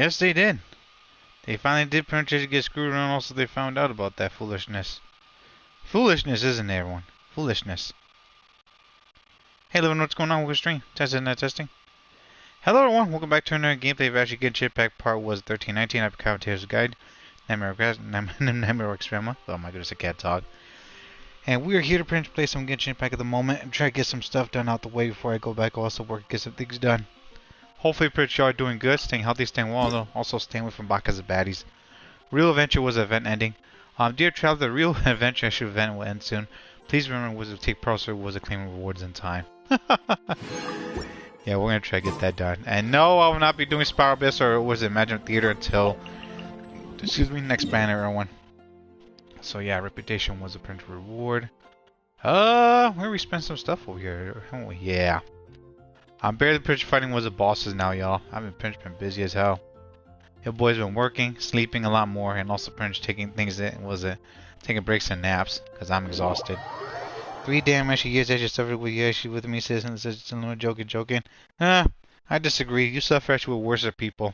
Yes, they did. They finally did pretty much get screwed around. Also, they found out about that foolishness. Foolishness, isn't it, everyone? Foolishness. Hey, everyone, what's going on with your stream? Testing. Hello, everyone. Welcome back to another gameplay of actually Genshin Impact. Part was 1319. I've Commentator's Guide. Nightmare0XRanma's. Oh my goodness, I can't talk. And we are here to pretty much play some Genshin Impact at the moment and try to get some stuff done out the way before I go back. Also work, get some things done. Hopefully, pretty sure I'm doing good, staying healthy, staying well, though. Also staying away from Baka's baddies. Real Adventure was an event ending. Dear traveler, the Real Adventure event will end soon. Please remember was to take Pulsar was to claim rewards in time. Yeah, we're gonna try to get that done. And no, I will not be doing Spiral Abyss or was it Imagine Theater until next banner, everyone. So yeah, reputation was a print reward. Where we spent some stuff over here, haven't we? Yeah. I'm barely pinch fighting was the bosses now, y'all. I've been busy as hell. Your boy's been working, sleeping a lot more, and also pinch taking things that taking breaks and naps, cause I'm exhausted. 3 damn extra years that you suffered with you actually with me, citizens. It's a little joking. I disagree. You suffer actually with worse people.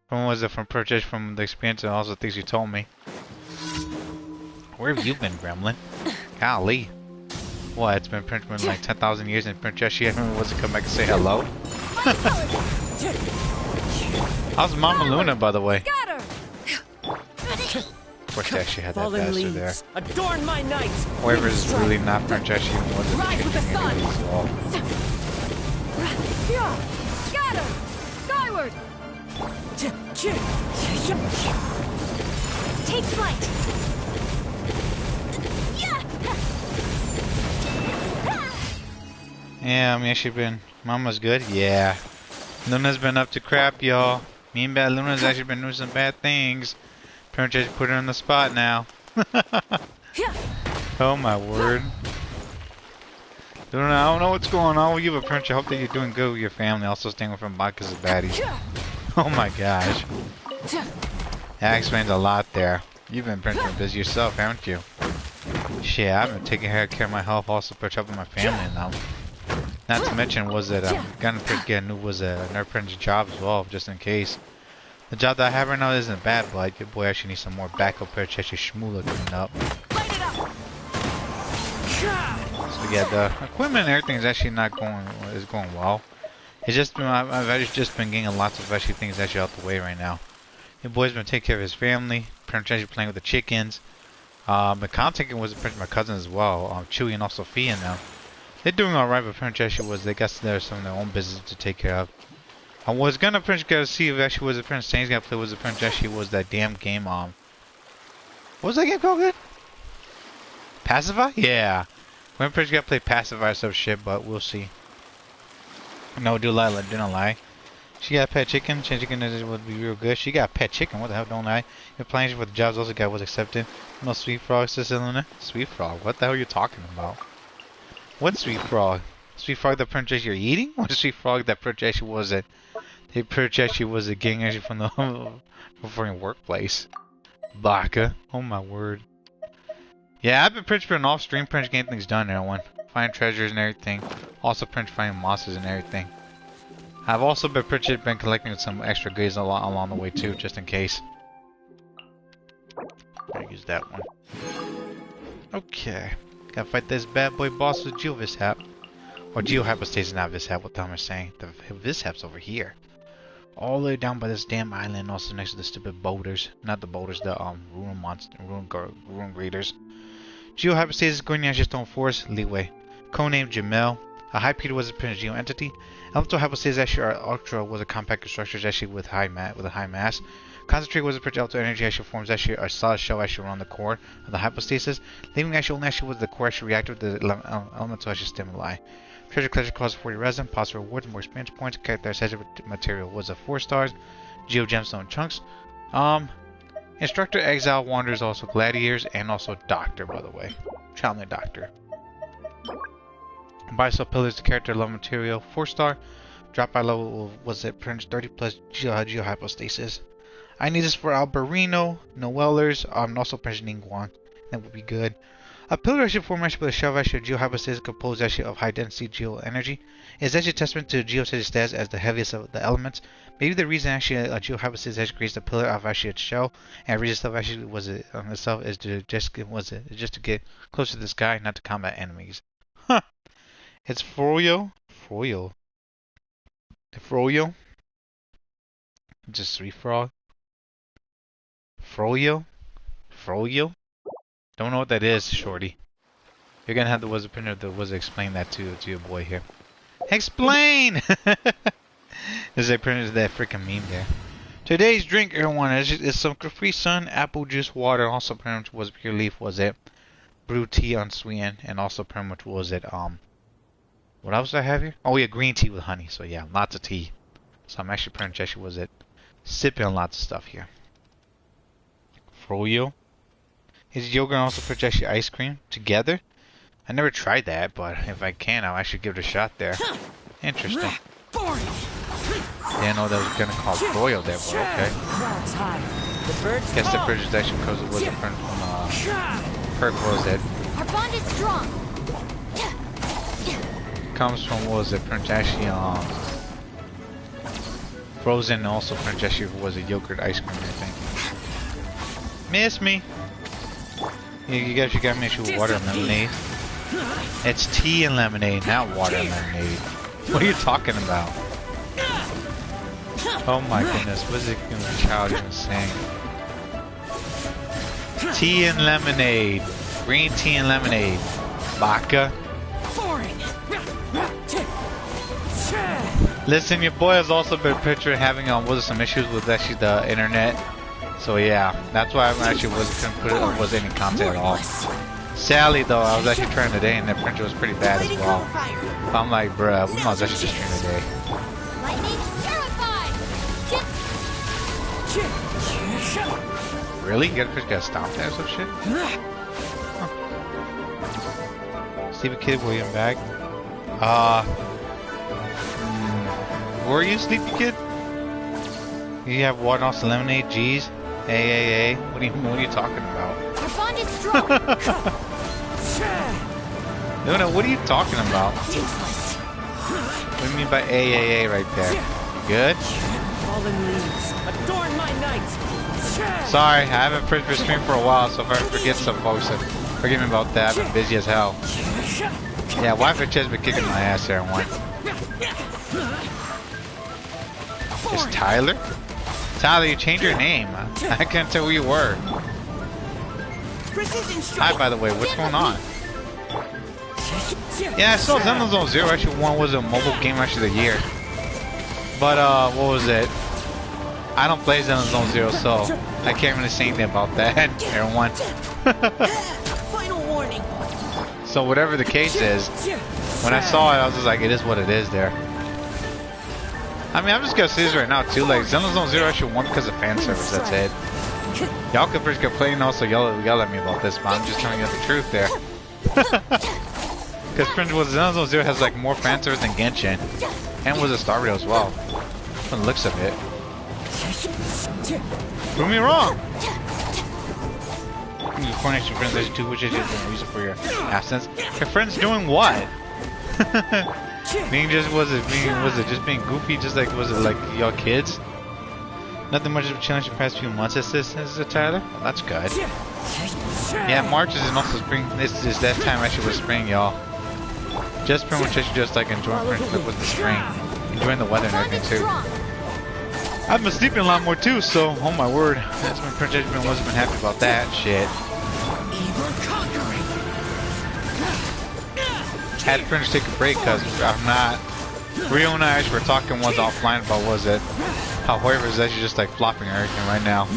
From purchase from the experience and also things you told me. Where have you been, Gremlin? Golly. What, it's been like 10,000 years and Princess she was to come back and say hello? How's Mama Luna, by the way? Of course, they actually had that bastard there. Adorn my night. Whoever is really not Princess she wasn't changing anything at all. Scatter! Skyward! Take flight! Yeah, I mean, she been... Mama's good? Yeah. Luna's been up to crap, y'all. Me and Bad Luna's actually been doing some bad things. Princess put her on the spot now. Oh my word. Luna, I don't know what's going on with you, but Princess, I hope that you're doing good with your family. Also staying away from Baka's baddies. Oh my gosh. That explains a lot there. You've been Princess busy yourself, haven't you? Shit, I've been taking care of my health, also protecting my family now. Not to mention was that I'm gonna get a new nerd friend's job as well, just in case. The job that I have right now isn't bad, but your boy actually needs some more backup purchase shmoola coming up. So yeah, the equipment and everything is actually going well. It's just been I've just been getting lots of actually things actually out the way right now. Your boy's been taking care of his family, actually playing with the chickens. The content was pretty much my cousin as well, Chewy and also Fia now. They're doing alright, but pretty actually was they got some of their own business to take care of. I was gonna pretty go see if actually was the Prince Saints gonna play was the Prince actually was that damn game what was that game called good? Pacify? Yeah. We're pretty gonna play Pacify or some shit, but we'll see. No, do not lie. She got a pet chicken. Chicken would be real good. She got a pet chicken. What the hell? Don't lie. Your plans for the jobs also got was accepted. No sweet frog, Sister Luna. Sweet frog. What the hell are you talking about? What sweet frog? Sweet frog that Princess you're eating? What sweet frog that Princess was it? They Princess was a gang actually from the from your workplace. Baka. Oh my word. Yeah, I've been been off stream Prince getting things done, everyone. Finding treasures and everything. Also Prince finding mosses and everything. I've also been collecting some extra goods along the way too, just in case. I'll use that one. Okay. Gotta fight this bad boy boss with Geovishap. Or Geohypostasis, not Vishap, what the hell am I saying? The Vishap's over here. All the way down by this damn island, also next to the stupid boulders. Not the boulders, the ruin graders. Geohypostasis, Guardian Stone Force, Leeway. Codename Jamel. A High Peter was a Prince Geo entity. Elemental Hypostasis actually Ultra was a compact structure actually with a high mass. Concentrate was a Prince Elemental Energy actually forms actually a solid shell actually around the core of the hypostasis. Leaving actually only actually was the core actually reactive to the elemental actually stimuli. Treasure collection costs 40 resin, possible rewards, more experience points. Characterization material was a 4 stars. Geo Gemstone chunks. Instructor, Exile, Wanderers, also Gladiators, and also Doctor, by the way. Traveling Doctor. Biocell Pillars, the character level material, 4 star. Drop by level was it Prince 30 plus Geohypostasis. I need this for Alberino, Noellers, and also Prince Ningguang. That would be good. A pillar actually formed actually by a shell actually geohypostasis composed actually of high density geoenergy. It is actually a testament to geostatic status as the heaviest of the elements. Maybe the reason actually a geohypostasis actually creates a pillar of actually its shell and reason stuff actually was it on itself is to just get closer to the sky, not to combat enemies. Huh. It's Froyo. Froyo. Froyo. Just three frog. Froyo. Froyo. Don't know what that is, shorty. You're gonna have the wizard printer the wizard explain that to your boy here. Explain! There's a printer that freaking meme there. Today's drink, everyone, is some Capri Sun, apple juice, water. Also, pretty much was pure leaf. Was it brewed tea unsweetened, and also pretty much was it What else do I have here? Oh yeah, green tea with honey. So yeah, lots of tea. So I'm actually pretty much actually was it sipping on lots of stuff here. Froyo. Is yogurt and also pretty much actually ice cream together? I never tried that, but if I can, I'll actually give it a shot there. Interesting. Didn't know that was gonna call Froyo there, but okay. Guess the bridge is actually because it was a friend from Perk, what was it? Our bond is strong. Comes from what was it? Prince actually frozen and also Prince actually was a yogurt ice cream, I think. Miss me. You guys got me with water and lemonade. It's tea and lemonade, not water and lemonade. What are you talking about? Oh my goodness, what is the child even saying? Tea and lemonade. Green tea and lemonade. Vodka. Listen, your boy has also been pictured having some issues with actually the internet. So yeah, that's why I actually couldn't put any content at all. Sadly though, I was actually trying today and the printer was pretty bad as well. I'm like, bruh, we might as well actually just stream today. Really? You gotta stomp that or some shit? Huh. Sleepy kid, William bag. Were you sleepy kid? You have water and also lemonade, jeez. Hey. What are you talking about? Our bond is strong. No, what are you talking about? What do you mean by AAA right there? You good? Fallen leaves adorn my night. Sorry, I haven't printed for stream for a while, so if I forget some folks, forgive me about that. I've been busy as hell. Yeah, wife and has been kicking my ass there, one. Is Tyler? Tyler, you changed your name. I couldn't tell who you were. Hi, by the way, what's going on? Yeah, I saw Xenoblade Zero actually won was a mobile game actually of the year. But what was it? I don't play Xenoblade Zero, so I can't really say anything about that. Everyone. Final warning. So whatever the case is, when I saw it, I was just like, it is what it is there. I mean, I'm just gonna say this right now too. Like Xenoblade Zero actually won because of fan service. That's it. Y'all could first complain also yell at me about this, but I'm just telling you the truth there. Because Xenoblade Zero has like more fan service than Genshin, and was a Star Rail as well. From the looks of it. Prove me wrong. Your coordination friends actually too, which is the reason for your absence. Your friends doing what? Just being goofy, just like was it like y'all kids? Nothing much of a challenge the past few months, is it Tyler? Well, that's good. Yeah, March is also spring. This is that time actually with spring, y'all. Just pretty much just like enjoying with the spring, enjoying the weather and everything too. I've been sleeping a lot more too, so oh my word, that's been pretty much wasn't been happy about that shit. Had to pretty much take a break because I'm not. Rio and I were talking once offline about was it how Hoiver is actually just like flopping everything right now.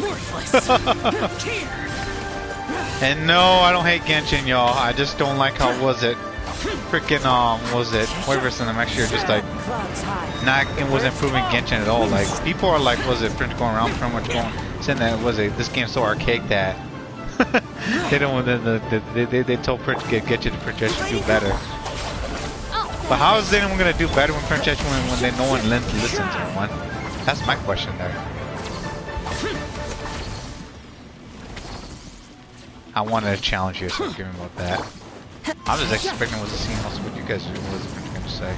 And no, I don't hate Genshin, y'all. I just don't like how was it freaking was it Hoiver's and them actually are just like not it wasn't improving Genshin at all. Like people are like was it French going around pretty much going saying that was it this game's so archaic that they don't want they told Prince get you to Princess to do better. But how is anyone gonna do better when Princess when they no one listens to one? That's my question there. I wanted a challenge here, so give me about that. I was expecting was to see also what you guys was going to say.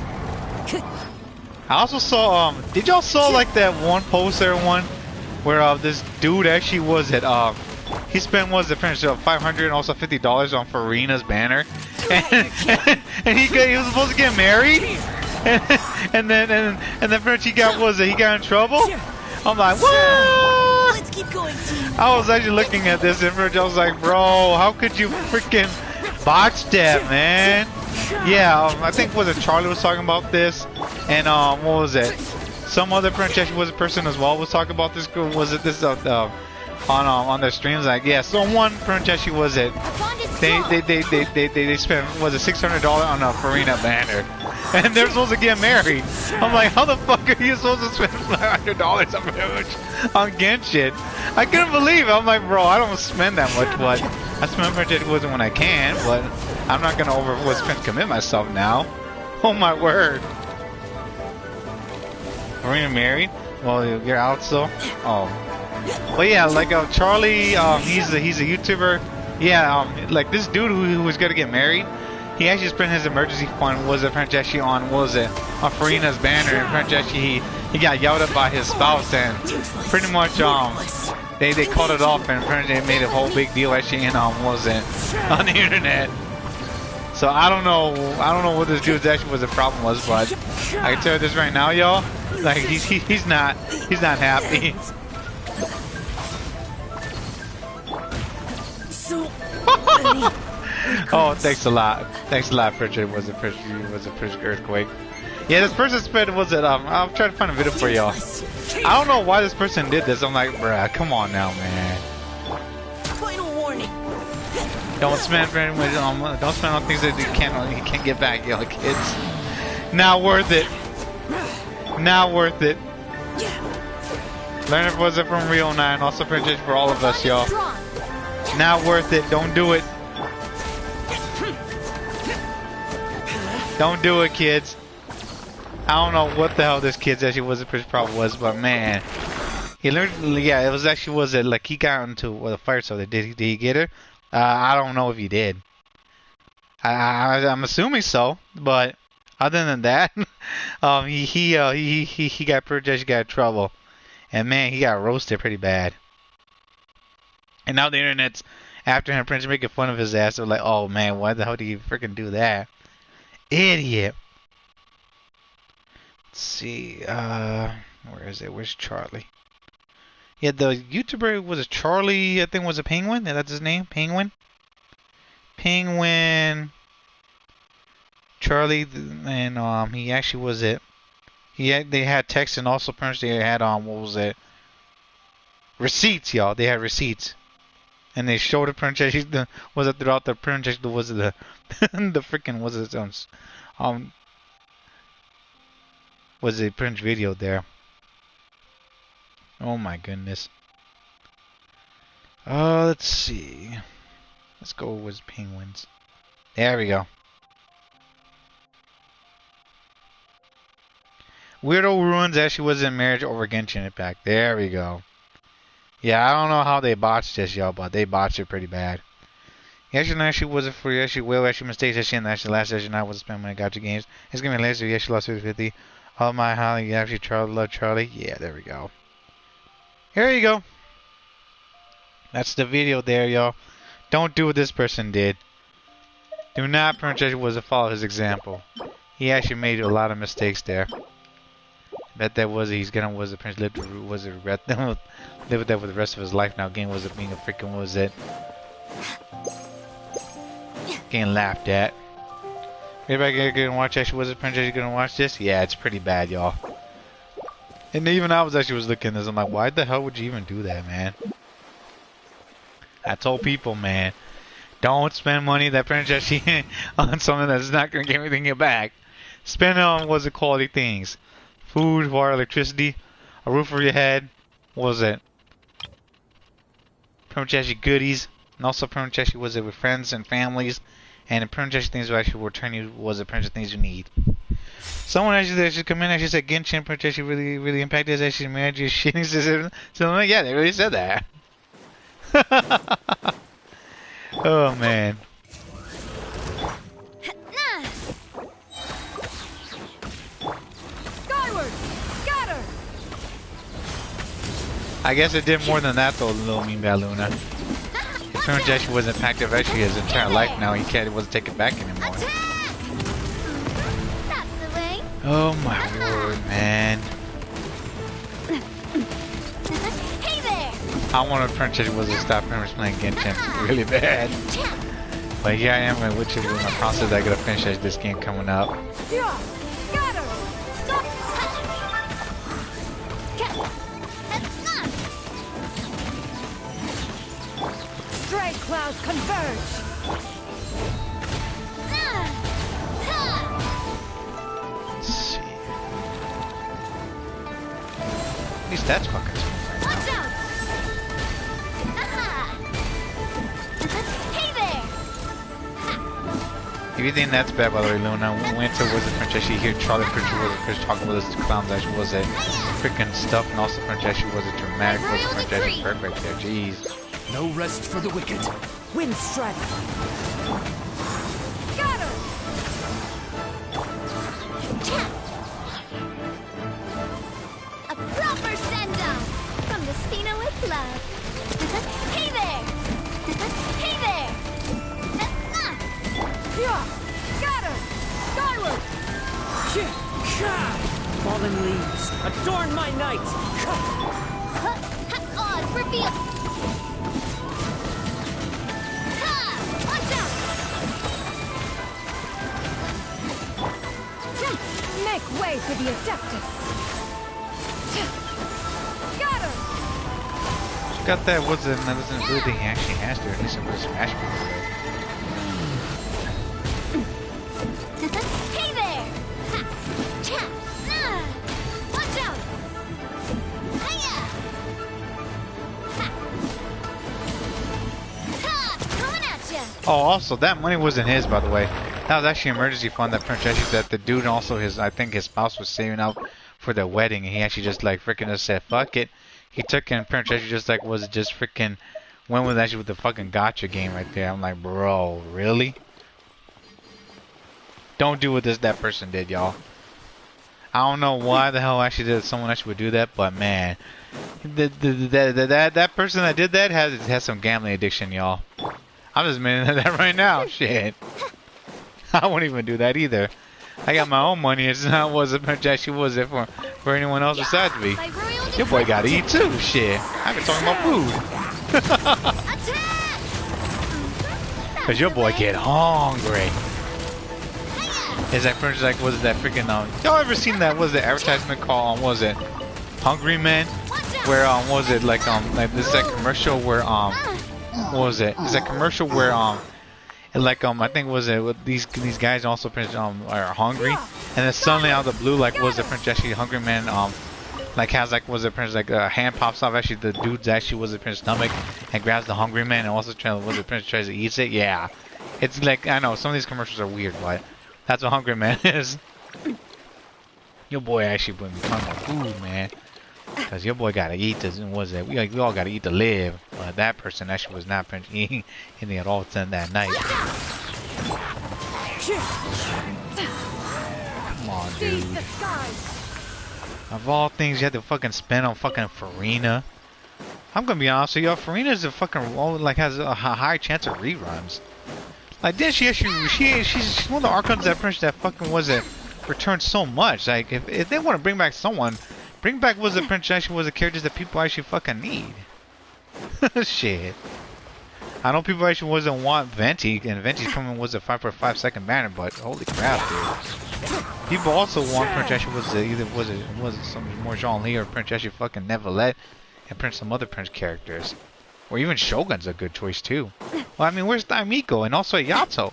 I also saw did y'all saw like that one poster one where this dude actually was at he spent was the price of $500 and also $50 on Furina's banner, and he was supposed to get married, and then French he got he got in trouble. I'm like, what? Let's keep going, team. I was actually looking at this and I was like, bro, how could you freaking botch that, man? Yeah, I think was it Charlie was talking about this, and what was it? Some other French was a person as well was talking about this. Was it this on their streams? Like, yeah, someone French was it? They spent was it $600 on a Furina banner, and they're supposed to get married. I'm like, how the fuck are you supposed to spend $500 on Genshin? I couldn't believe it. I'm like, bro, I don't spend that much, but I spend French when I can, but I'm not gonna commit myself now. Oh my word. Furina married? Well, you're out still? Oh. But yeah, like Charlie, he's a YouTuber. Yeah, like this dude who was gonna get married, he actually spent his emergency fund was it French on Furina's banner, and French he got yelled at by his spouse, and pretty much they called it off, and French made a whole big deal actually on the internet. So I don't know what this dude's actually was the problem was, but I can tell you this right now, y'all, like he's not happy. Oh, thanks a lot, Pritchard. Was a Pritchard earthquake. Yeah, this person spent was it? I'm trying to find a video for y'all. I don't know why this person did this. I'm like, bruh, come on now, man. Final warning. Don't spend don't spend on things that you can't get back, y'all kids. Not worth it. Not worth it. Learn it was it from Rio 9. Also Pritchard for all of us, y'all. Not worth it. Don't do it. Don't do it, kids. I don't know what the hell this kid's actually was the problem was, but man, he learned. Yeah, it was actually was it like he got into a fire. So did he get her? I don't know if he did. I'm assuming so, but other than that, he got project, got in trouble, and man, he got roasted pretty bad. And now the internet's after him, Prince making fun of his ass. They're like, oh man, why the hell did you freaking do that? Idiot. Let's see, where is it? Where's Charlie? Yeah, the YouTuber was a Charlie, I think was a Penguin. Yeah, that's his name, Penguin. Charlie, and he actually was it. They had text and also apparently they had what was it? Receipts, y'all. They had receipts. And they showed the princess. Was it throughout the princess? Was it the the freaking was it Prince video there? Oh my goodness. Let's see. Let's go with penguins. There we go. Weirdo Ruins actually was in marriage over Genshin Impact. There we go. Yeah, I don't know how they botched this, y'all, but they botched it pretty bad. He actually wasn't free. Actually, well, actually mistakes actually in the last session I was spending when I got to games. It's gonna be later. He actually lost 50-50. Oh my, how you actually love Charlie? Yeah, there we go. Here you go. That's the video there, y'all. Don't do what this person did. Do not was to follow his example. He actually made a lot of mistakes there. Bet that he's gonna the prince live with that for the rest of his life now. Game was it being a freaking getting laughed at. Everybody gonna watch actually was it prince actually gonna watch this? Yeah, it's pretty bad, y'all. And even I was looking at this, I'm like, why the hell would you even do that, man? I told people, man, don't spend money that prince actually on something that's not gonna give anything back. Spend it on quality things. Food, water, electricity, a roof over your head. What was it? Permacheshi goodies, and also Permacheshi was it with friends and families, and Permacheshi things will actually return you was it Permacheshi things you need. Someone actually come in and actually said Genshin Permacheshi really impacted his actually marriage shitting system. So yeah, they really said that. Oh man. Skyward! Scatter! I guess it did more than that though, little mean bad Luna. Pretty much actually wasn't impacted actually his entire life now. He can't, wasn't taking it back anymore. Attack! That's the way. Oh my word, man. Hey there! I want to Princess was to stop him from playing Genshin really bad. But here I am with you with my process. I gotta finish this game coming up. Yeah. Scatter! Stop! Stray clouds converge! Let's see. At least that's fucking smooth right Watch now. out! Hey there! If you think that's bad, by the way, Luna, went to Wizard Princess. She hear Charlie Pritchard was a Chris talking with us clowns that she was a freaking stuff, and also Princess she was a dramatic was a Princess perfect there. Jeez. No rest for the wicked. Wind strike! Scatter! A proper send-down from the Spina with love. Hey there! Hey there! Yeah! Scatter! Skyward! Fallen leaves, adorn my night. Oz, reveal! Ha! Watch out! Make way for the Adeptus! Scatter! She got that, what's it, that doesn't really think he actually has to, at least it was smash people with. Hey there! Ha! Cha! Watch out! Hiya! Ha! Ha! Coming at ya! Oh, also, that money wasn't his, by the way. That was actually an emergency fund that Princess that the dude and also his, I think his spouse was saving up for their wedding, and he actually just like freaking just said, fuck it. He took it and Princess just like was just freaking went with actually with the fucking gotcha game right there. I'm like, bro, really? Don't do what that person did, y'all. I don't know why the hell actually did someone actually would do that, but man, that person that did that has some gambling addiction, y'all. I'm just admitting that right now. Shit, I won't even do that either. I got my own money. It's not was it actually was it for anyone else besides me. Your boy gotta eat too. Shit, I've been talking about food. Cause your boy get hungry. Is that Princess like was it that freaking y'all ever seen that was the advertisement called was it Hungry Men where was it like this is that commercial where what was it? Is that commercial where and like I think was it with these guys also are hungry and then suddenly out of the blue like was the Princess actually Hungry Man like has like was the Princess like a hand pops off actually the dude's actually was the Prince's stomach and grabs the Hungry Man and also was the Prince tries to eat it. Yeah, it's like I know some of these commercials are weird, but that's what Hungry Man is. Your boy actually put me talking about food, man. Cause your boy gotta eat this, and was it? We all gotta eat to live. But that person actually was not eating anything at all that night. Come on, dude. Of all things, you had to fucking spend on fucking Furina. I'm gonna be honest with you, Furina's a fucking like has a high chance of reruns. Like this, she's one of the archons that fucking was it returned so much. Like if they want to bring back someone. Bring back was the Prince actually was the characters that people actually fucking need. Shit. I know people actually wasn't want Venti, and Venti's coming was a 5.5 second banner, but holy crap, dude. People also want Prince actually was either was it some more Jean-Li or Prince actually fucking Neverlet and Prince some other Prince characters. Or even Shogun's a good choice too. Well, I mean, where's Daimiko and also Yato?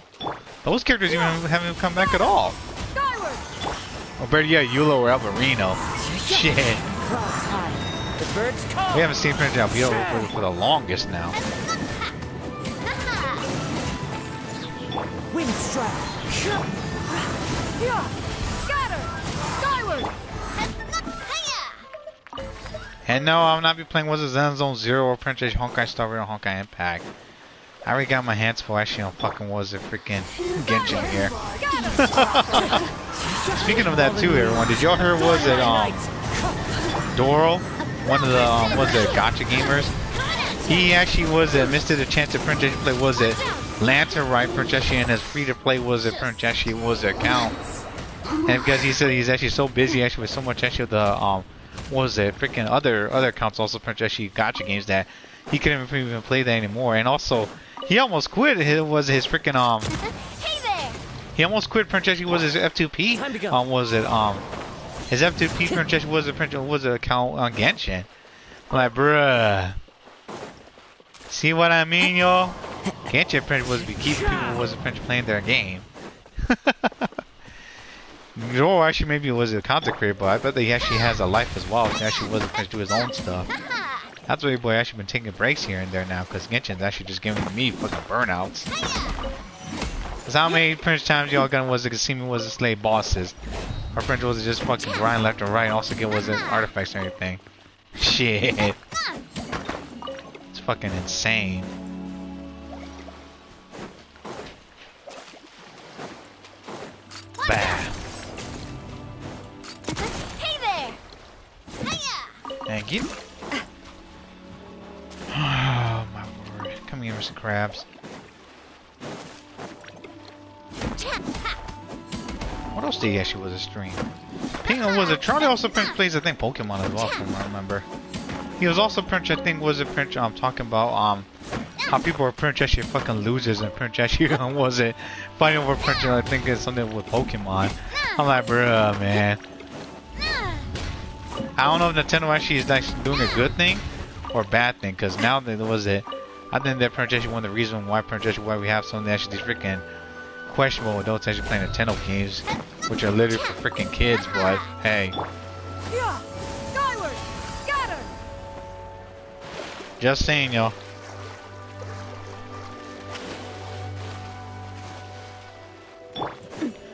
Those characters even haven't come back at all. Or better yet, Yulo or Alvarino. Shit. We haven't seen Prince Alvarino for the longest now. Wind strike. Scatter. Skyward. And no, I will not be playing Zen Zone Zero or Princess Honkai Star Rail Honkai Impact. I already got my hands full actually on fucking was it freaking Genshin here. Speaking of that too, everyone, did y'all hear was it Doro, one of the was it Gacha gamers? He actually was it missed the chance to print play was it Lantern right print actually and his free to play was it print actually was it account. And because he said he's actually so busy actually with so much actually the what was it freaking other accounts also print actually Gacha games that he couldn't even play that anymore. And also he almost quit his freaking Hey there. he almost quit print actually was his F2P was it his F2P print actually was it account on Genshin. I'm like bruh, see what I mean, y'all? Genshin print was to keep people was print playing their game. Or actually maybe it was a content creator, but I bet that he actually has a life as well. He actually wasn't going to do his own stuff. That's why boy actually been taking breaks here and there now, because Genshin's actually just giving me fucking burnouts. Cause how many Prince times y'all gonna was it see me was a slave bosses? Our Prince was just fucking grind left and right, and also get was his artifacts and everything. Shit. It's fucking insane. Bah. Hey there. Hiya. Thank you. Oh my word. Come here, Mr. Krabs. What else did he actually was a stream? Penguin was it? Charlie also plays I think Pokemon as well from what I remember. He was also Prince I think was a Prince talking about how people are Prince actually fucking losers and Prince actually was it fighting over Prince I think it's something with Pokemon. I'm like bruh man. I don't know if Nintendo actually is actually doing a good thing or a bad thing, because now that was it I think that Prince actually one of the reasons why Prince actually why we have some of actually these freaking questionable adults actually playing Nintendo games, which are literally for freaking kids, but hey. Yeah. Skyward. Scatter. Just saying, y'all.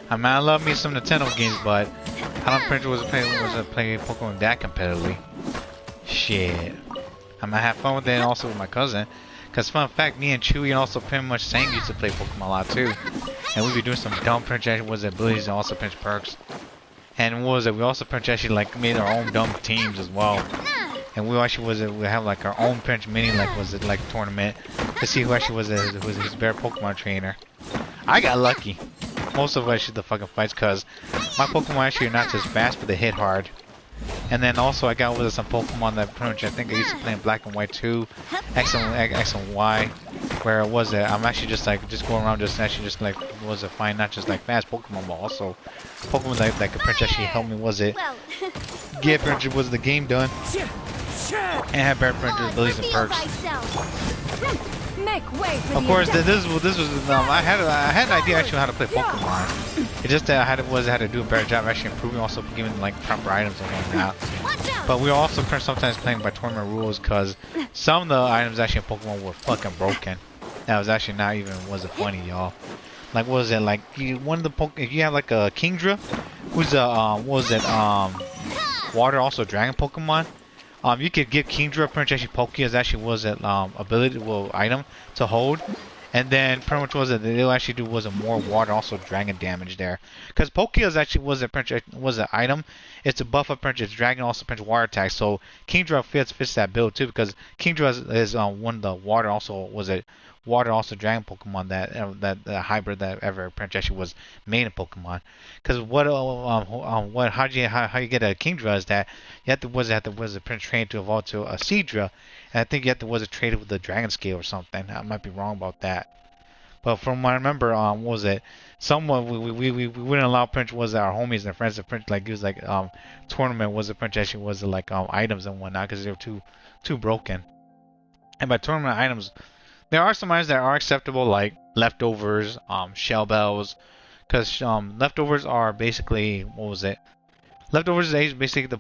I mean, I love me some Nintendo games, but I don't think it was playing Pokemon that competitively. Shit. I might have fun with it and also with my cousin. Cause fun fact, me and Chewy and also pretty much Sang used to play Pokemon a lot too. And we'd be doing some dumb pinch abilities and also pinch perks. And what was it? We also pinch actually like made our own dumb teams as well. And we actually we have like our own pinch mini like tournament to see who actually was his better Pokemon trainer. I got lucky. Most of us should the fucking fights, cause my Pokemon actually are not just fast, but they hit hard. And then also I got with some Pokemon that pretty much I think I used to play in Black and White too, X and Y, where it was I'm actually just going around just like find not just like fast Pokemon, but also Pokemon that could pretty much actually help me get pretty much was the game done and have better abilities and perks. Make way for Of course, this was I had an idea actually how to play Pokemon. It's just that I had to do a better job actually improving, also giving like proper items and whatnot. But we were also sometimes playing by tournament rules, because some of the items actually in Pokemon were fucking broken. That was actually not even funny, y'all. Like what was it like one of the if you have like a Kingdra, who's a water also dragon Pokemon. You could give Kingdra pretty much actually Poke as actually ability item to hold, and then pretty much they'll actually do more water also dragon damage there, because Poke is actually was an item. It's a buff up pretty much dragon also pretty much water attack. So Kingdra fits that build too, because Kingdra is one of the water also dragon Pokemon that hybrid that ever pretty much actually was made in Pokemon. Because how you get a Kingdra is that you have to train to evolve to a Seadra, and I think you have to trade with the Dragon Scale or something. I might be wrong about that. But from what I remember, someone we wouldn't allow Prince our homies and friends to Prince like use tournament Prince actually items and whatnot, because they were too broken. And by tournament items, there are some items that are acceptable, like leftovers, shell bells, because leftovers are basically leftovers is basically the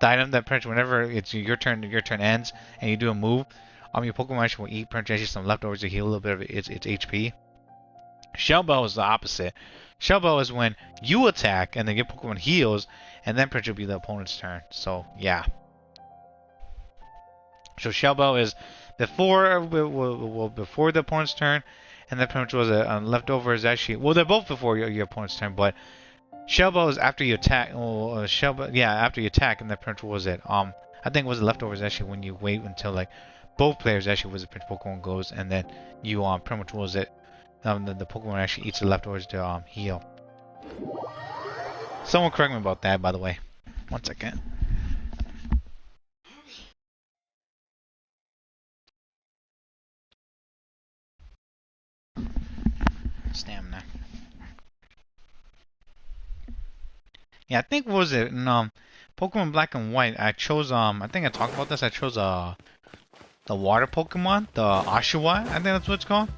item that Prince whenever it's your turn ends and you do a move, your Pokemon will eat Prince actually some leftovers to heal a little bit of its HP. Shell bell is the opposite. Shell bell is when you attack and then your Pokemon heals, and then Prince will be the opponent's turn. So yeah. So Shell Bell is before the opponent's turn, and that pretty much was a leftover is actually well they're both before your opponent's turn, but shell bell is after you attack. Well, shell bell, yeah, after you attack, and that pretty much was it. I think it was the leftovers actually when you wait until like both players actually was the Pokemon goes, and then you pretty much was it. The Pokemon actually eats the leftovers to heal. Someone correct me about that, by the way. 1 second. Stamina. Yeah, I think what was it in Pokemon Black and White. I chose I think I talked about this. I chose the water Pokemon, the Oshawott. I think that's what it's called.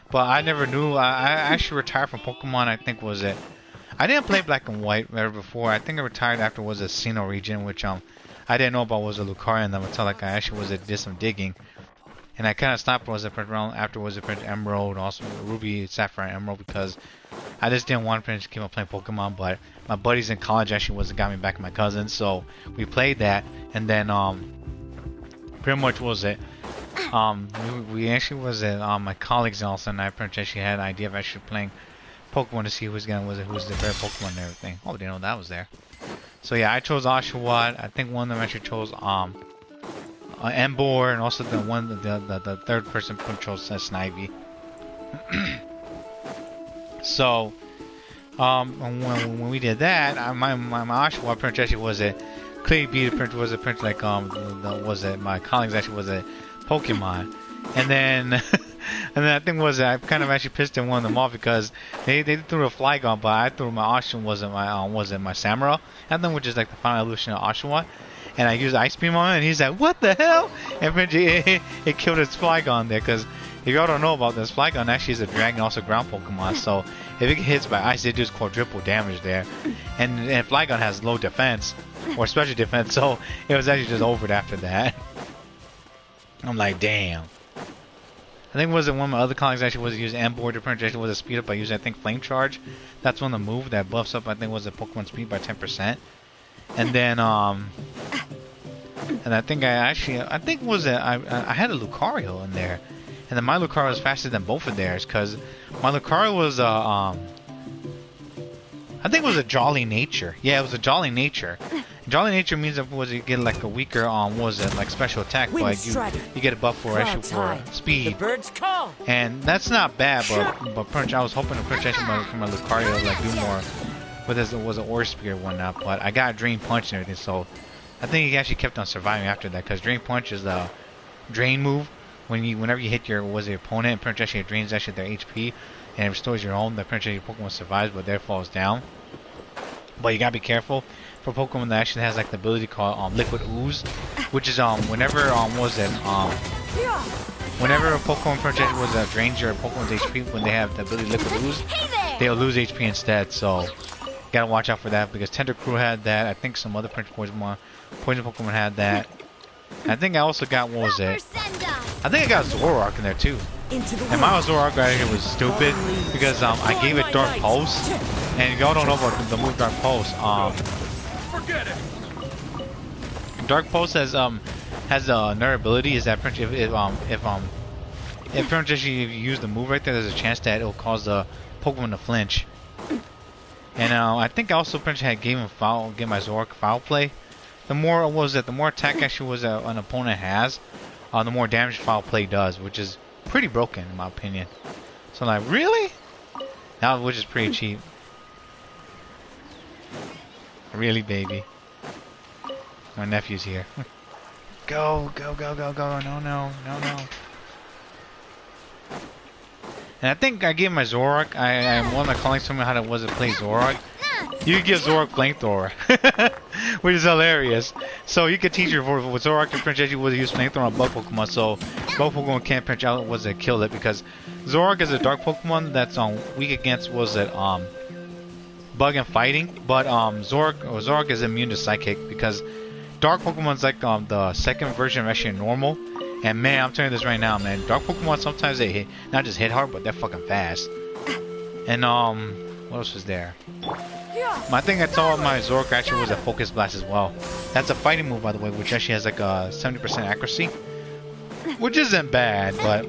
But I never knew. I actually retired from Pokemon. I think was it. I didn't play Black and White ever before. I think I retired after was a Sinnoh region, which I didn't know about was a Lucario in them until like I actually did some digging. And I kind of stopped was it around after was it Prince Emerald, also Ruby, Sapphire, and Emerald because I just didn't want to keep on playing Pokemon. But my buddies in college actually got me back with my cousins, so we played that. And then pretty much was it. We actually was it. My colleagues and all of a sudden I pretty much actually had an idea of actually playing Pokemon to see who's the better Pokemon and everything. Oh, didn't know that was there. So yeah, I chose Oshawott. I think one of them actually chose Emboar, and also the third person chose Snivy. So when we did that, my Oshawott print actually was it clearly beat the print was a print like my colleagues actually was a Pokemon, and then I think I kind of actually pissed one of them off because they threw a Flygon, but I threw my Oshawott wasn't my Samurott, and then which is like the final evolution of Oshawott. And I used Ice Beam on it, and he's like, "What the hell?" And it killed his Flygon there, because if y'all don't know about this, Flygon actually is a dragon, also ground Pokemon. So if it gets hit by ice, it does quadruple damage there. And Flygon has low defense, or special defense, so it was actually just over after that. I'm like, damn. I think one of my other colleagues actually was using Emboar to print actually was a speed up by using I think Flame Charge. That's one of the move that buffs up I think was a Pokemon speed by 10%. And then and I think I had a Lucario in there, and then my Lucario was faster than both of theirs because my Lucario was I think it was a Jolly Nature. Yeah, it was a Jolly Nature. Jolly Nature means that you get like a weaker like special attack, but you get a buff for actually for speed. The birds call. And that's not bad, but I was hoping to Punch actually my Lucario like do more. But there was an Aura Spear and whatnot, but I got a Drain Punch and everything, so I think he actually kept on surviving after that, because Drain Punch is the drain move. Whenever you hit your opponent, pretty much actually it drains actually their HP, and it restores your own. That pretty much your Pokemon survives, but there falls down. But you gotta be careful for Pokemon that actually has like the ability called Liquid Ooze, which is whenever whenever a Pokemon project drains your Pokemon's HP, when they have the ability Liquid Ooze, they'll lose HP instead. So gotta watch out for that, because Tentacruel had that. I think some other poison Pokemon had that. I think I also got, what was it? I think I got Zoroark in there too. And my Zoroark right here was stupid because I gave it Dark Pulse, and y'all don't know about the move Dark Pulse. Forget it. Dark Pulse has another ability is that if you use the move right there, there's a chance that it'll cause the Pokemon to flinch. And I think I also gave my Zoroark Foul Play. The more attack actually an opponent has, the more damage Foul Play does, which is pretty broken in my opinion. So I'm like, really? Now, which is pretty cheap. Really, baby. My nephew's here. Go, go, go, go, go. No, no, no, no. And I think I gave my Zoroark. One of my colleagues told me how to play Zoroark. You can give Zoroark Flamethrower, which is hilarious. So you could teach your Zoroark to pinch you use Flamethrower on bug Pokemon, so bug Pokemon can't pinch out kill it, because Zoroark is a dark Pokemon that's weak against bug and fighting, but Zoroark is immune to Psychic, because dark Pokemon's like the second version of actually normal. And man, I'm telling you this right now, man, dark Pokemon sometimes they hit, not just hit hard, but they're fucking fast. And what else was there? I think I told my Zoroark actually was a Focus Blast as well. That's a fighting move, by the way, which actually has like a 70% accuracy. which isn't bad, but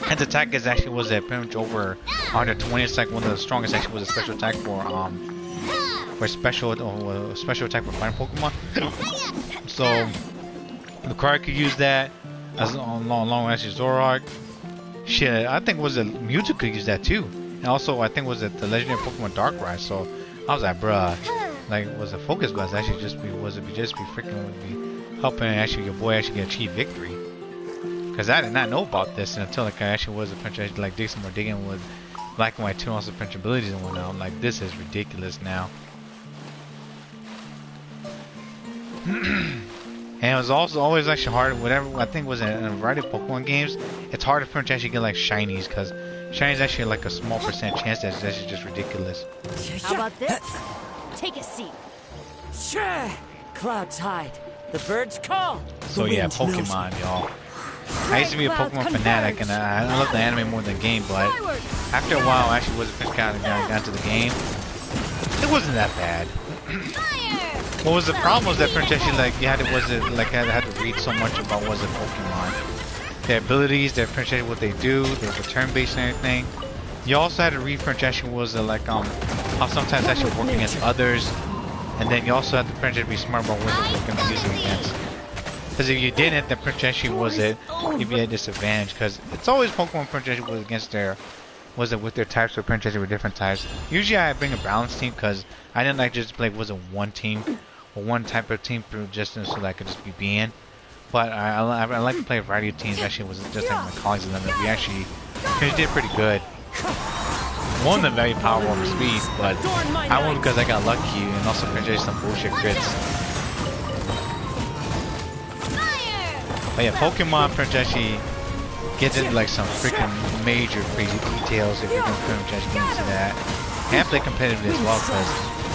his attack is actually was pretty much over 120. It's like one of the strongest. Actually, was a special attack for special attack for fighting Pokemon. So Lucario could use that as along with Zoroark. Shit, I think was it Mewtwo could use that too, and also I think was it the legendary Pokemon Darkrai. So I was like, bruh, like was a focus blast actually just be freaking would be helping actually your boy actually achieve victory. Cause I did not know about this until like I actually was a punch like did some more digging with Black and White 2 also punch abilities and whatnot. I'm like, this is ridiculous now. And it was also always actually hard, whatever I think was in a variety of Pokemon games, it's hard to actually get like shinies, because shinies actually like a small percent chance that's actually just ridiculous. How about this? Take a seat. Sure. Clouds hide. The birds call. So yeah, Pokemon, y'all. I used to be a Pokemon fanatic, and I love the anime more than the game, but after a while, I actually was got into the game. It wasn't that bad. What was the problem was that actually like you had to had to read so much about what the Pokemon, their abilities, their what they do, their return base and everything. You also had to read actually was how sometimes actually work against others, and then you also had to actually be smart about what you're going to be using against. Because if you didn't, then actually was it if you had disadvantage. Because it's always Pokemon actually was against their with their types or actually with different types. Usually I bring a balanced team because I didn't like just play one team or one type of team just so that I could just be being. But I like to play a variety of teams. Actually, was just like my colleagues and them that we actually did pretty good. One of them very powerful over speed, but I won because I got lucky and also actually some bullshit crits. But yeah, Pokemon actually gets into like some freaking major crazy details if you're going to get into that. And play competitively as well, because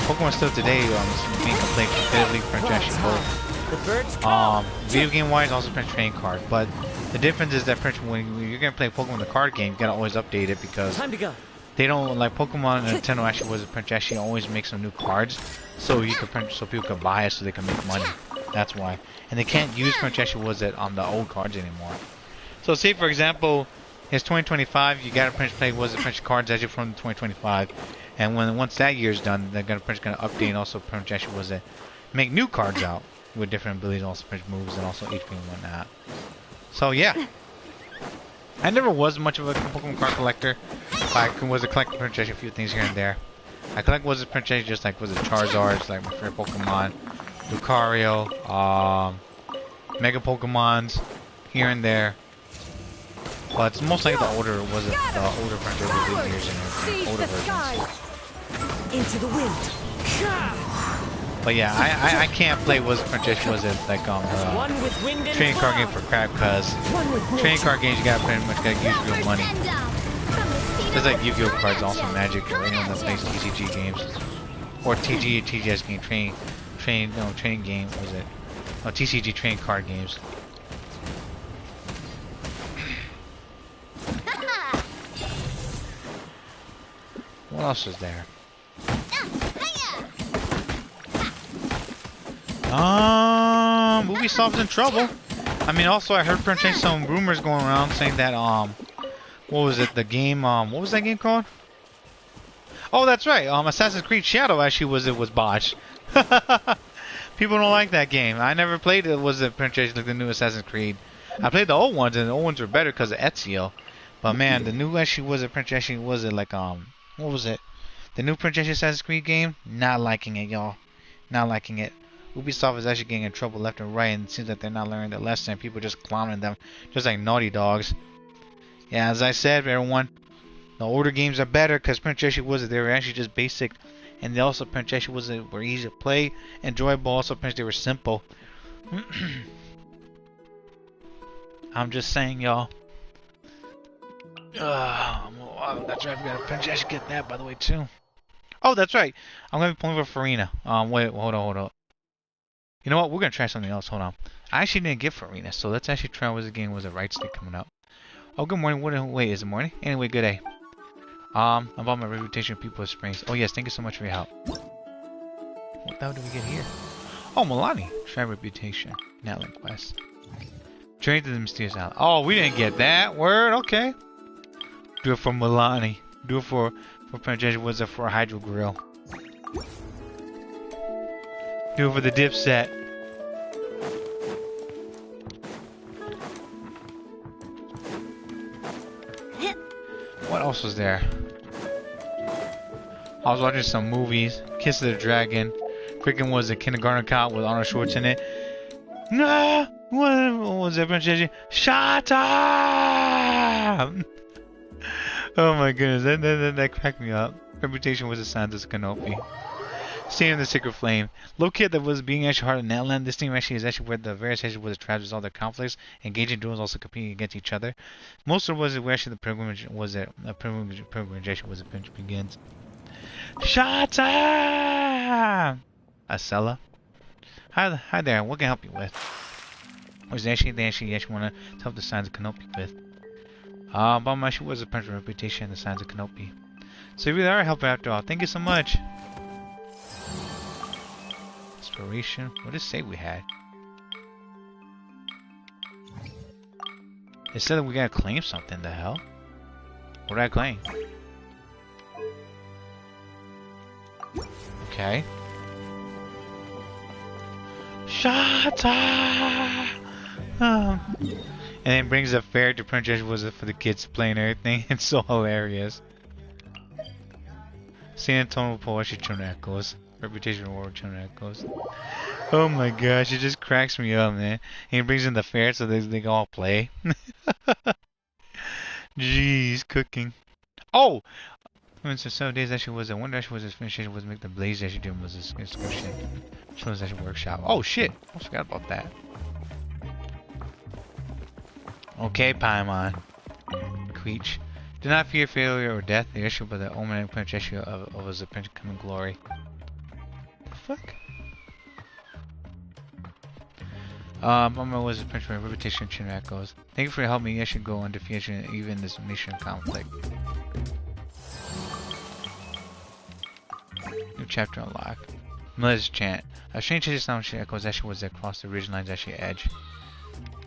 Pokemon still today being played competitively for actually both. Video game wise, also print trading card. But the difference is that when you're going to play Pokemon the card game, you got to always update it because they don't like Pokemon and Nintendo actually was actually always make some new cards so you can print so people can buy it so they can make money. That's why. And they can't use actually was it on the old cards anymore. So say for example, it's 2025, you gotta play print cards actually from 2025, and once that year's done, they're gonna update and also actually was it make new cards out with different abilities, also print moves and also HP and whatnot. So yeah, I never was much of a Pokemon card collector. I was a collector actually a few things here and there. I collect actually just like Charizards, like my favorite Pokemon, Lucario, Mega Pokemons here and there. But it's most like the older franchises years and older versions. Into the wind. But yeah, I can't play like trading card game for crap, because trading card games you gotta pretty much gotta use real money. Just like Yu-Gi-Oh cards, also Magic, or anyone that plays TCG games or TGS game trading game was it? Oh, TCG trading card games. What else is there? Ubisoft's in trouble. I mean, also I heard some rumors going around saying that what was it? The game what was that game called? Oh, that's right. Assassin's Creed Shadow actually was botched. People don't like that game. I never played it. Was it like the new Assassin's Creed? I played the old ones, and the old ones were better because of Ezio. But man, the new actually was it like what was it? The new Assassin's Creed game? Not liking it, y'all. Not liking it. Ubisoft is actually getting in trouble left and right, and it seems like they're not learning their lesson. People just clowning them, just like naughty dogs. Yeah, as I said, everyone, the older games are better because they were actually just basic, and they also were easy to play, enjoyable. Also, they were simple. I'm just saying, y'all. That's right. I should get that, by the way, too. Oh, that's right. I'm gonna be playing with Furina. Wait, hold on. You know what? We're gonna try something else. Hold on. I actually didn't get Furina, so let's actually try what game was a right stick coming up. Oh, good morning. Wait, is it morning? Anyway, good day. About my reputation of people with springs. Oh yes, thank you so much for your help. What the hell did we get here? Oh, Milani. Try reputation. Not like quest. Journey to the mysterious island. Oh, we didn't get that word. Okay. Do it for Milani. Do it for Princess Wizard for a Hydro Grill. Do it for the dip set. What else was there? I was watching some movies. Kiss of the Dragon. Freaking was a kindergarten cop with Arnold Schwarzenegger. Nah! What was that, Princess? Shut up! Oh my goodness, that cracked me up. Reputation was assigned to Kanopi. Staying in the Secret Flame. Located that was being actually hard in Netherland. This team actually is actually where the various nations where the tribes resolve their conflicts, engaging duels, also competing against each other. Most of it was where actually the pilgrimage was at. Pilgrimage actually was a pinch begins. Shut up! Acela. Hi there, what can I help you with? Was there anything they actually want to help the signs of Kanopi with? But my actually was a punch reputation in the signs of Kanopi. So you really are helping after all. Thank you so much. Inspiration. What did it say we had? It said that we gotta claim something. The hell? What did I claim? Okay. Shut up! And then brings a fair to Princess Wizard for the kids to play and everything. It's so hilarious. San Antonio Polish Children Echoes. Reputation Award Children Echoes. Oh my gosh, it just cracks me up, man. And he brings in the fair so they can all play. Jeez, cooking. Oh! So 7 days actually was one actually was his finishing was make the blaze actually doing was his excursion. Children's actually workshop. Oh shit! I forgot about that. Okay, Paimon. Queech. Do not fear failure or death, the issue but the omen and punch issue of his apprentice coming glory. The fuck? Mama was a prince of reputation in Chin Echoes. Thank you for helping me. I should go undefeated even in this mission conflict. New chapter unlocked. Miller's chant. A strange sound Chin Echoes actually was across the ridge line's actually edge.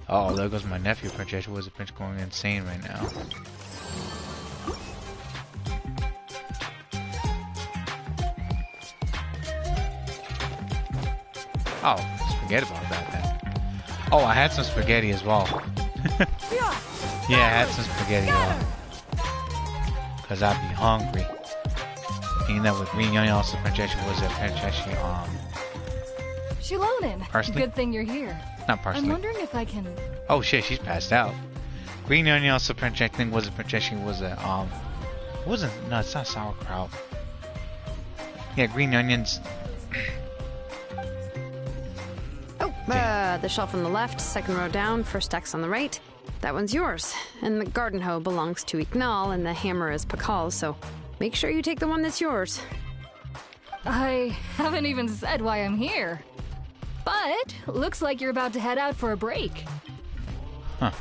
Oh, there goes my nephew, Prince was a prince going insane right now. Oh, forget about that then. Oh, I had some spaghetti as well. Yeah, I had some spaghetti cause I'd be hungry. Eating that with green onion also Prince was a Prince Shilonin, parsley? Good thing you're here. Not parsley. I'm wondering if I can... Oh shit, she's passed out. Green onion also Prince I think was a Prince was a wasn't no, it's not sauerkraut. Yeah, green onions. The shelf on the left, second row down, first X on the right. That one's yours. And the garden hoe belongs to Ignal, and the hammer is Pakal's, so make sure you take the one that's yours. I haven't even said why I'm here. But looks like you're about to head out for a break. Huh.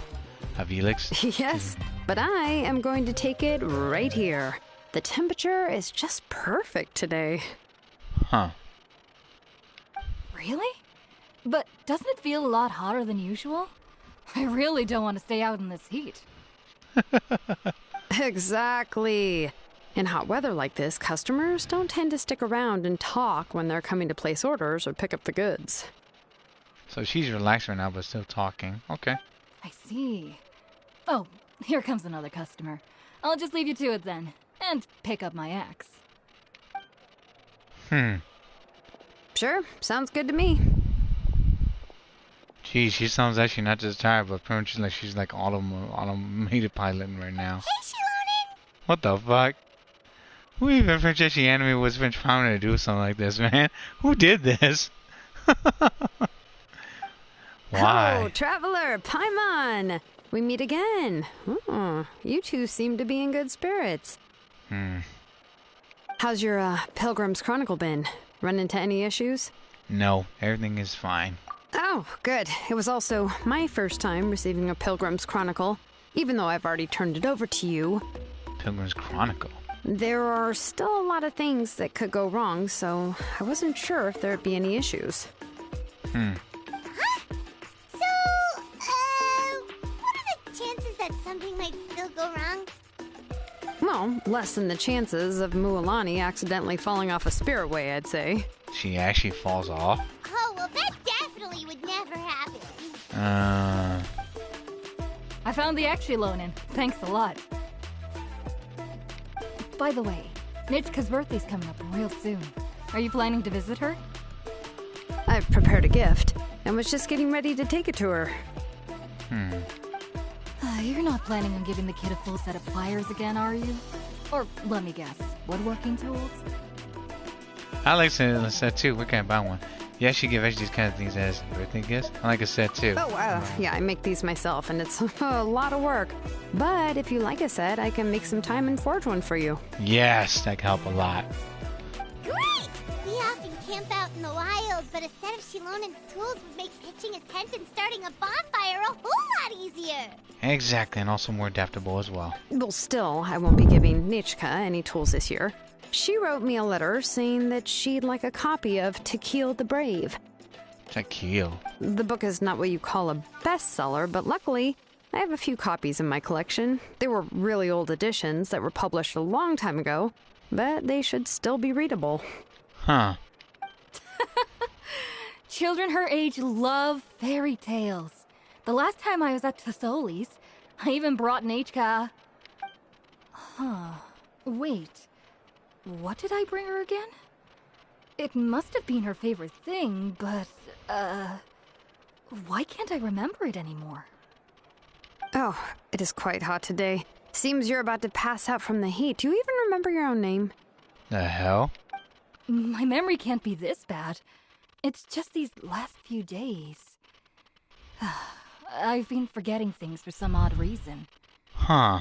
Avilix? Yes, but I am going to take it right here. The temperature is just perfect today. Huh. Really? But doesn't it feel a lot hotter than usual? I really don't want to stay out in this heat. Exactly. In hot weather like this, customers don't tend to stick around and talk when they're coming to place orders or pick up the goods. So she's relaxed right now, but still talking. Okay. I see. Oh, here comes another customer. I'll just leave you to it then, and pick up my axe. Sure, sounds good to me. Geez, she sounds actually not just tired, but pretty much like she's like automated piloting right now. Hey, Shilonin! What the fuck? Who even French anime was French found to do something like this, man? Who did this? Why? Oh, traveler, Paimon! We meet again. Oh, you two seem to be in good spirits. How's your Pilgrim's Chronicle been? Run into any issues? No, everything is fine. Oh, good. It was also my first time receiving a Pilgrim's Chronicle, even though I've already turned it over to you. Pilgrim's Chronicle? There are still a lot of things that could go wrong, so I wasn't sure if there'd be any issues. So, go wrong? Well, less than the chances of Mualani accidentally falling off a spirit way, I'd say. She actually falls off? Oh, well, that definitely would never happen. I found the Lonin. Thanks a lot. By the way, Nitchka's birthday's coming up real soon. Are you planning to visit her? I've prepared a gift and was just getting ready to take it to her. You're not planning on giving the kid a full set of pliers again, are you? Or, let me guess, woodworking tools? I like a set too. Where can I buy one? You actually give Ash these kind of things as birthday gifts? I like a set too. Oh, yeah, I make these myself, and it's a lot of work. But if you like a set, I can make some time and forge one for you. Yes, that can help a lot. Great! We often camp out in the wild, but a set of Shilonin's tools would make pitching a tent and starting a bonfire a whole lot easier. Exactly, and also more adaptable as well. Well, still, I won't be giving Nitchka any tools this year. She wrote me a letter saying that she'd like a copy of Tequil the Brave. Tequil? The book is not what you call a bestseller, but luckily, I have a few copies in my collection. They were really old editions that were published a long time ago, but they should still be readable. Huh. Children her age love fairy tales. The last time I was at Tassoli's, I even brought Nitchka. Wait. What did I bring her again? It must have been her favorite thing, but, why can't I remember it anymore? Oh, it is quite hot today. Seems you're about to pass out from the heat. Do you even remember your own name? The hell? My memory can't be this bad. It's just these last few days. I've been forgetting things for some odd reason. Huh.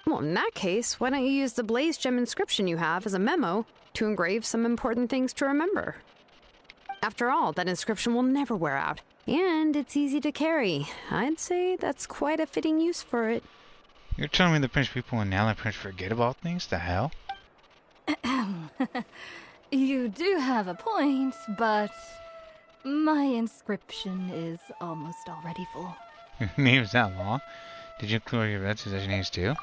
Well, in that case, why don't you use the Blaze Gem inscription you have as a memo to engrave some important things to remember? After all, that inscription will never wear out, and it's easy to carry. I'd say that's quite a fitting use for it. You're telling me the Prince people in Nala Prince forget about things? The hell? You do have a point, but my inscription is almost already full. Your name's that long? Did you include your red as names too?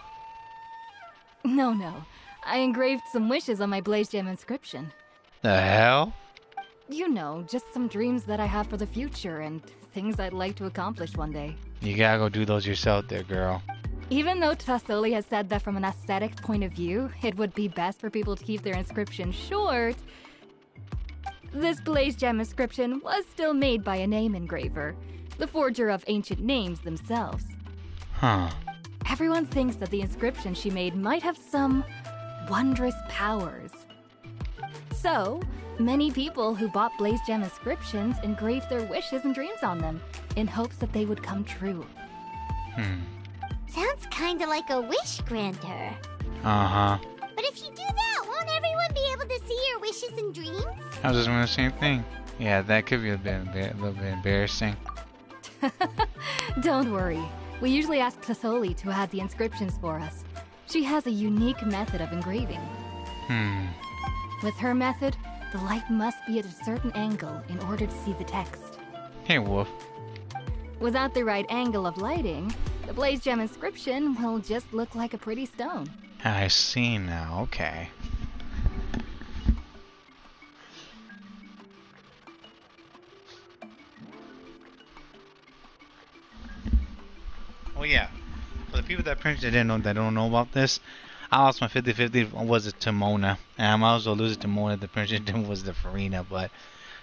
No. I engraved some wishes on my Blaze Gem inscription. The hell? You know, just some dreams that I have for the future and things I'd like to accomplish one day. You gotta go do those yourself there, girl. Even though Tassoli has said that from an aesthetic point of view, it would be best for people to keep their inscription short, this Blaze Gem inscription was still made by a name engraver, the forger of ancient names themselves. Huh. Everyone thinks that the inscription she made might have some wondrous powers. So, many people who bought Blaze Gem inscriptions engraved their wishes and dreams on them, in hopes that they would come true. Sounds kinda like a wish granter. Uh-huh. But if you do that, won't everyone be able to see your wishes and dreams? I was just doing the same thing. Yeah, that could be a little bit embarrassing. Don't worry. We usually ask Tassoli to add the inscriptions for us. She has a unique method of engraving. With her method, the light must be at a certain angle in order to see the text. Hey, Wolf. Without the right angle of lighting, the Blaze Gem inscription will just look like a pretty stone. I see now, okay. Oh yeah, for the people that don't know about this, I lost my 50-50 was it to Mona, and I might as well lose it to Mona. The prince was the Furina, but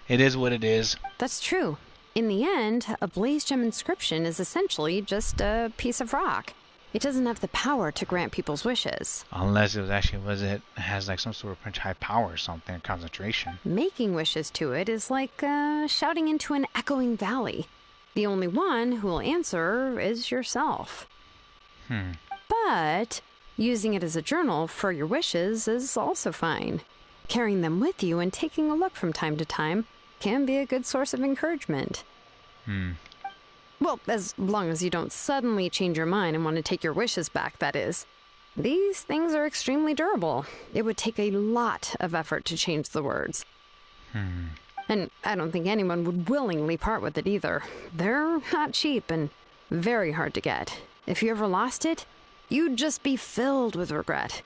it is what it is. That's true. In the end, a Blaze Gem inscription is essentially just a piece of rock. It doesn't have the power to grant people's wishes. Unless it has like some sort of Prince high power or something, concentration. Making wishes to it is like shouting into an echoing valley. The only one who will answer is yourself. But using it as a journal for your wishes is also fine. Carrying them with you and taking a look from time to time can be a good source of encouragement. Well, as long as you don't suddenly change your mind and want to take your wishes back, that is. These things are extremely durable. It would take a lot of effort to change the words. And I don't think anyone would willingly part with it either. They're not cheap and very hard to get. If you ever lost it, You'd just be filled with regret.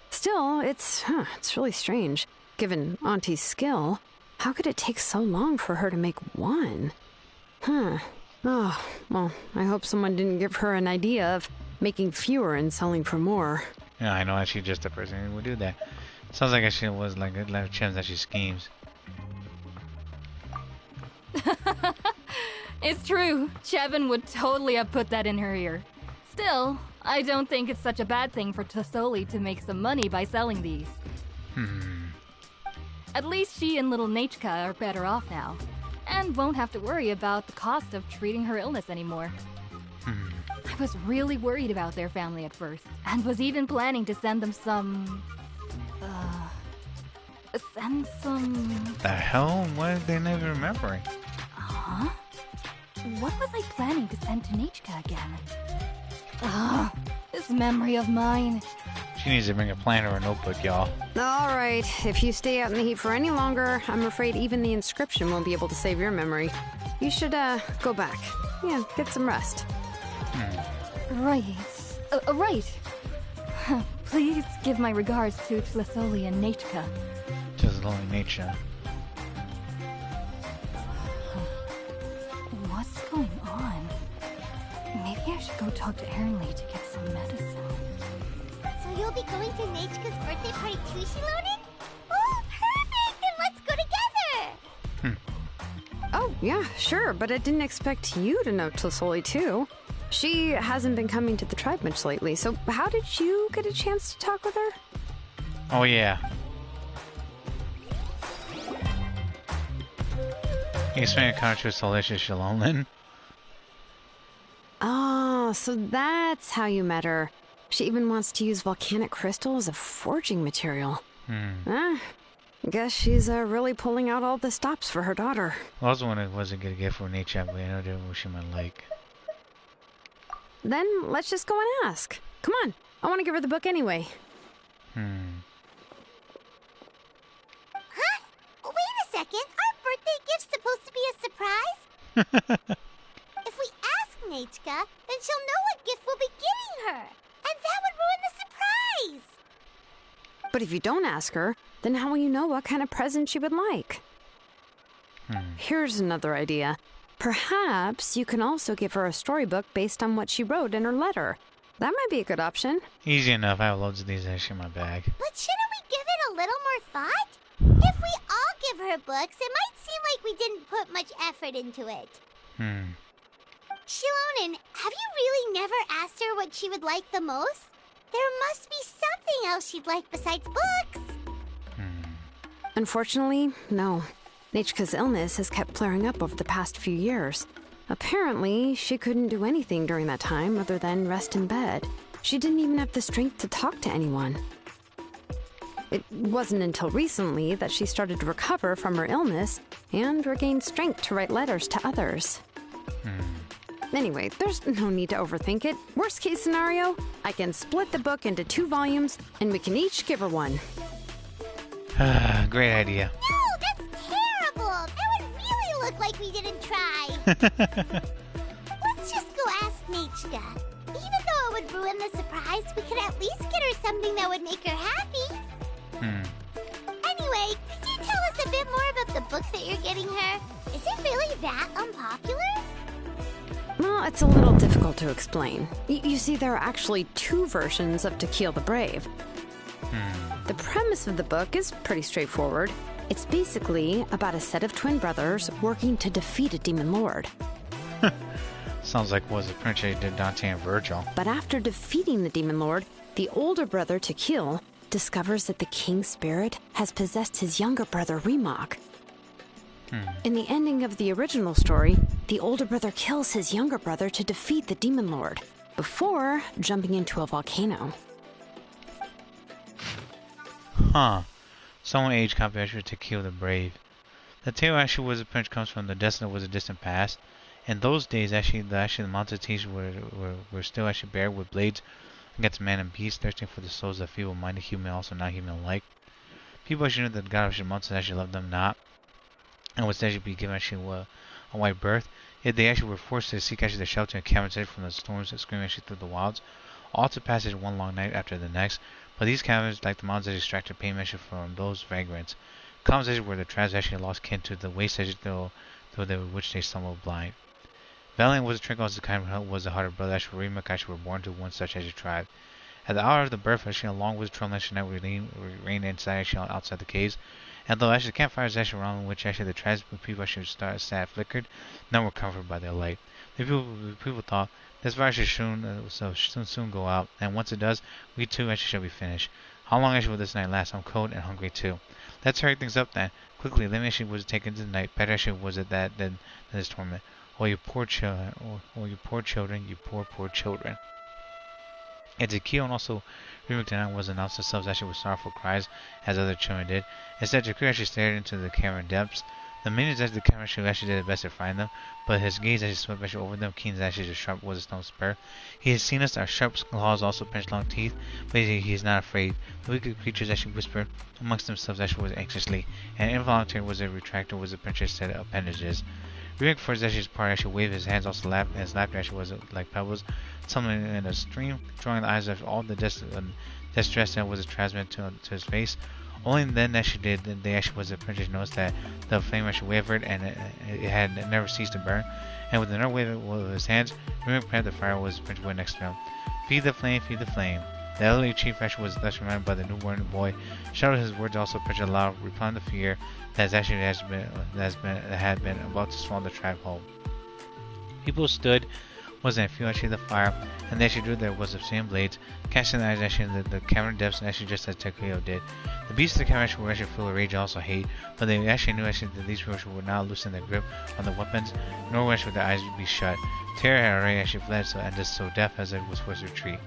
Still, it's really strange. Given Auntie's skill, how could it take so long for her to make one? Oh, well, I hope someone didn't give her an idea of making fewer and selling for more. Yeah, I know actually just the person who would do that. Sounds like she was like a chance that she schemes. It's true. Chevin would totally have put that in her ear. Still, I don't think it's such a bad thing for Tasoli to make some money by selling these. At least she and little Nachka are better off now, and won't have to worry about the cost of treating her illness anymore. I was really worried about their family at first, and was even planning to send them some... The hell? Why are they never remembering? Huh? What was I planning to send to Nachka again? This memory of mine. She needs to bring a planner or a notebook, y'all. Alright, if you stay out in the heat for any longer, I'm afraid even the inscription won't be able to save your memory. You should, go back. Yeah, get some rest. Right. Right. Please give my regards to Tlisoli and Nachka. Just lonely nature. What's going on? Maybe I should go talk to Ernly to get some medicine. So you'll be going to Nachka's birthday party too, Shilonen? Oh, perfect! Then let's go together! Oh, yeah, sure, but I didn't expect you to know Tlisoli too. She hasn't been coming to the tribe much lately, so how did you get a chance to talk with her? Oh, yeah. You explain a contract with Salacious Shilonen? Oh, so that's how you met her. She even wants to use volcanic crystal as a forging material. Guess she's really pulling out all the stops for her daughter. Well, I was wondering what was a good gift for nature, but I know what she might like. Then let's just go and ask. Come on, I want to give her the book anyway. Huh? Wait a second. Our birthday gift's supposed to be a surprise? If we ask Nachka, then she'll know what gift we'll be getting her. And that would ruin the surprise. But if you don't ask her, then how will you know what kind of present she would like? Here's another idea. Perhaps you can also give her a storybook based on what she wrote in her letter. That might be a good option. Easy enough. I have loads of these actually in my bag. But shouldn't we give it a little more thought? If we all give her books, it might seem like we didn't put much effort into it. Shilonen, have you really never asked her what she would like the most? There must be something else she'd like besides books. Unfortunately, no. Nachka's illness has kept flaring up over the past few years. Apparently, she couldn't do anything during that time other than rest in bed. She didn't even have the strength to talk to anyone. It wasn't until recently that she started to recover from her illness and regained strength to write letters to others. Anyway, there's no need to overthink it. Worst case scenario, I can split the book into 2 volumes and we can each give her one. Great idea. No, that's terrible. That would really look like we didn't try. Let's just go ask Nachka. Even though it would ruin the surprise, we could at least get her something that would make her happy. Anyway, could you tell us a bit more about the book that you're getting her? Is it really that unpopular? Well, it's a little difficult to explain. You see, there are actually 2 versions of To Kill the Brave. The premise of the book is pretty straightforward. It's basically about a set of twin brothers working to defeat a demon lord. Sounds like what the Princess did Dante and Virgil. But after defeating the demon lord, the older brother To Kill discovers that the king's spirit has possessed his younger brother Remok. In the ending of the original story, the older brother kills his younger brother to defeat the demon lord, before jumping into a volcano. Someone age copy actually To Kill the Brave. The tale actually was a prince comes from the was a distant past. In those days, actually the mountain teachers were still actually bared with blades against man and beast, thirsting for the souls of feeble-minded human, also not human alike. People actually knew that the god of the mountains actually loved them not, and would actually be given actually a white birth. Yet they actually were forced to seek actually the shelter and cabins from the storms that screamed actually through the wilds, all to passage one long night after the next. But these cabins, like the mountains, extracted pain actually from those vagrants. Commons actually were the tribes actually lost kin to the waste actually through which they stumbled blind. Valiant was a trick also kind of was the heart of brother actually Rima actually were born to one such as a tribe. At the hour of the birth, actually, along with the trouble actually night reigned inside actually outside the caves. And though actually the campfires actually around which actually the tribes people actually sat flickered, none were comforted by their light. The people thought this fire should soon go out, and once it does, we too actually shall be finished. How long actually will this night last? I'm cold and hungry too. Let's hurry things up then. Quickly, then actually was taken to the night. Better actually was it that than this torment. Oh, you poor children! Oh, you poor children! You poor children! And Zakio and also Ryuk was announced themselves actually with sorrowful cries, as other children did. Instead, Jakku actually stared into the cavern depths. The minions at the cavern actually did their best to find them, but his gaze actually swept actually over them, keen as actually as sharp was a stone spur. He has seen us, our sharp claws also pinch long teeth, but he is not afraid. The wicked creatures actually whispered amongst themselves actually was anxiously, and involuntary was a retractor was a pincher's set of appendages. Ryuk for his part actually waved his hands, also laughed, and his laughter actually was like pebbles, tumbling in a stream, drawing the eyes of all the distress that was transmitted to his face. Only then actually did they actually was the princess notice that the flame actually wavered and it had never ceased to burn. And with another wave of his hands, Ryuk prepared the fire was the prince next to him. Feed the flame, feed the flame. The elderly chief actually was thus reminded by the newborn boy, shouted his words also pitched aloud, replying the fear that had been about to swallow the tribe whole. People stood, was in a few actually the fire, and they actually drew their was of same blades, casting their eyes actually in the cavern depths actually just as Takuyo did. The beasts of the cavern actually were actually full of rage and also hate, but they actually knew actually that these people would not loosen their grip on the weapons, nor would their eyes be shut. Terror had already actually fled, and just so deaf as it was forced to retreat.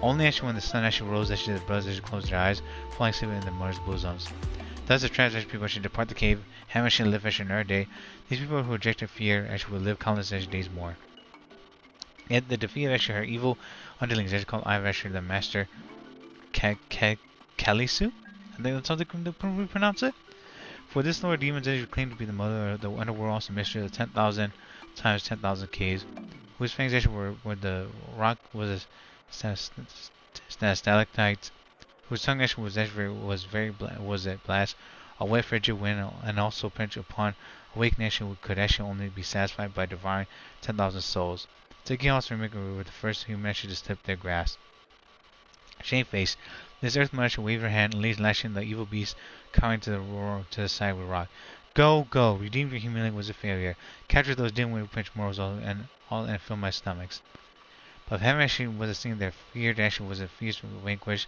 Only actually when the sun actually rose actually the brothers actually closed their eyes, falling asleep in their mother's bosoms. Thus the tribes actually people actually depart the cave, having actually lived actually another day. These people who rejected fear actually would live countless actually days more. Yet the defeat of actually her evil underlings actually called Ive actually the master Kalisu? I think that's how they pronounce it. For this Lord demons actually claimed to be the mother of the underworld, also mystery of the 10,000 times 10,000 caves, whose fangs actually were the rock was a stalactites, whose tongue actually was a blast, a wet frigid wind, and also pinch upon awakening actually could actually only be satisfied by devouring 10,000 souls. Taking also were the first human actually to slip their grasp. Shamefaced, this earth mother actually waved her hand and laid lashing the evil beast, cowering to the side with rock. Go, go! Redeem your humility was a failure. Capture those dim-witted pinch mortals and fill my stomachs. But if heaven actually was a thing their fear actually was a feast vanquished,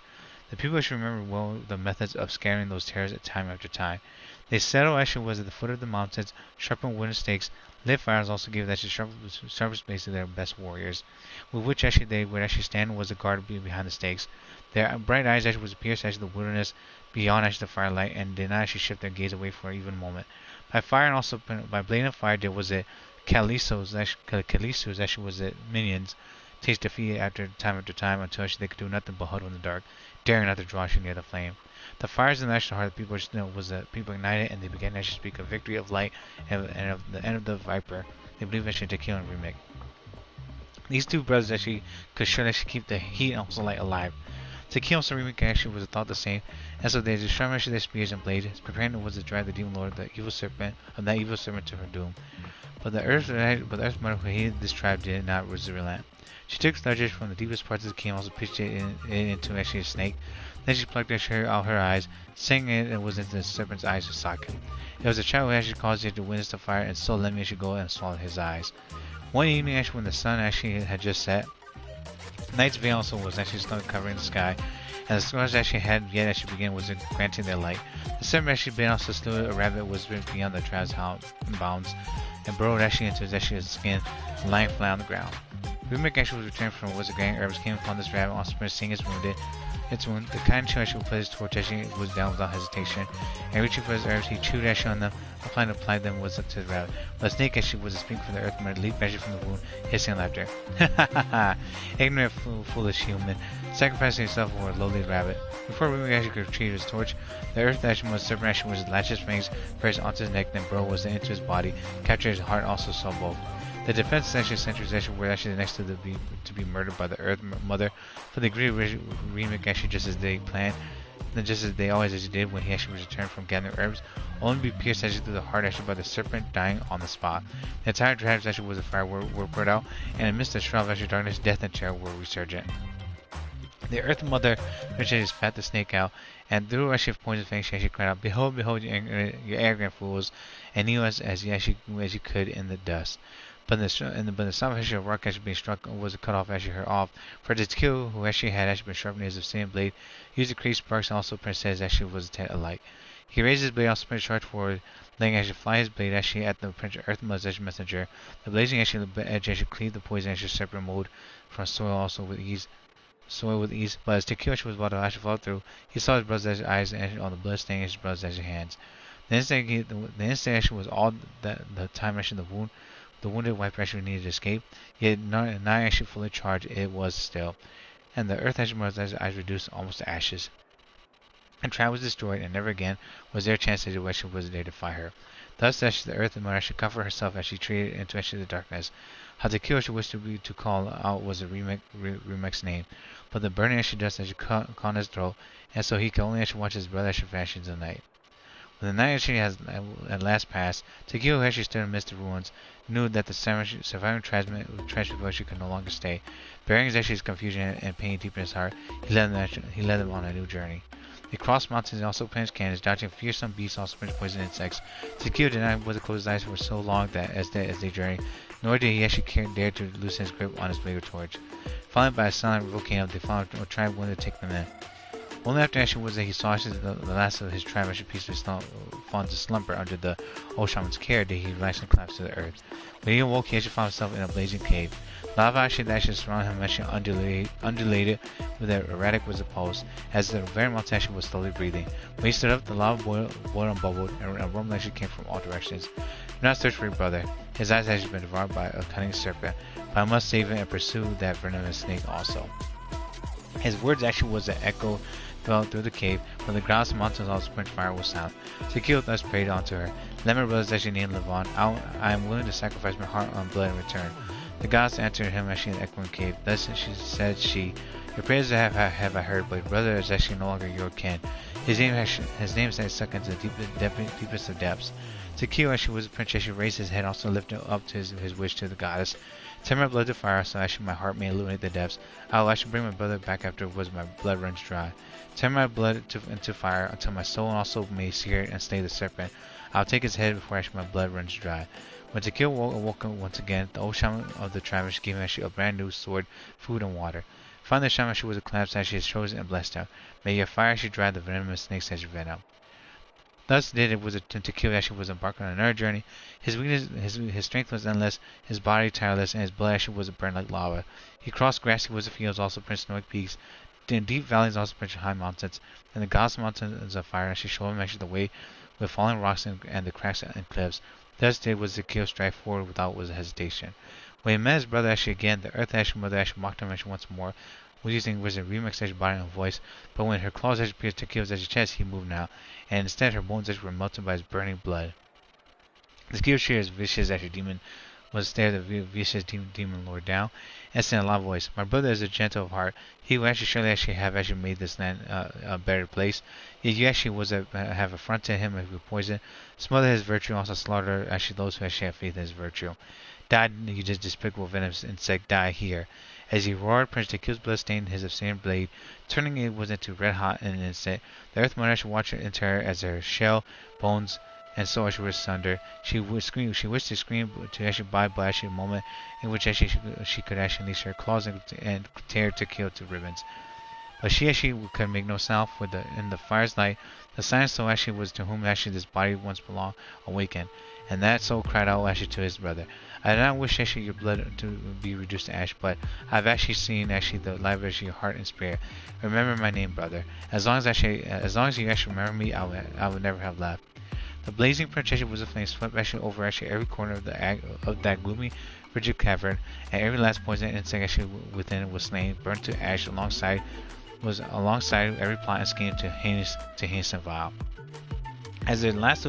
the people should remember well the methods of scattering those terrors at time after time. They settled actually was at the foot of the mountains, sharpened wooden stakes, lit fires also gave that sharper space to their best warriors, with which actually they would actually stand was a guard behind the stakes. Their bright eyes actually was pierced actually the wilderness beyond actually the firelight, and did not actually shift their gaze away for even a moment. By fire and also by blade of fire there was it Kalisos actually was it minions taste defeat after time until actually they could do nothing but huddle in the dark, daring not to draw actually near the flame. The fires in the national heart of people was that people ignited and they began to actually speak of victory of light and of the end of the viper. They believed actually to kill and remake. These two brothers actually could surely actually keep the heat and also light alive. To kill Sarimic actually was thought the same, and so they destroyed actually their spears and blades, preparing was to drive the demon lord, the evil serpent of that evil serpent to her doom. But the earth mother who hated this tribe did not relent. She took sludges from the deepest parts of the kingdom, also pitched it into actually a snake. Then she plucked out her eyes, saying it was into the serpent's eyes to socket. It was a child who actually caused it to witness the fire, and so let me actually go and swallow his eyes. One evening, actually, when the sun actually had just set, night's veil also was actually still covering the sky, and the stars actually had yet actually began was granting their light. The serpent actually been also still a rabbit was beyond the tribe's bounds, and burrowed actually into his skin, lying flat on the ground. Rumic actually was returned from was a grand herbs came upon this rabbit, also seeing its wound. The kind child actually put his torch actually was down without hesitation, and reaching for his herbs, he chewed actually on them, applied them was up to the rabbit. But the snake actually was speaking from the earth mother, leaped actually from the wound, hissing laughter. Ha ha ha ha! Ignorant, foolish human, sacrificing himself for a lowly rabbit. Before Rumic actually could retrieve his torch, the earth actually was serpent actually was latched his fangs first onto his neck, then burrowed was into his body, captured his heart, also saw both. The defense actually sentries actually were actually next to be murdered by the Earth Mother, but they agreed to remake actually just as they planned, and just as they always actually did when he actually returned from gathering herbs, only to be pierced actually through the heart actually by the serpent, dying on the spot. The entire draft actually was a fire were put out, and amidst the shroud of actually darkness, death and terror were resurgent. The Earth Mother eventually spat the snake out, and through a shift poison fang, she actually cried out, "Behold, behold, you arrogant fools!" and knew as you could in the dust. But the sound actually of rock actually being struck was cut off actually her off. For the kill who actually had actually been sharpening his same blade, used to create sparks, and also Princess actually was alike. He raised his blade, also charged forward, letting actually fly his blade actually at the Prince Earth Mother's messenger. The blazing actually the edge actually cleaved the poison actually separate mode from soil also with ease. But as Takeyoshi was about to actually fall through, he saw his brother's eyes on the blood staining his brother's hands. The instant actually was all the time actually the wounded wife actually needed to escape, yet not actually fully charged it was still, and the Earth actually was eyes reduced almost to ashes. And Tribe was destroyed, and never again was there a chance that the Western was there to fight her. Thus, actually, the Earth Mother actually comforted herself as she treated into actually the darkness. How Takeyoshi wished to call out was a remix name, but the burning actually dust actually caught on his throat, and so he could only actually watch his brother actually vanish into the night. When the night actually has at last passed, Takeyoshi actually stood amidst the ruins, knew that the surviving tribespeople actually could no longer stay. Bearing actually his confusion and pain deep in his heart, he led them on a new journey. They crossed mountains and also plunged canyons, dodging fearsome beasts, also poison insects. Takeyoshi did not want to close his eyes for so long that as they journeyed, nor did he actually dare to loosen his grip on his blade torch. Followed by a silent volcano, they found a tribe wanted to take them in. Only after actually was that he saw actually the last of his tribe actually peacefully fall into slumber under the old shaman's care did he relax and collapse to the earth. When he awoke, he actually found himself in a blazing cave. Lava actually surrounded him actually undulated with an erratic wizard pulse as the very mountain actually was slowly breathing. When he stood up, the lava boiled and bubbled, and a rumble actually came from all directions. Do not search for your brother. His eyes had actually been devoured by a cunning serpent, but I must save him and pursue that venomous snake also. His words actually was an echo fell through the cave, but the grounds and mountains all sprint fire was sound. Takeyoshi thus prayed unto her, "Let my brothers actually named live on. I am willing to sacrifice my heart and blood in return." The goddess answered him actually in the echoing cave. Thus said she, "Your prayers have I heard, but your brother is actually no longer your kin. His name is stuck into the deepest of depths." Takeyoshi actually was a prince actually raised his head, also lifted up to his wish to the goddess. "Turn my blood to fire, so actually my heart may illuminate the depths. I will actually bring my brother back after my blood runs dry. Turn my blood into fire until my soul also may sear it and slay the serpent. I will take his head before actually my blood runs dry." When Takeyoshi awoke once again, the old shaman of the tribe gave him actually a brand new sword, food, and water. Finally, the shaman actually was a collapse actually has chosen and blessed him. May your fire actually dry the venomous snakes as your venom. Thus did it was Takeyoshi actually was embarked on another journey. His weakness, his strength was endless, his body tireless, and his blood actually was burned like lava. He crossed grassy woods and fields, also prince snowy peaks, in deep valleys, also prince high mountains, and the gods mountains of fire actually showed him actually the way with falling rocks and the cracks and cliffs. Thus did was Takeyoshi strive forward without hesitation. When he met his brother actually again, the Earth actually Mother actually mocked him actually once more, using was a remix actually body and voice. But when her claws actually pierced Takeyo's actually chest, he moved now, and instead her bones actually were melted by his burning blood. Takeyoshi, vicious actually demon, was stared the vicious demon lord down, and said in a loud voice, "My brother is a gentle of heart. He will actually surely actually have actually made this land a better place. Yet you actually have affronted him with poison, smothered his virtue, also slaughtered actually those who actually have faith in his virtue. Die, you just despicable venomous insect, die here." As he roared, Prince Takyo's blood stained his obscene blade, turning it was into red hot in an instant. The Earth Mother actually watched into her as her shell, bones, and soul actually were sundered. She wished to scream to actually buy by actually a moment in which actually she could actually unleash her claws and tear Takeo to ribbons. But she actually could make no sound, for in the fire's light, the silent soul actually was to whom actually this body once belonged awakened, and that soul cried out actually to his brother, "I do not wish actually your blood to be reduced to ash, but I've actually seen actually the light of your heart and spirit. Remember my name, brother. As long as you actually remember me, I will never have left." The blazing projection was a flame swept actually over actually every corner of that gloomy, frigid cavern, and every last poison insect actually within it was slain, burnt to ash alongside every plot and scheme to heinous and vile. As the last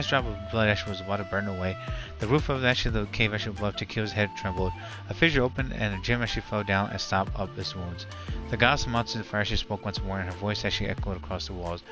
drop of blood actually was about to burn away, The roof of the cave actually above Tequila's head trembled. A fissure opened and a gem actually fell down and stopped up its wounds. The goddess mounted the fire actually spoke once more and her voice actually echoed across the walls.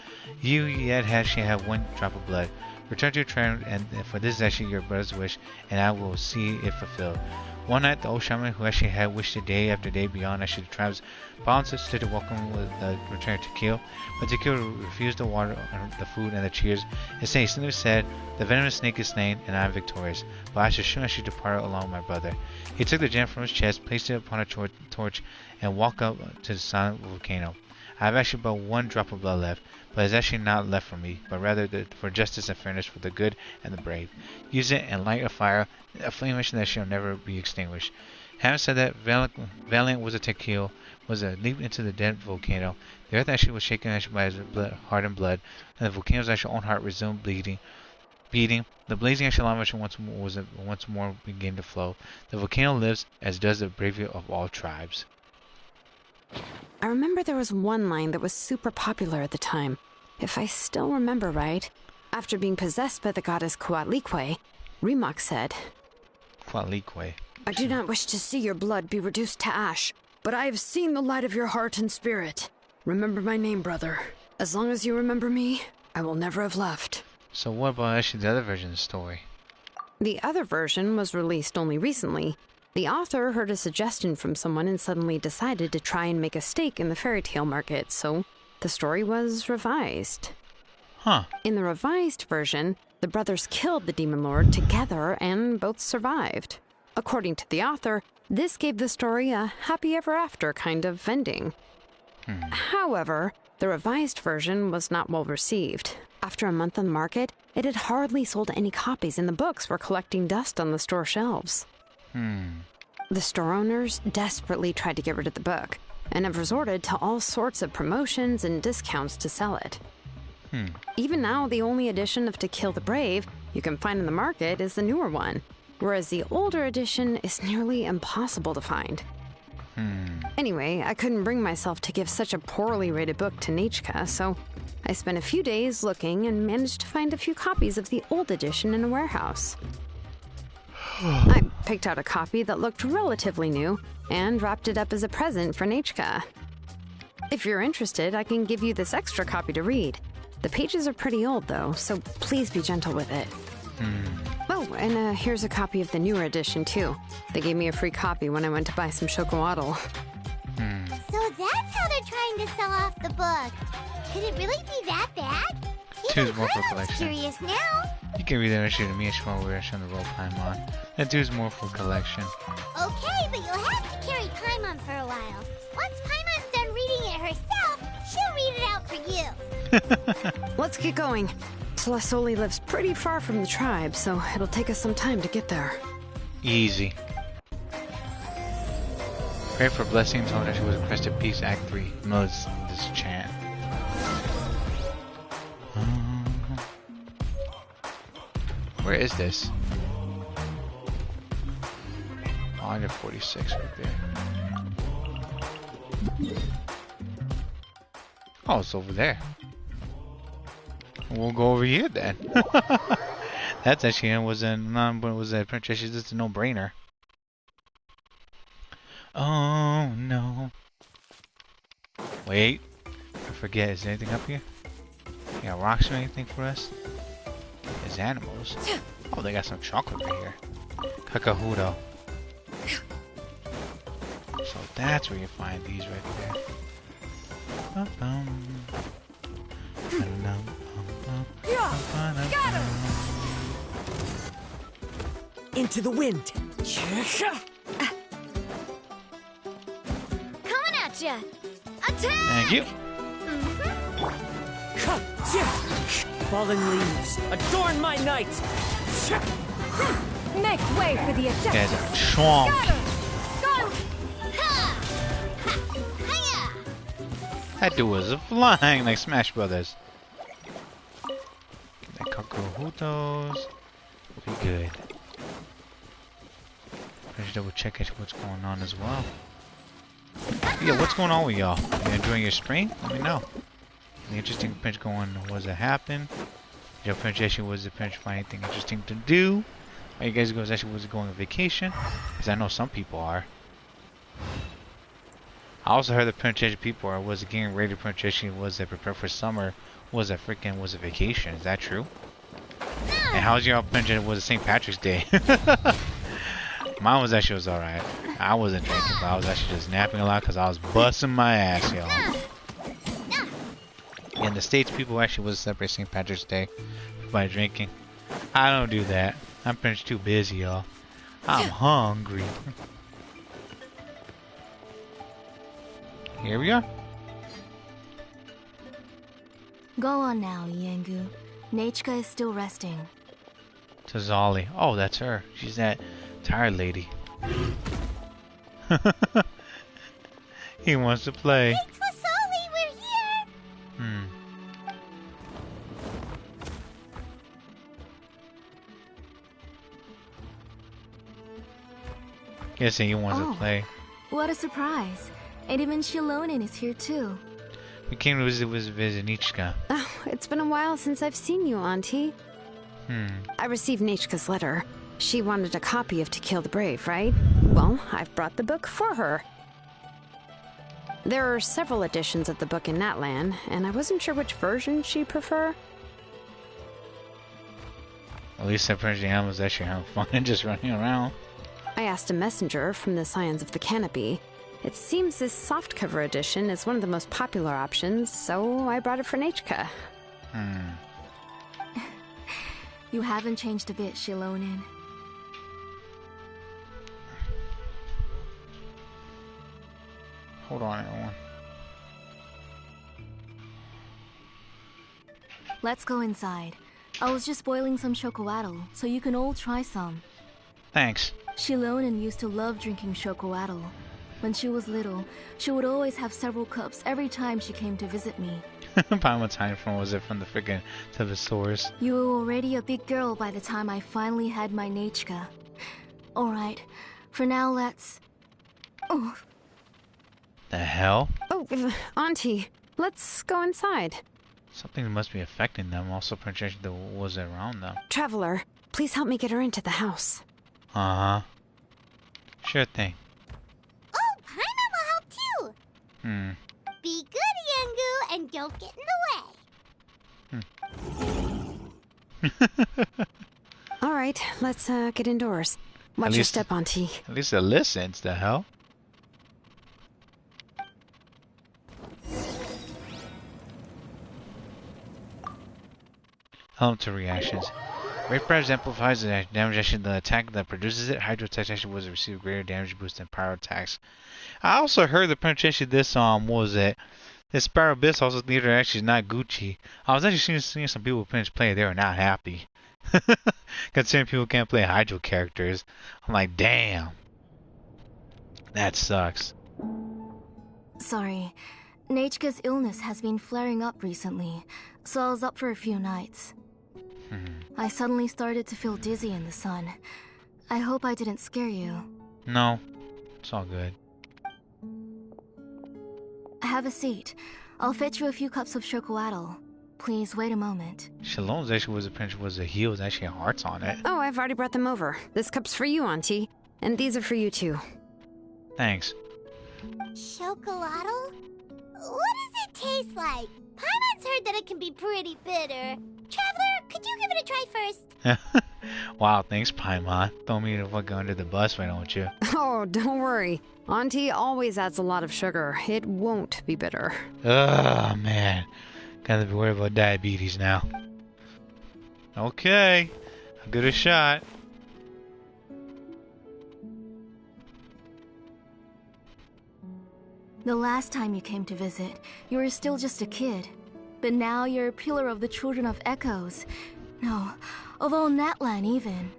You yet actually have one drop of blood. Return to your tribe, and for this is actually your brother's wish, and I will see it fulfilled. One night, the old shaman who actually had wished it day after day beyond actually the tribe's bounds stood to welcome the return to Tequila, but Tequila refused the water, the food, and the cheers. Instead, he simply said, "The venomous snake is slain, and I am victorious, but I should soon actually depart along with my brother." He took the gem from his chest, placed it upon a torch, and walked up to the silent volcano. I have actually but one drop of blood left, but it's actually not left for me, but rather for justice and fairness for the good and the brave. Use it and light a fire, a flame that shall never be extinguished. Having said that, valiant was a Tequila, was a leap into the dead volcano. The earth actually was shaken actually by his heart and blood, and the volcano's actual own heart resumed beating. The blazing actual lava once more began to flow. The volcano lives, as does the bravery of all tribes. I remember there was one line that was super popular at the time. If I still remember right, after being possessed by the goddess Coatlicue, Rimac said, Coatlicue. I do not wish to see your blood be reduced to ash, but I have seen the light of your heart and spirit. Remember my name, brother. As long as you remember me, I will never have left. So what about actually the other version of the story? The other version was released only recently. The author heard a suggestion from someone and suddenly decided to try and make a stake in the fairy tale market, so the story was revised. Huh. In the revised version, the brothers killed the demon lord together and both survived. According to the author, this gave the story a happy ever after kind of ending. However, the revised version was not well received. After a month on the market, it had hardly sold any copies and the books were collecting dust on the store shelves. The store owners desperately tried to get rid of the book and have resorted to all sorts of promotions and discounts to sell it. Even now, the only edition of To Kill the Brave you can find in the market is the newer one, whereas the older edition is nearly impossible to find. Anyway, I couldn't bring myself to give such a poorly rated book to Nechka, so I spent a few days looking and managed to find a few copies of the old edition in a warehouse. I picked out a copy that looked relatively new and wrapped it up as a present for Nechka. If you're interested, I can give you this extra copy to read. The pages are pretty old, though, so please be gentle with it. Oh, and here's a copy of the newer edition, too. They gave me a free copy when I went to buy some chocolatl. So that's how they're trying to sell off the book. Could it really be that bad? Two's more for I'm collection. curious now. You can read that actually to me while we're actually on the role Paimon. That two's more for collection. Okay, but you'll have to carry Paimon for a while. Once Paimon's done reading it herself, she'll read it out for you. Let's get going. Celestoli lives pretty far from the tribe, so it'll take us some time to get there. Easy. Pray for blessings on that she was crested peace, Act 3. No, this chant. Where is this? 146 right there. Oh, it's over there. We'll go over here then. That's actually was a pretty just a no-brainer. Oh no! Wait, I forget. Is there anything up here? Yeah, rocks or anything for us? There's animals. Oh, they got some chocolate right here. Kakahudo. So that's where you find these right there. Got him! Into the wind. Coming at ya. Attack! Thank you. Falling leaves, adorn my night! Make way for the attack. Guys are strong. That dude was flying like Smash Brothers. Get that Kakahudos. We'll be good. Let's double check what's going on as well. Yeah, what's going on with y'all? You enjoying your spring? Let me know. Any interesting pinch going? Was it happen? Your pinch issue was the pinch find anything interesting to do? Are you guys actually was going on vacation? Because I know some people are. I also heard the penetration people are was getting ready to penetration was that prepare for summer was a vacation. Is that true? And how's your penetration was it St. Patrick's Day? Mine was actually alright. I wasn't drinking, but I was actually just napping a lot because I was busting my ass, y'all. In the States, people actually was celebrate St. Patrick's Day by drinking. I don't do that. I'm pretty much too busy, y'all. I'm hungry. Here we are. Go on now, Yengu. Nachika is still resting. To Zolly. Oh, that's her. She's that tired lady. He wants to play. Thanks for Sully, we're here. Guessing he wants to play. What a surprise. And even Shilonen is here too. We came to visit Nichika. Oh, it's been a while since I've seen you, Auntie. I received Nichika's letter. She wanted a copy of To Kill the Brave, right? Well, I've brought the book for her. There are several editions of the book in Natlan, and I wasn't sure which version she'd prefer. At least that Prince Jam was actually having fun and just running around. I asked a messenger from the Scions of the Canopy. It seems this softcover edition is one of the most popular options, so I brought it for Nachika. You haven't changed a bit, Shilonen. Hold on, everyone. Let's go inside. I was just boiling some chocolatl, so you can all try some. Thanks. Shilonen used to love drinking chocolatl. When she was little, she would always have several cups every time she came to visit me. By what time from was it from the freaking to the source? You were already a big girl by the time I finally had my Nachika. Alright, for now let's... Oh. The hell? Oh, Auntie, let's go inside. Something must be affecting them. Also, Princess was around them. Traveler, please help me get her into the house. Uh-huh. Sure thing. Oh, Paimon will help too. Be good, Yengu, and don't get in the way. All right, let's get indoors. Watch your step, Auntie. At least it listens, the hell? Element to reactions. Rate Press amplifies the damage action. The attack that produces it. Hydro attack action was receive greater damage boost than Pyro attacks. I also heard the penetration this what was it? This Sparrow Abyss also theater actually is not Gucci. I was actually seeing some people play. They were not happy. Considering people can't play Hydro characters. I'm like, damn. That sucks. Sorry. Nachika's illness has been flaring up recently, so I was up for a few nights. I suddenly started to feel dizzy in the sun. I hope I didn't scare you. No. It's all good. Have a seat. I'll fetch you a few cups of chocolatl. Please wait a moment. Shalom's actually was a heel. There's actually hearts on it. Oh, I've already brought them over. This cup's for you, Auntie. And these are for you, too. Thanks. Chocolatl? What does it taste like? Paimon's heard that it can be pretty bitter. Traveler, could you give it a try first? Wow, thanks, Paimon. Throw me the fuck under the bus, why don't you? Oh, don't worry. Auntie always adds a lot of sugar. It won't be bitter. Oh, man. Gotta be worried about diabetes now. Okay. I'll give it a shot. The last time you came to visit, you were still just a kid. But now you're a pillar of the Children of Echoes. No, of all Natlan even.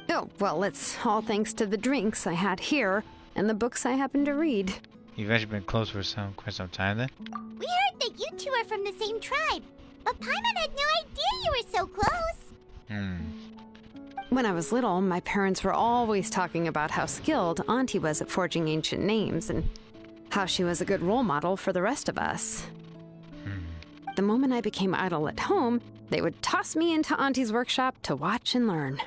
Oh, well, it's all thanks to the drinks I had here and the books I happened to read. You've actually been close for quite some time then? We heard that you two are from the same tribe, but Paimon had no idea you were so close. When I was little, my parents were always talking about how skilled Auntie was at forging ancient names and how she was a good role model for the rest of us. The moment I became idle at home, they would toss me into Auntie's workshop to watch and learn.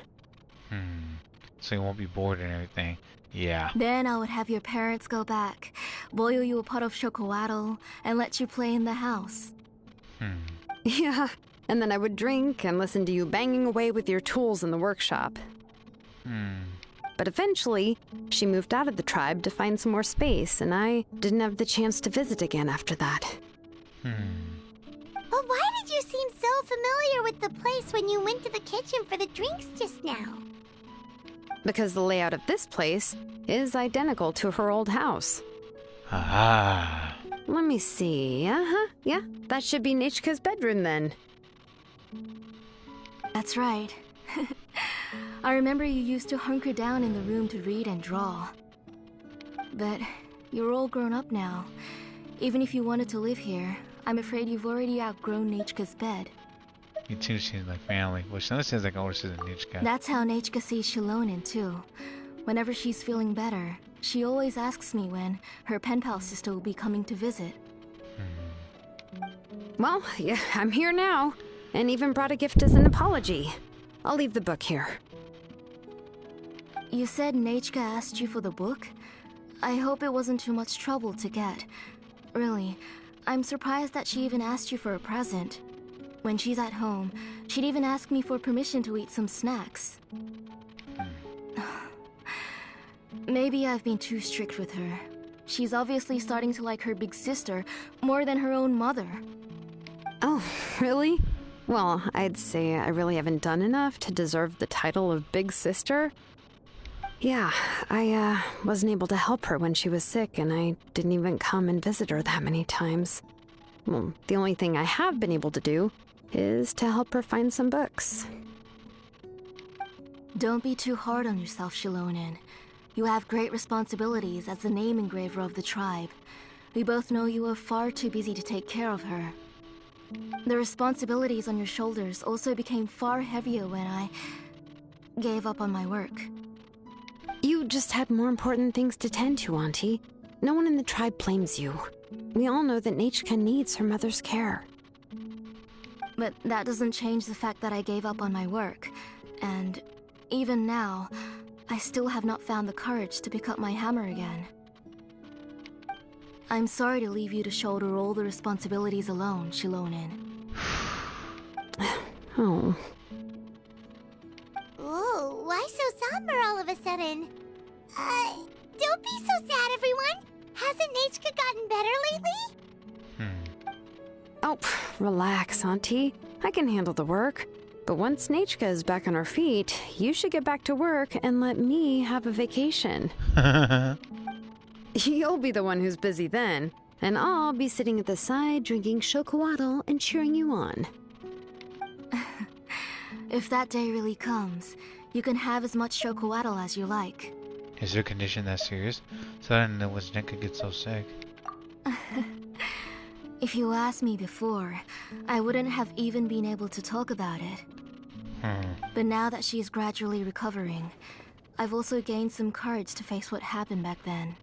so you won't be bored and everything. Yeah. Then I would have your parents go back, boil you a pot of chocolate, and let you play in the house. Yeah, and then I would drink and listen to you banging away with your tools in the workshop. But eventually, she moved out of the tribe to find some more space, and I didn't have the chance to visit again after that. But why did you seem so familiar with the place when you went to the kitchen for the drinks just now? Because the layout of this place is identical to her old house. Ah. Let me see. Yeah, that should be Nichka's bedroom then. That's right. I remember you used to hunker down in the room to read and draw. But you're all grown up now. Even if you wanted to live here, I'm afraid you've already outgrown Nichka's bed. You two seem like family. Well, she seems like older sister than Nichka. That's how Nichka sees Shilonen too. Whenever she's feeling better, she always asks me when her pen pal sister will be coming to visit. Well, yeah, I'm here now, and even brought a gift as an apology. I'll leave the book here. You said Nichka asked you for the book? I hope it wasn't too much trouble to get. Really, I'm surprised that she even asked you for a present. When she's at home, she'd even ask me for permission to eat some snacks. Maybe I've been too strict with her. She's obviously starting to like her big sister more than her own mother. Oh, really? Well, I'd say I really haven't done enough to deserve the title of big sister. Yeah, I wasn't able to help her when she was sick, and I didn't even come and visit her that many times. Well, the only thing I have been able to do is to help her find some books. Don't be too hard on yourself, Shilonen. You have great responsibilities as the name engraver of the tribe. We both know you are far too busy to take care of her. The responsibilities on your shoulders also became far heavier when I gave up on my work. You just had more important things to tend to, Auntie. No one in the tribe blames you. We all know that Nichka needs her mother's care. But that doesn't change the fact that I gave up on my work. And even now, I still have not found the courage to pick up my hammer again. I'm sorry to leave you to shoulder all the responsibilities alone, Shilonen. Oh. Ooh, why so somber all of a sudden? Don't be so sad, everyone. Hasn't Nichka gotten better lately? Oh, relax, Auntie. I can handle the work. But once Nichka is back on her feet, you should get back to work and let me have a vacation. You'll be the one who's busy then, and I'll be sitting at the side drinking chocolate and cheering you on. If that day really comes, you can have as much chocolate as you like. Is her condition that serious? So I didn't know when Jen could get so sick. If you asked me before, I wouldn't have even been able to talk about it. But now that she is gradually recovering, I've also gained some courage to face what happened back then.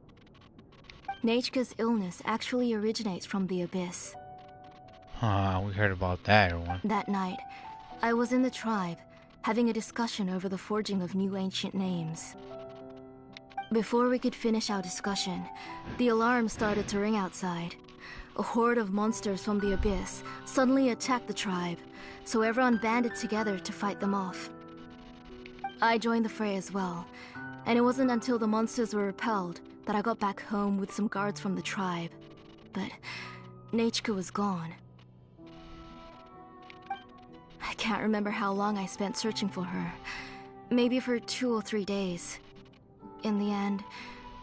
Nichka's illness actually originates from the abyss. We heard about that, everyone. That night, I was in the tribe, having a discussion over the forging of new ancient names. Before we could finish our discussion, the alarm started to ring outside. A horde of monsters from the abyss suddenly attacked the tribe, so everyone banded together to fight them off. I joined the fray as well, and it wasn't until the monsters were repelled that I got back home with some guards from the tribe. But Nichka was gone. I can't remember how long I spent searching for her. Maybe for 2 or 3 days. In the end,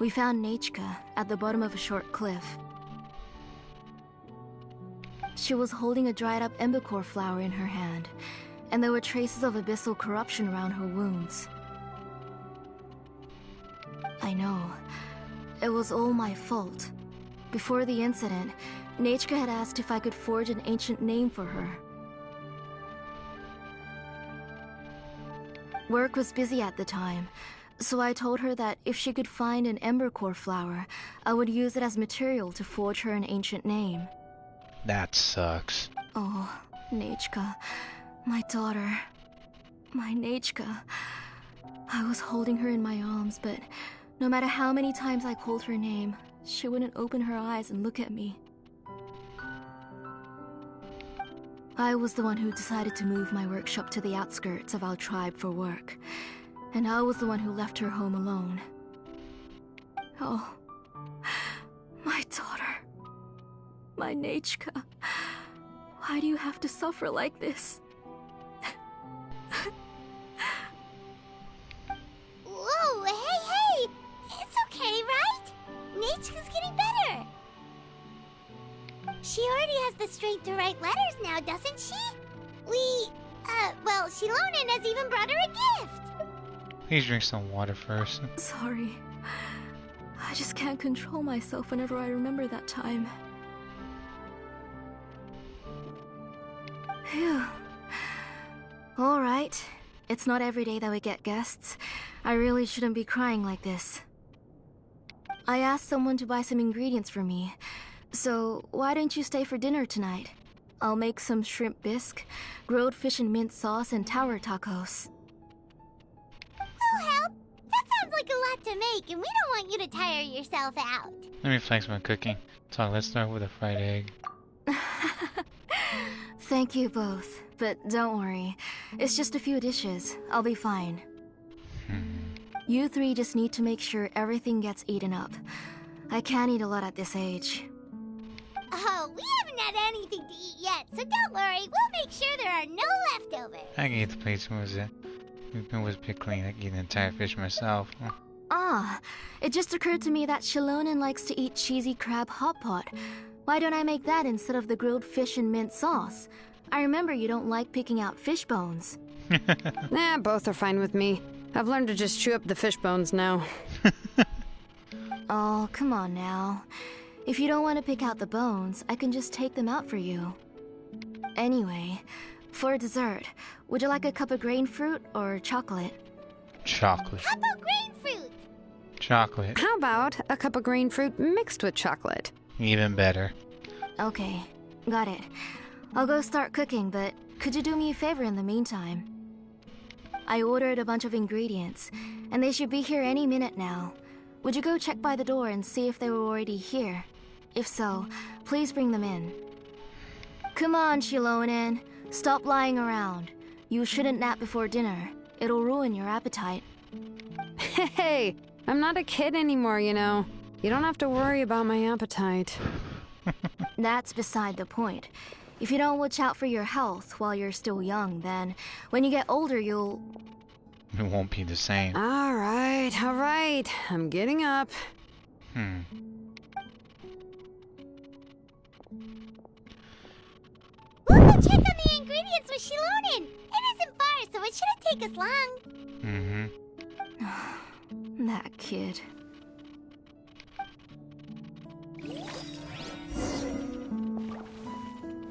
we found Nichka at the bottom of a short cliff. She was holding a dried-up embercore flower in her hand, and there were traces of abyssal corruption around her wounds. I know. It was all my fault. Before the incident, Nichka had asked if I could forge an ancient name for her. Work was busy at the time, so I told her that if she could find an embercore flower, I would use it as material to forge her an ancient name. That sucks. Oh, Nichka, my daughter, my Nichka. I was holding her in my arms, but no matter how many times I called her name, she wouldn't open her eyes and look at me. I was the one who decided to move my workshop to the outskirts of our tribe for work, and I was the one who left her home alone. Oh, my daughter, my Nechka, why do you have to suffer like this? Whoa, hey! It's okay, right? Nechka's getting better. She already has the strength to write letters now, doesn't she? Well, Shilonen has even brought her a gift. Please drink some water first. Sorry. I just can't control myself whenever I remember that time. Phew. Alright. It's not every day that we get guests. I really shouldn't be crying like this. I asked someone to buy some ingredients for me. So, why don't you stay for dinner tonight? I'll make some shrimp bisque, grilled fish and mint sauce, and tower tacos. Oh, help! That sounds like a lot to make, and we don't want you to tire yourself out. Let me flex my cooking. So let's start with a fried egg. Thank you both, but don't worry. It's just a few dishes. I'll be fine. You three just need to make sure everything gets eaten up. I can't eat a lot at this age. Oh, we haven't had anything to eat yet, so don't worry. We'll make sure there are no leftovers. I can eat the plate smooth as it. It was pickling. I can eat the entire fish myself. Ah, it just occurred to me that Shilonen likes to eat cheesy crab hot pot. Why don't I make that instead of the grilled fish and mint sauce? I remember you don't like picking out fish bones. Nah, both are fine with me. I've learned to just chew up the fish bones now. Oh, come on now. If you don't want to pick out the bones, I can just take them out for you. Anyway, for dessert, would you like a cup of grain fruit or chocolate? Chocolate. How about grain fruit? Chocolate. How about a cup of green fruit mixed with chocolate? Even better. Okay, got it. I'll go start cooking, but could you do me a favor in the meantime? I ordered a bunch of ingredients, and they should be here any minute now. Would you go check by the door and see if they were already here? If so, please bring them in. Come on, Shilonen. Stop lying around. You shouldn't nap before dinner. It'll ruin your appetite. Hey, I'm not a kid anymore, you know. You don't have to worry about my appetite. That's beside the point. If you don't watch out for your health while you're still young, then when you get older, you'll... It won't be the same. All right. I'm getting up. We'll go check on the ingredients with Shilonen. It isn't far, so it shouldn't take us long. That kid.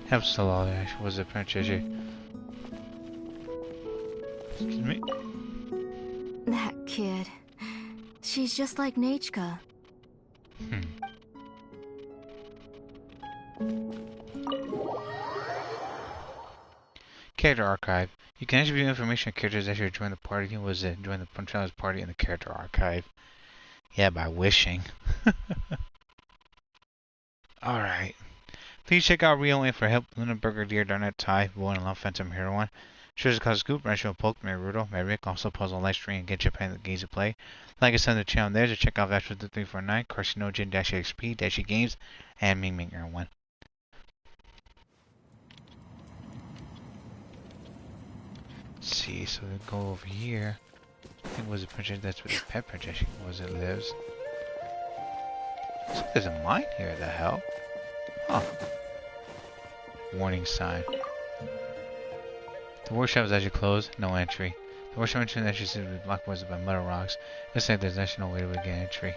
Helps a lot, actually. Was it French, Excuse me? That kid. She's just like Nechka. Character archive. You can actually view information on characters as you join the party. Join the Punchline's party in the character archive. Yeah, by wishing. Alright. Please check out Wrio for help. Luna Burger, Deer, Darnet, Ty, Boy, and Love Phantom Heroine. Shows cause Scoop, Rachel, Poke, Naruto, Rick, also Puzzle Livestream, and get your pen the games to play. Like I said on the channel there to check out Vashta 349, Carcinogene, XP, Dashi Games, and Ming Ming Erwin. Let's see, so we go over here. I think it was a princess, that's where the pet princess was that lives. So there's a mine here, the hell? Huh. Warning sign. The workshop is actually closed, no entry. The workshop entry is actually blocked by Mudder Rocks. Looks like there's actually no way to get entry.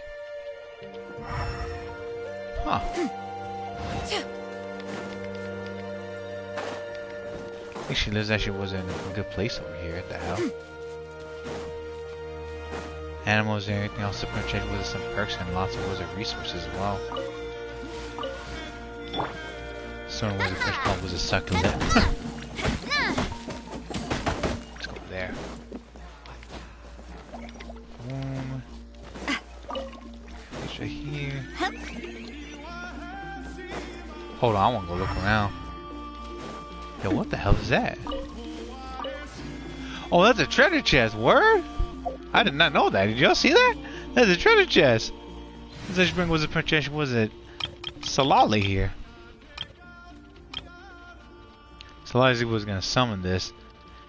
Huh. I think she lives actually was in a good place over here. What the hell? Animals and everything else to purchase with some perks and lots of wizard resources as well. Storm Wizard Fish Pump was a succulent. Let's go there. Hold on, I want to go look around. Yo, what the hell is that? Oh, that's a treasure chest. Word? I did not know that. Did y'all see that? That's a treasure chest. Let's bring was a princess. Was it Salali here? Salali was gonna summon this.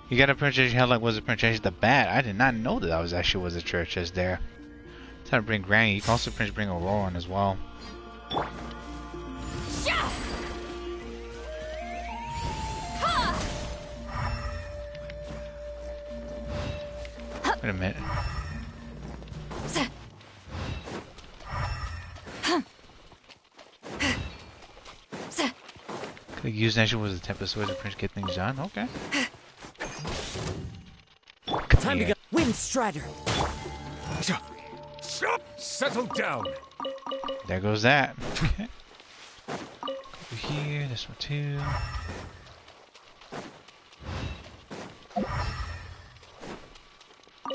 You got a princess. You had like was a princess the bat. I did not know that was actually was a treasure chest there. Time to bring Granny. You can also bring Aurora on as well. Wait a minute. Could use Nation was the type of sword to Prince get things done. Okay. Time to go. Wind Strider. Settle down. There goes that. Okay. Over here, this one too.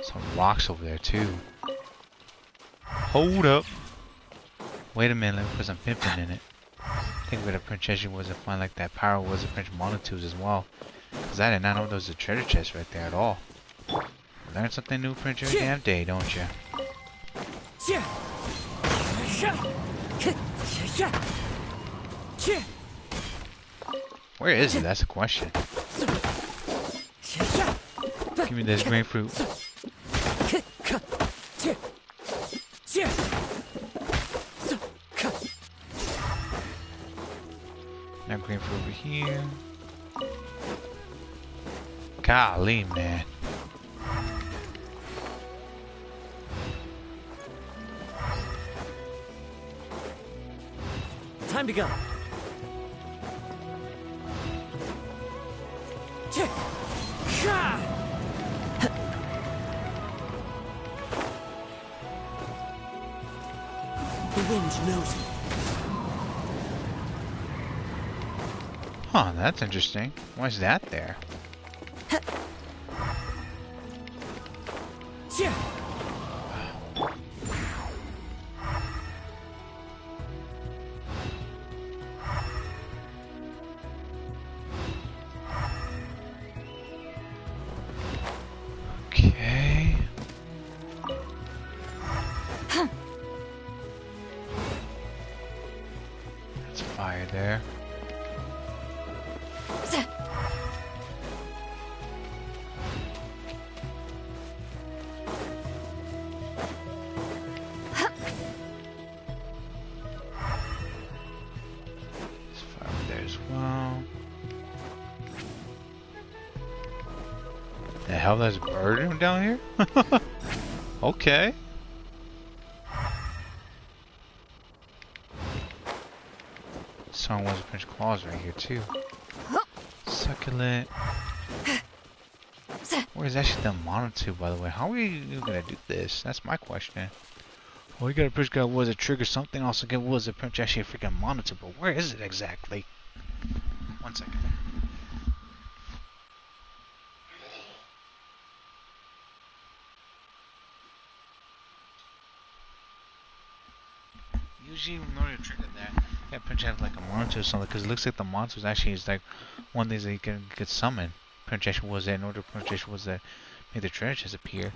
Some rocks over there too. Hold up. Wait a minute, let me put some pimping in it. I think where the princess was to find like that power was the Prince Monotubes as well. Cause I did not know there was a treasure chest right there at all. Learn something new Prince every damn day, don't you? Where is it? That's the question. Give me this grapefruit. Now grapefruit over here. Golly, man. Time to go. The wind knows me. Huh, that's interesting. Why is that there? Okay. That's fire there. The hell, there's a bird down here? Okay. Someone was a Prince Claws right here too. Succulent. Where's actually the monotube, by the way? How are we gonna do this? That's my question. Well, we got a Prince guy was a trigger something. Also, get was a Prince actually a freaking monotube, but where is it exactly? 1 second. Usually, in order to trigger that, you Prince have like a monster or something, because it looks like the monster actually is like one of these that you can get summon. Prince was there in order. Prince was there, make the treasure chest appear.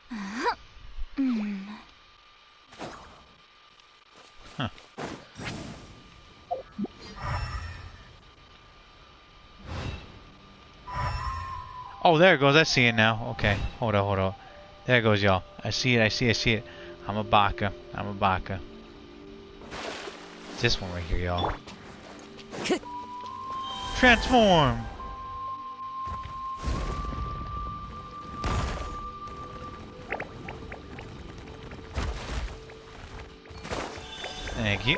Huh. Oh, there it goes. I see it now. Okay, hold on, hold on. There it goes, y'all. I see it. I see it. I see it. I'm a baka. I'm a baka. This one right here, y'all. Transform! Thank you.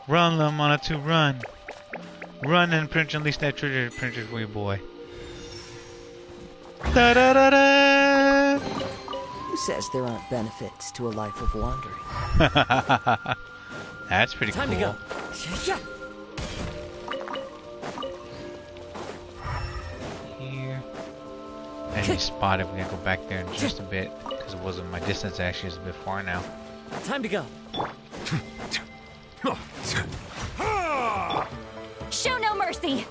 Run, little Monotube, run. Run and Prince, unleash that treasure printer for you, boy. Da da da da! Who says there aren't benefits to a life of wandering? That's pretty Time cool. to go. Here. Enemy spotted. We're gonna go back there in just a bit because it wasn't my distance. Actually, is a bit far now. Time to go. thirsty.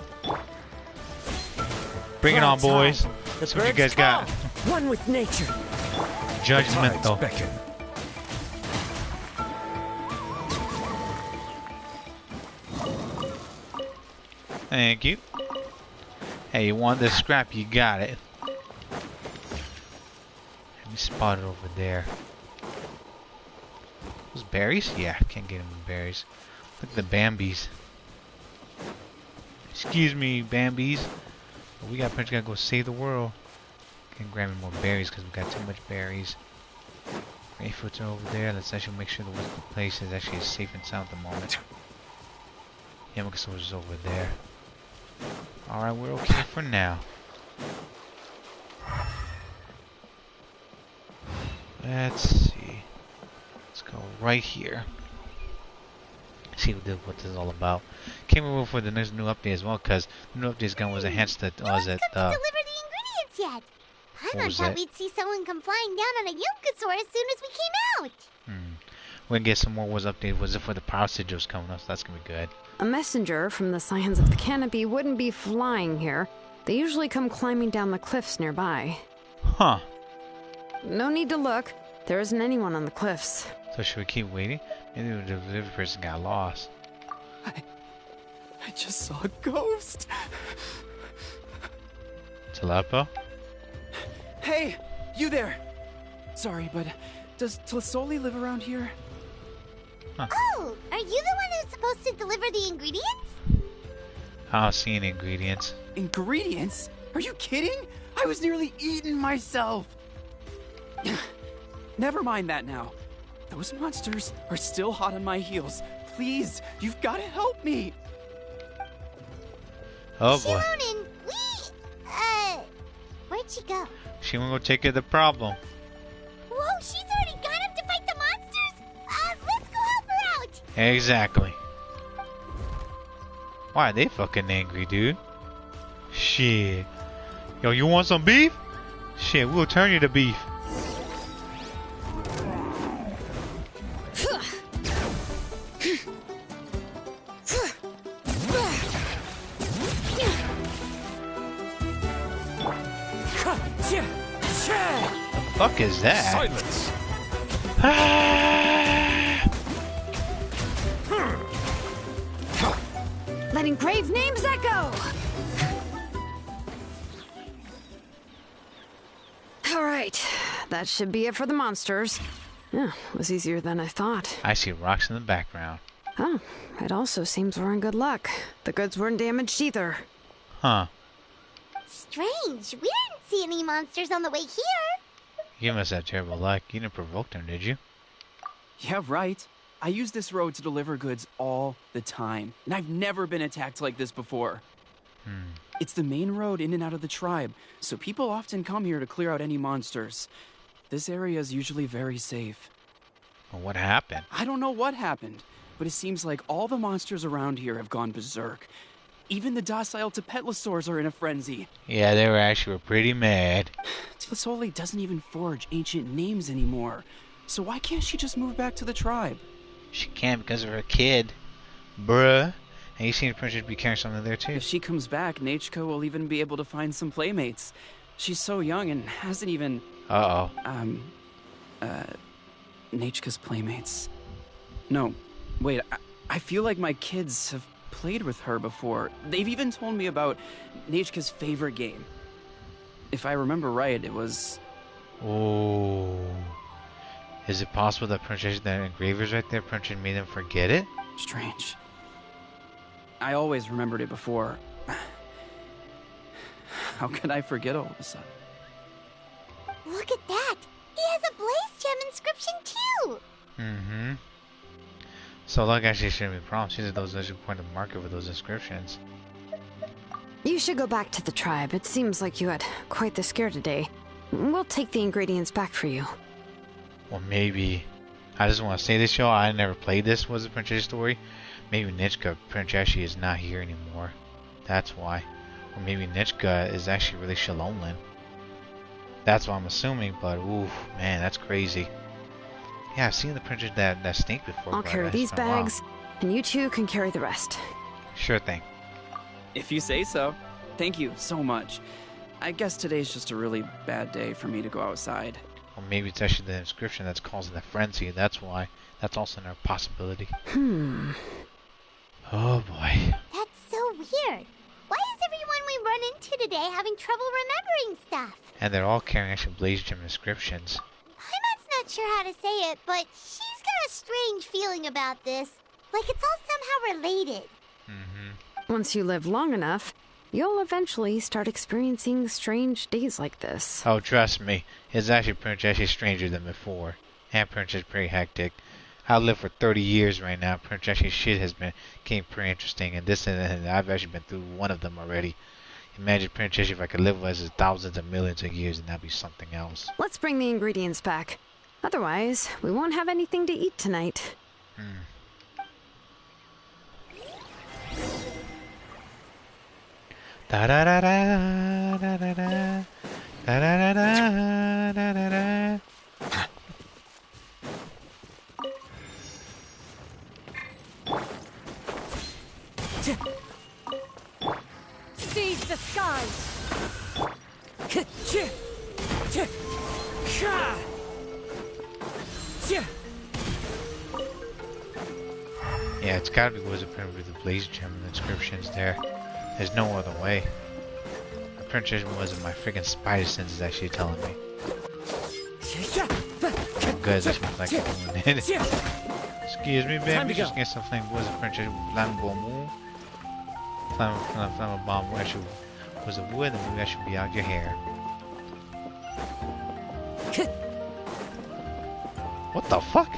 Bring it on, Cloud boys. tide. The That's what you birds guys got. call. One with nature. Judgment, though. Beckon. Thank you. Hey, you want this scrap? You got it. Let me spot it over there. Those berries? Yeah, can't get any berries. Look at the Bambis. Excuse me, Bambis. We gotta go save the world. Can't grab any more berries because we got too much berries. Grapefruits are over there. Let's actually make sure the place is actually safe and sound at the moment. Yamaka Sword is over there. Alright, we're okay for now. Let's see. Let's go right here. See what this is all about. Came over for the next new update as well, because the new update gun was enhanced to No one's come to deliver the ingredients yet. Paimon thought we'd see someone come flying down on a Yunkasaur as soon as we came out. We're gonna get some more was updated. Was it for the power sigils coming up? So that's gonna be good. A messenger from the Scions of the Canopy wouldn't be flying here. They usually come climbing down the cliffs nearby. Huh. No need to look. There isn't anyone on the cliffs. So should we keep waiting? Maybe the delivery person got lost. I just saw a ghost. Telepo? Hey, you there. Sorry, but does Tlisoli live around here? Oh, are you the one who's supposed to deliver the ingredients? I don't see any ingredients. Ingredients? Are you kidding? I was nearly eaten myself. Never mind that now. Those monsters are still hot on my heels. Please, you've got to help me. Oh boy. Shilonin, where'd she go? She wanna go take care of the problem. Whoa, she's already got him to fight the monsters? Let's go help her out! Exactly. Why are they fucking angry, dude? Shit. Yo, you want some beef? Shit, we'll turn you to beef. The fuck is that? Silence. Let engraved names echo! Alright, that should be it for the monsters. Yeah, it was easier than I thought. I see rocks in the background. Oh, it also seems we're in good luck. The goods weren't damaged either. Huh. Strange, we didn't see any monsters on the way here. You must have terrible luck. You didn't provoke them, did you? Yeah, right. I use this road to deliver goods all the time, and I've never been attacked like this before. It's the main road in and out of the tribe, so people often come here to clear out any monsters. This area is usually very safe. Well, what happened? I don't know what happened, but it seems like all the monsters around here have gone berserk. Even the docile Tepetlosaurs are in a frenzy. Yeah, they were actually pretty mad. Tlisoli doesn't even forge ancient names anymore, so why can't she just move back to the tribe? She can't because of her kid. Bruh. And you seem to pretty be carrying something there too. If she comes back, Nachko will even be able to find some playmates. She's so young and hasn't even... Uh-oh. Nachka's playmates. No, wait, I feel like my kids have played with her before. They've even told me about Nachka's favorite game. If I remember right, it was... Oh. Is it possible that that engraver's right there, Princess made them forget it? Strange. I always remembered it before. How could I forget all of a sudden? Look at that! He has a blaze gem inscription too! Mm-hmm. So luck actually shouldn't be a problem. She's those that should point a marker with those inscriptions. You should go back to the tribe. It seems like you had quite the scare today. We'll take the ingredients back for you. Well, maybe. I just want to say this, y'all. I never played this. Was a Princess story? Maybe Nichka Princess is not here anymore. That's why. Or maybe Nichka is actually really Shalomlin. That's what I'm assuming. But oof, man, that's crazy. Yeah, I've seen the Princess that snake before. I'll carry these bags, and you two can carry the rest. Sure thing. If you say so. Thank you so much. I guess today's just a really bad day for me to go outside. Or maybe it's actually the inscription that's causing the frenzy. That's why. That's also another possibility. Oh boy. That's so weird. Why is everyone we run into today having trouble remembering stuff? And they're all carrying actually Blaze Gem inscriptions. Paimon's not sure how to say it, but she's got a strange feeling about this. Like it's all somehow related. Once you live long enough, you'll eventually start experiencing strange days like this. Oh, trust me. It's actually pretty much stranger than before. And pretty much pretty hectic. I lived for 30 years right now. Pretty much shit has became pretty interesting. And this and I've actually been through one of them already. Imagine pretty much if I could live with thousands and millions of years, and that'd be something else. Let's bring the ingredients back. Otherwise, we won't have anything to eat tonight. Da da da da da da da da da da da da da. Seize the skies! Yeah, it's gotta be Wizard Print with the Blaze Gem and the inscriptions there. There's no other way. I'm pretty sure it wasn't my freaking spider senses actually telling me. Oh, good, that's what like doing it. Excuse me, baby. Just get something. Wizard Print flammable moon. Flammable bomb. Actually, was a wood, and maybe I should be out your hair. What the fuck?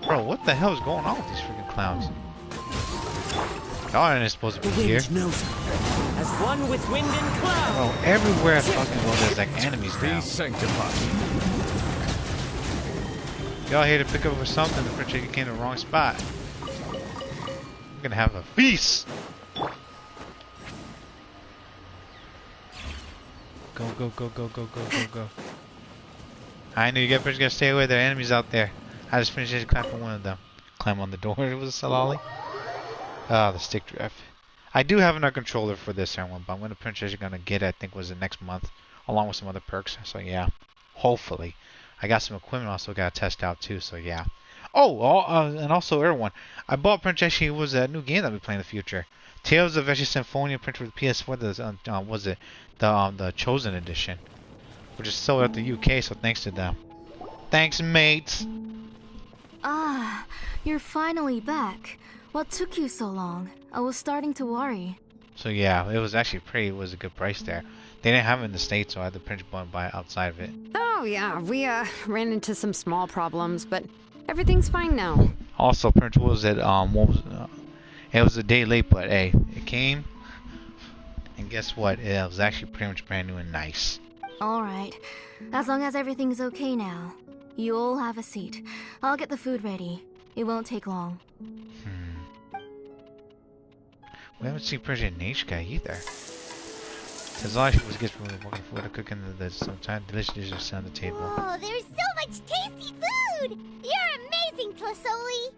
Bro, what the hell is going on with these freaking clowns? Y'all aren't supposed to be here. As one with wind and cloud. Bro, everywhere I fucking go, there's like enemies now. Be sanctified. Y'all here to pick up for something, the prince you came to the wrong spot. I'm gonna have a feast. Go, go, go, go, go, go, go, go. I knew you guys gotta stay away, there are enemies out there. I just finished clapping one of them. Climb on the door, it was a Salali. Ah, the stick drift. I do have another controller for this one, but I'm gonna pretty gonna get it, I think was the next month, along with some other perks. So yeah, hopefully. I got some equipment also got to test out too, so yeah. Oh, and also everyone, I bought pretty much actually was a new game that we play in the future. Tales of Actually Symphonia printed for the PS4. The was it the Chosen Edition, which is sold out the UK. So thanks to them. Thanks, mates. Ah, you're finally back. What took you so long? I was starting to worry. So yeah, it was actually pretty. It was a good price there. They didn't have it in the States, so I had to print and buy it outside of it. Oh yeah, we ran into some small problems, but everything's fine now. Also, print was it it was a day late, but hey, it came. And guess what? It was actually pretty much brand new and nice. Alright, as long as everything's okay now. You all have a seat. I'll get the food ready. It won't take long. We haven't seen President Nishka either. Says all she was gets from working for the cooking the sometimes delicious dishes on the table. Oh, there's so much tasty food! You're amazing, Tlasoli!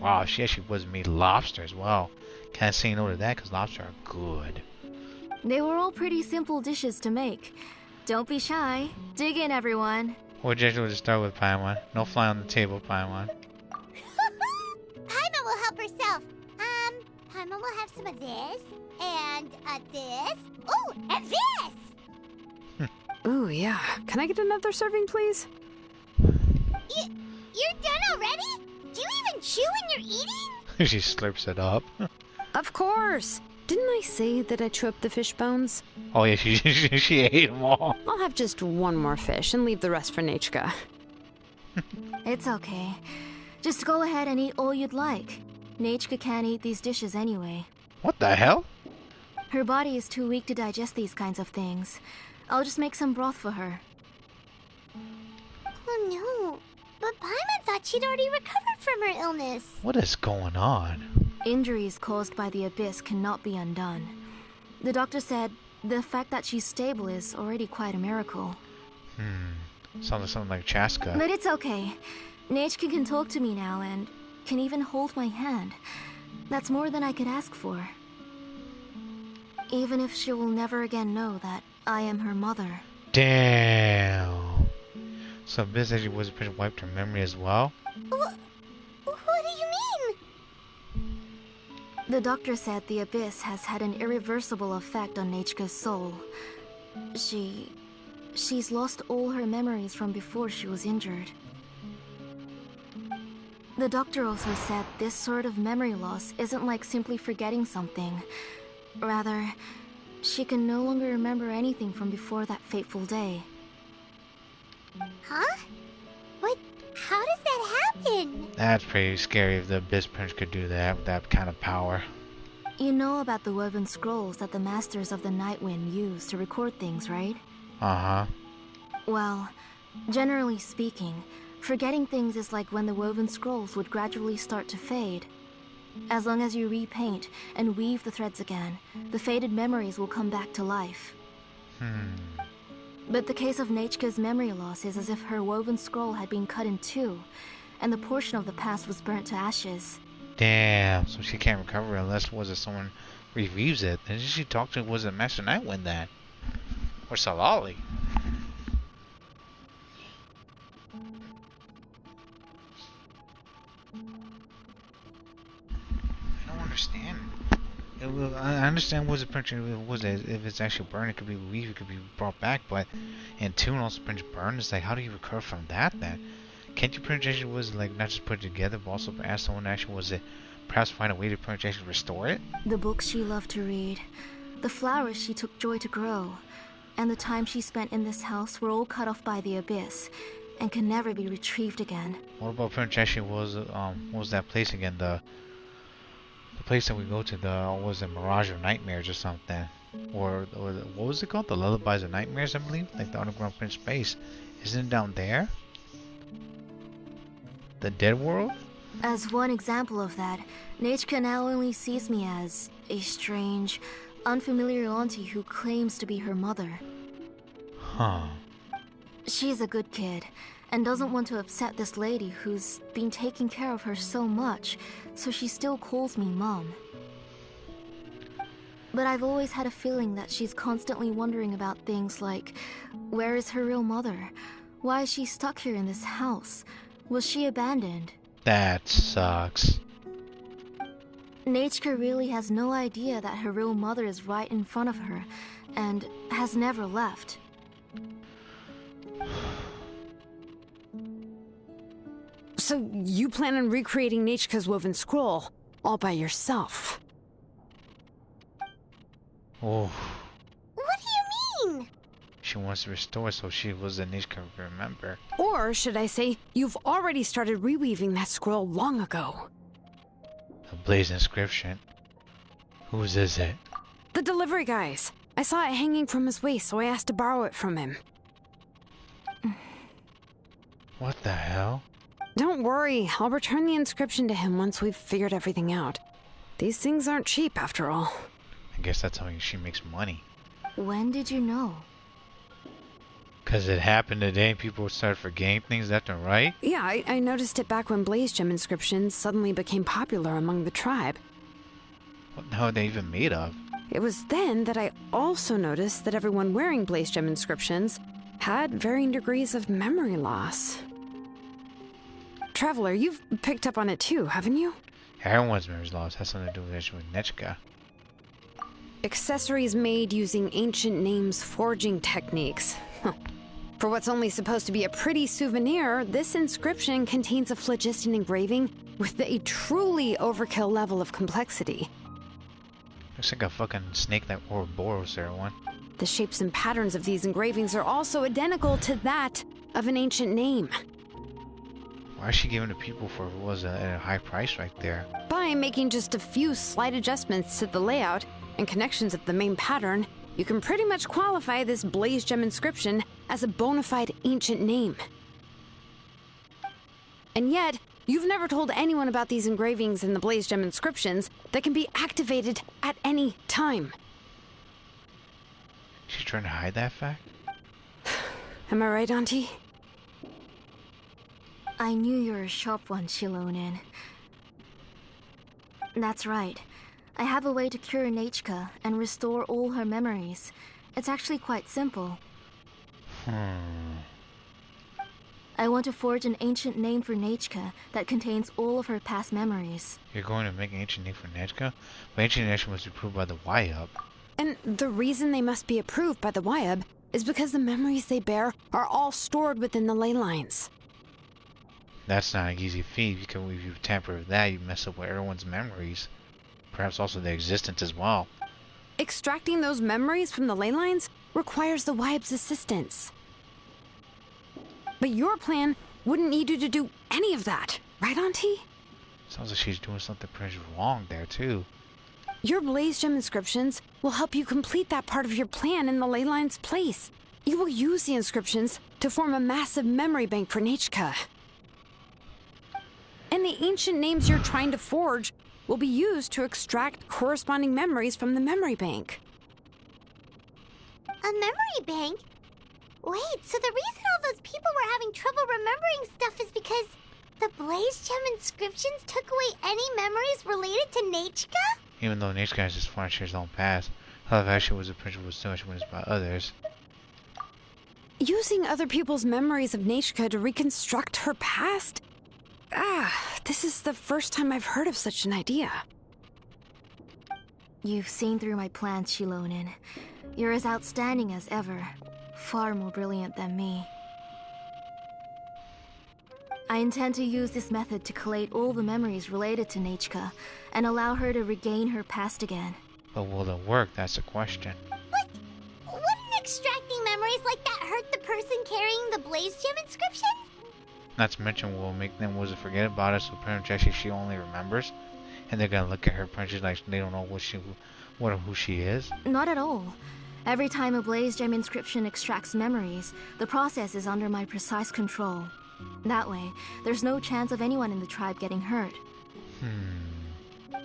Wow, she actually was made lobster as well. Can't say no to that because lobster are good. They were all pretty simple dishes to make. Don't be shy. Dig in, everyone. Well, Jason will just start with Paimon. No fly on the table, Paimon. Paimon will help herself. Paimon will have some of this, and this. Ooh, and this! Ooh, yeah. Can I get another serving, please? You're done already? Do you even chew when you're eating? She slurps it up. Of course! Didn't I say that I chew up the fish bones? Oh yeah, she ate them all. I'll have just one more fish and leave the rest for Nachka. It's okay. Just go ahead and eat all you'd like. Nachka can't eat these dishes anyway. What the hell? Her body is too weak to digest these kinds of things. I'll just make some broth for her. Oh no, but Paimon thought she'd already recovered from her illness. What is going on? Injuries caused by the abyss cannot be undone. The doctor said the fact that she's stable is already quite a miracle. Sounds like something like Chaska. But it's okay. Nachka can talk to me now and can even hold my hand. That's more than I could ask for. Even if she will never again know that I am her mother. Damn. So Abyss actually was wiped her memory as well? What do you mean? The doctor said the Abyss has had an irreversible effect on Nechka's soul. She's lost all her memories from before she was injured. The doctor also said this sort of memory loss isn't like simply forgetting something. Rather, she can no longer remember anything from before that fateful day. Huh? What? How does that happen? That's pretty scary if the Abyss Prince could do that with that kind of power. You know about the woven scrolls that the Masters of the Nightwind use to record things, right? Uh-huh. Well, generally speaking, forgetting things is like when the woven scrolls would gradually start to fade. As long as you repaint and weave the threads again, the faded memories will come back to life. But the case of Nechka's memory loss is as if her woven scroll had been cut in two, and the portion of the past was burnt to ashes. Damn, so she can't recover unless someone reweaves it. And she talked to was it Master Nightwind that? Or Salali? I don't understand. I understand what's the printer if it's actually burned, it could be weaved, it could be brought back, but in tune also prints burn. It's like, how do you recover from that then? Can't you print actually was like not just put it together, but also ask someone actually was it perhaps find a way to print actually restore it? The books she loved to read, the flowers she took joy to grow, and the time she spent in this house were all cut off by the Abyss, and can never be retrieved again. What about print actually was what was that place again? The place that we go to, was it Mirage of Nightmares or something? Or what was it called? The Lullabies of Nightmares, I believe? Like the underground print space. Isn't it down there? The Dead World? As one example of that, Nechka now only sees me as a strange, unfamiliar auntie who claims to be her mother. Huh. She's a good kid, and doesn't want to upset this lady who's been taking care of her so much, so she still calls me Mom. But I've always had a feeling that she's constantly wondering about things like, where is her real mother? Why is she stuck here in this house? Was she abandoned? That sucks. Nechka really has no idea that her real mother is right in front of her, and has never left. So you plan on recreating Nechka's woven scroll all by yourself? Oh. What do you mean? She wants to restore so she was a Nechka remember. Or should I say, you've already started reweaving that scroll long ago. A blaze inscription. Whose is it? The delivery guy's. I saw it hanging from his waist, so I asked to borrow it from him. What the hell? Don't worry, I'll return the inscription to him once we've figured everything out. These things aren't cheap, after all. I guess that's how she makes money. When did you know? Because it happened today and people started forgetting things left and right? Yeah, I noticed it back when Blaze Gem inscriptions suddenly became popular among the tribe. What the hell are they even made of? It was then that I also noticed that everyone wearing Blaze Gem inscriptions had varying degrees of memory loss. Traveler, you've picked up on it too, haven't you? Everyone's memory loss has something to do with Nechka. Accessories made using ancient names forging techniques. For what's only supposed to be a pretty souvenir, this inscription contains a phlogiston engraving with a truly overkill level of complexity. Looks like a fucking snake that Ouroboros there one. The shapes and patterns of these engravings are also identical to that of an ancient name. Why is she giving to people for what was at a high price right there? By making just a few slight adjustments to the layout and connections of the main pattern, you can pretty much qualify this Blaze Gem inscription as a bona fide ancient name. And yet, you've never told anyone about these engravings in the Blaze Gem inscriptions that can be activated at any time. She's trying to hide that fact? Am I right, Auntie? I knew you were a sharp one, Shilonin. That's right. I have a way to cure Nechka and restore all her memories. It's actually quite simple. I want to forge an ancient name for Nechka that contains all of her past memories. You're going to make an ancient name for Nechka? But ancient name must be approved by the Wrio. And the reason they must be approved by the Wrio is because the memories they bear are all stored within the ley lines. That's not an easy feat, because if you tamper with that, you mess up with everyone's memories. Perhaps also their existence as well. Extracting those memories from the ley lines requires the Wryob's assistance. But your plan wouldn't need you to do any of that, right, Auntie? Sounds like she's doing something pretty wrong there, too. Your Blaze Gem inscriptions will help you complete that part of your plan in the ley line's place. You will use the inscriptions to form a massive memory bank for Nechka. And the ancient names you're trying to forge will be used to extract corresponding memories from the memory bank. A memory bank? Wait, so the reason all those people were having trouble remembering stuff is because the Blaze Gem inscriptions took away any memories related to Nechka? Even though Nechka has his far shares own past, however, actually was a principle so much witnessed by others. Using other people's memories of Nechka to reconstruct her past? This is the first time I've heard of such an idea. You've seen through my plans, Shilonin. You're as outstanding as ever. Far more brilliant than me. I intend to use this method to collate all the memories related to Nechka and allow her to regain her past again. But will it work? That's the question. What? Wouldn't extracting memories like that hurt the person carrying the Blaze Gem inscription? Not to mention, we'll make them forget about it, so pretty much she only remembers, and they're gonna look at her pretty like they don't know what or who she is. Not at all. Every time a Blaze Gem inscription extracts memories, the process is under my precise control. That way, there's no chance of anyone in the tribe getting hurt.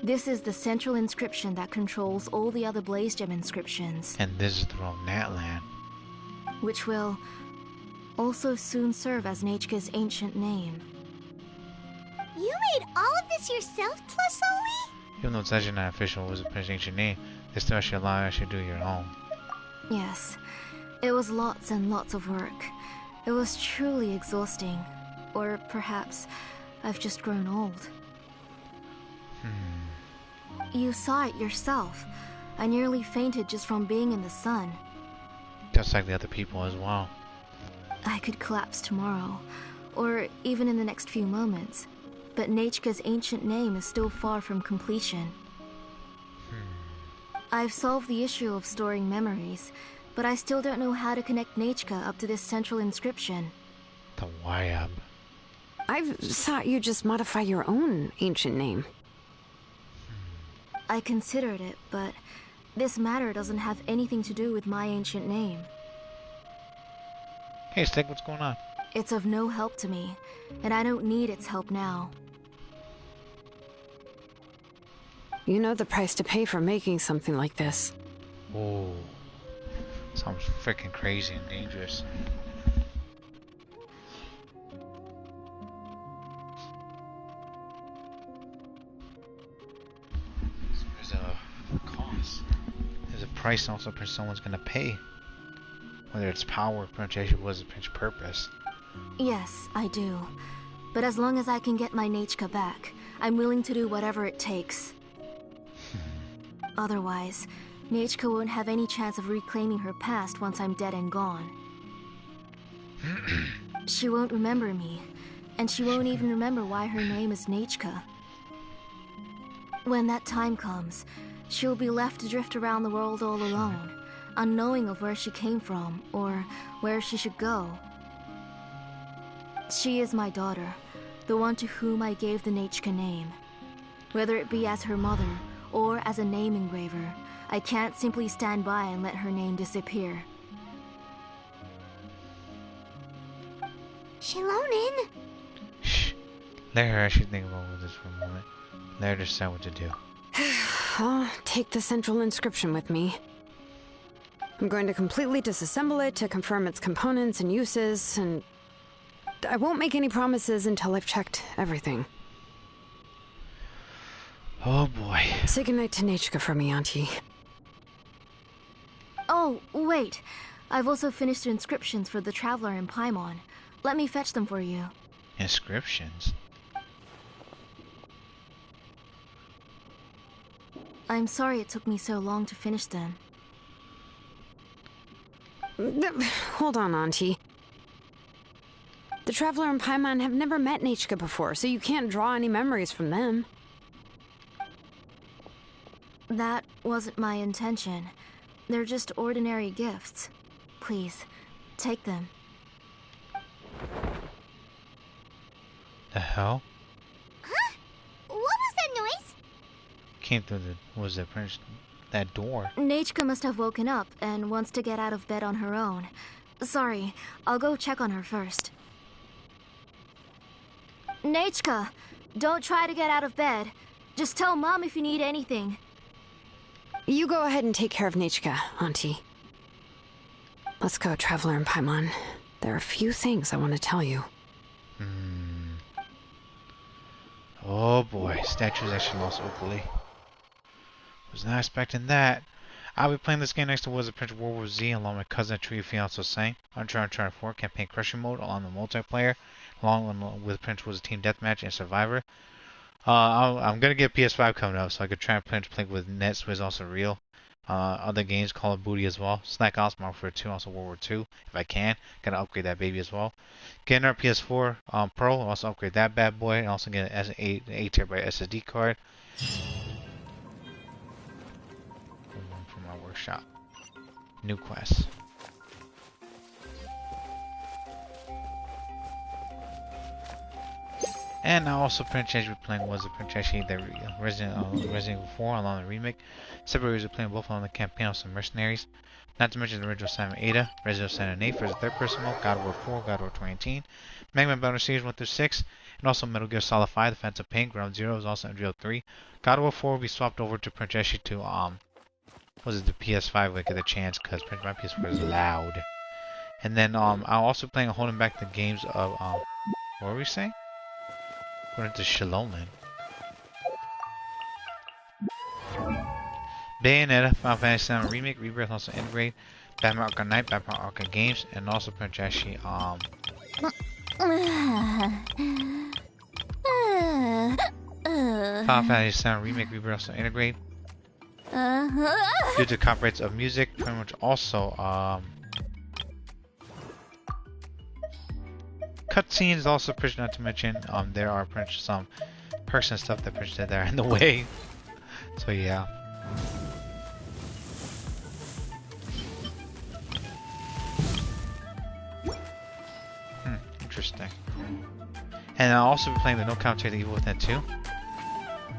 This is the central inscription that controls all the other Blaze Gem inscriptions. And this is through Natland. Which will also soon serve as Nechka's ancient name. You made all of this yourself, Tlasoli? Even though it's actually not official, it was a pretty ancient name, they still actually allow you to do your own. Yes, it was lots and lots of work. It was truly exhausting. Or perhaps I've just grown old. You saw it yourself. I nearly fainted just from being in the sun. Just like the other people as well. I could collapse tomorrow, or even in the next few moments. But Nechka's ancient name is still far from completion. I've solved the issue of storing memories, but I still don't know how to connect Nechka up to this central inscription. The Wrio. I thought you'd just modify your own ancient name. I considered it, but this matter doesn't have anything to do with my ancient name. Hey, Stick, what's going on? It's of no help to me, and I don't need its help now. You know the price to pay for making something like this. Whoa. Sounds freaking crazy and dangerous. So there's a cost. There's a price also someone's gonna pay. Whether it's power or pronunciation was a pinch purpose. Yes, I do. But as long as I can get my Nechka back, I'm willing to do whatever it takes. Otherwise, Nechka won't have any chance of reclaiming her past once I'm dead and gone. She won't remember me, and she won't even remember why her name is Nechka. When that time comes, she'll be left to drift around the world all alone, unknowing of where she came from or where she should go. She is my daughter, the one to whom I gave the Nechka name. Whether it be as her mother or as a name engraver, I can't simply stand by and let her name disappear. Shilonin! Shh. Let her actually think about this for a moment. Let her decide what to do. I'll take the central inscription with me. I'm going to completely disassemble it to confirm its components and uses, and I won't make any promises until I've checked everything. Oh boy. Say goodnight to Nechka for me, Auntie. Oh, wait. I've also finished the inscriptions for the Traveler in Paimon. Let me fetch them for you. Inscriptions? I'm sorry it took me so long to finish them. Hold on, Auntie. The Traveler and Paimon have never met Nechka before, so you can't draw any memories from them. That wasn't my intention. They're just ordinary gifts. Please, take them. The hell? Huh? What was that noise? Came through the, what was that, that door? Nechka must have woken up and wants to get out of bed on her own. Sorry, I'll go check on her first. Nechka, don't try to get out of bed. Just tell Mom if you need anything. You go ahead and take care of Nechka, Auntie. Let's go, Traveler and Paimon. There are a few things I want to tell you. Oh boy, statues actually lost Oakley. Was not expecting that. I'll be playing this game next to Wizard Prince World War Z along with cousin Tree Fiance Sang. Uncharted 4 campaign crushing mode along the multiplayer, along with Prince Wizard Team Deathmatch and Survivor. I'm gonna get PS5 coming up, so I could try and play with Net Swizz, also Real. Other games, Call of Duty as well. Snack Ops, Modern Warfare 2, also World War 2, if I can. Gotta upgrade that baby as well. Getting our PS4 Pro, also upgrade that bad boy, and also get an 8 terabyte SSD card. One from my workshop. New quest. And I also pretty much playing was the pretty much the Resident Evil 4 along the remake. Separately, we're playing both on the campaign of some mercenaries. Not to mention the original Simon Ada, Resident Evil 7 and 8 for the third person mode, God of War 4, God of War 2018, Mega Man Battle Series 1 through 6, and also Metal Gear Solid 5, The Phantom Pain, Ground Zero is also Unreal 3. God of War 4 will be swapped over to Prince to was it the PS5 when I get a chance, because my PS4 is loud. And then I'm also playing holding back the games of what were we saying? Going into Shalolan. Bayonetta, Final Fantasy VII Remake, Rebirth, also integrate Batman Arkham Knight, Batman Arkham Games, and also Prince Final Fantasy VII Remake, Rebirth, also integrate. Due to copyrights of music, pretty much also cutscenes, also pretty not to mention there are pretty much some perks and stuff that pretty that are in the way. So yeah. Interesting. And I'll also be playing the No Commentary The Evil Within 2.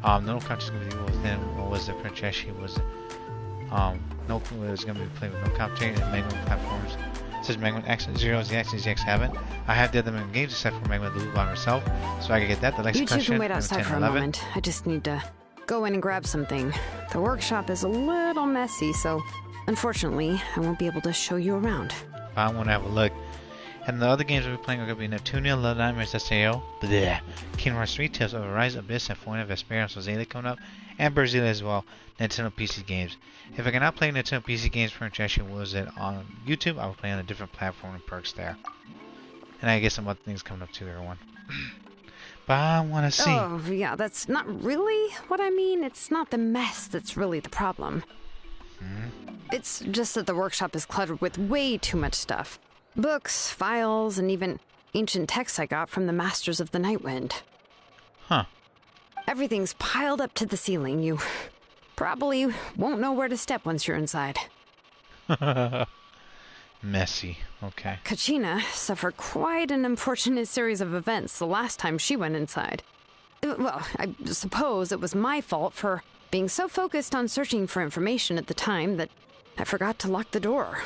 No Commentary The Evil Within, what was it? Prince was was gonna be playing with No Commentary and Mega Man platforms. Such as Mega Man X, Zero, ZX, and ZX haven't. I have the other Mega Man games except for Mega Man the Loot by myself, so I can get that. The next You two question. can wait outside for a moment. I just need to go in and grab something. The workshop is a little messy, so unfortunately, I won't be able to show you around. I want to have a look. And the other games we'll be playing are going to be Neptunia, Love Nightmares, SAO, Kingdom Hearts 3, Tales of Arise, Abyss, and Fortnite, Vesperia, and Sozela coming up, and Berzilla as well, Nintendo PC games. If I cannot play Nintendo PC games for injection, was it on YouTube? I will play on a different platform and perks there. And I guess some other things coming up too, everyone. But I want to see. Oh, yeah, that's not really what I mean. It's not the mess that's really the problem. It's just that the workshop is cluttered with way too much stuff. Books, files, and even ancient texts I got from the Masters of the Nightwind. Huh. Everything's piled up to the ceiling. You probably won't know where to step once you're inside. Messy. Okay. Kachina suffered quite an unfortunate series of events the last time she went inside. Well, I suppose it was my fault for being so focused on searching for information at the time that I forgot to lock the door.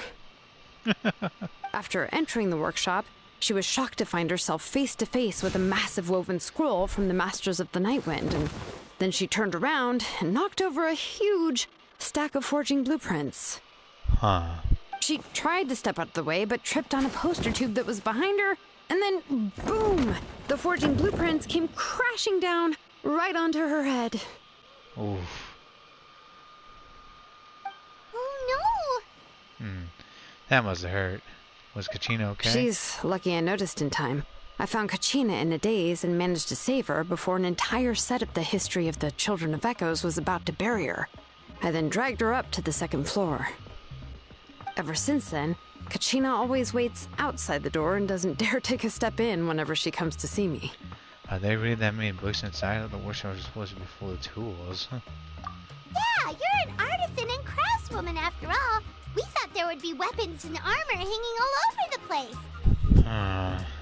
After entering the workshop, she was shocked to find herself face to face with a massive woven scroll from the Masters of the Nightwind, and then she turned around and knocked over a huge stack of forging blueprints. Huh. She tried to step out of the way, but tripped on a poster tube that was behind her, and then, boom! The forging blueprints came crashing down right onto her head. Oof. Oh no! That must have hurt. Was Kachina okay? She's lucky I noticed in time. I found Kachina in a daze and managed to save her before an entire set of the history of the Children of Echoes was about to bury her. I then dragged her up to the second floor. Ever since then, Kachina always waits outside the door and doesn't dare take a step in whenever she comes to see me. Are they really that many books inside of the workshop? Are supposed to be full of tools. Yeah, you're an artisan and craftswoman after all. We thought there would be weapons and armor hanging all over the place.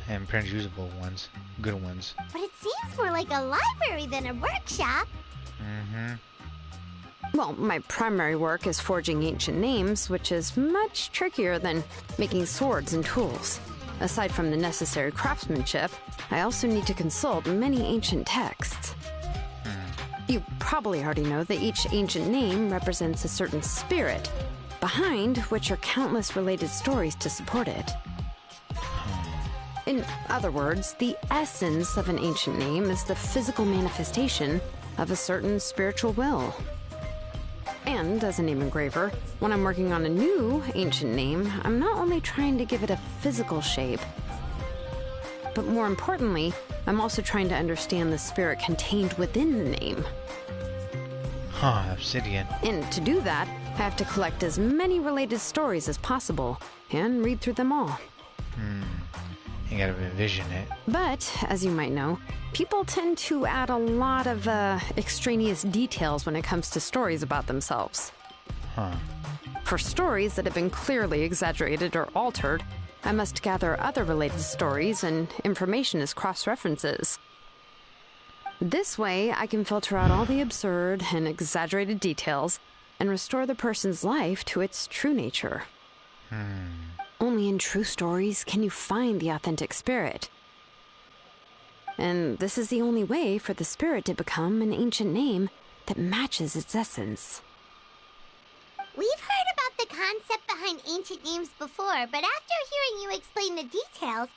And pretty usable ones. Good ones. But it seems more like a library than a workshop. Well, my primary work is forging ancient names, which is much trickier than making swords and tools. Aside from the necessary craftsmanship, I also need to consult many ancient texts. You probably already know that each ancient name represents a certain spirit, behind which are countless related stories to support it. In other words, the essence of an ancient name is the physical manifestation of a certain spiritual will. And as a name engraver, when I'm working on a new ancient name, I'm not only trying to give it a physical shape, but more importantly, I'm also trying to understand the spirit contained within the name. Obsidian. And to do that, I have to collect as many related stories as possible and read through them all. You gotta envision it. But, as you might know, people tend to add a lot of extraneous details when it comes to stories about themselves. For stories that have been clearly exaggerated or altered, I must gather other related stories and information as cross-references. This way, I can filter out all the absurd and exaggerated details and restore the person's life to its true nature. Only in true stories can you find the authentic spirit. And this is the only way for the spirit to become an ancient name that matches its essence. We've heard about the concept behind ancient names before, but after hearing you explain the details,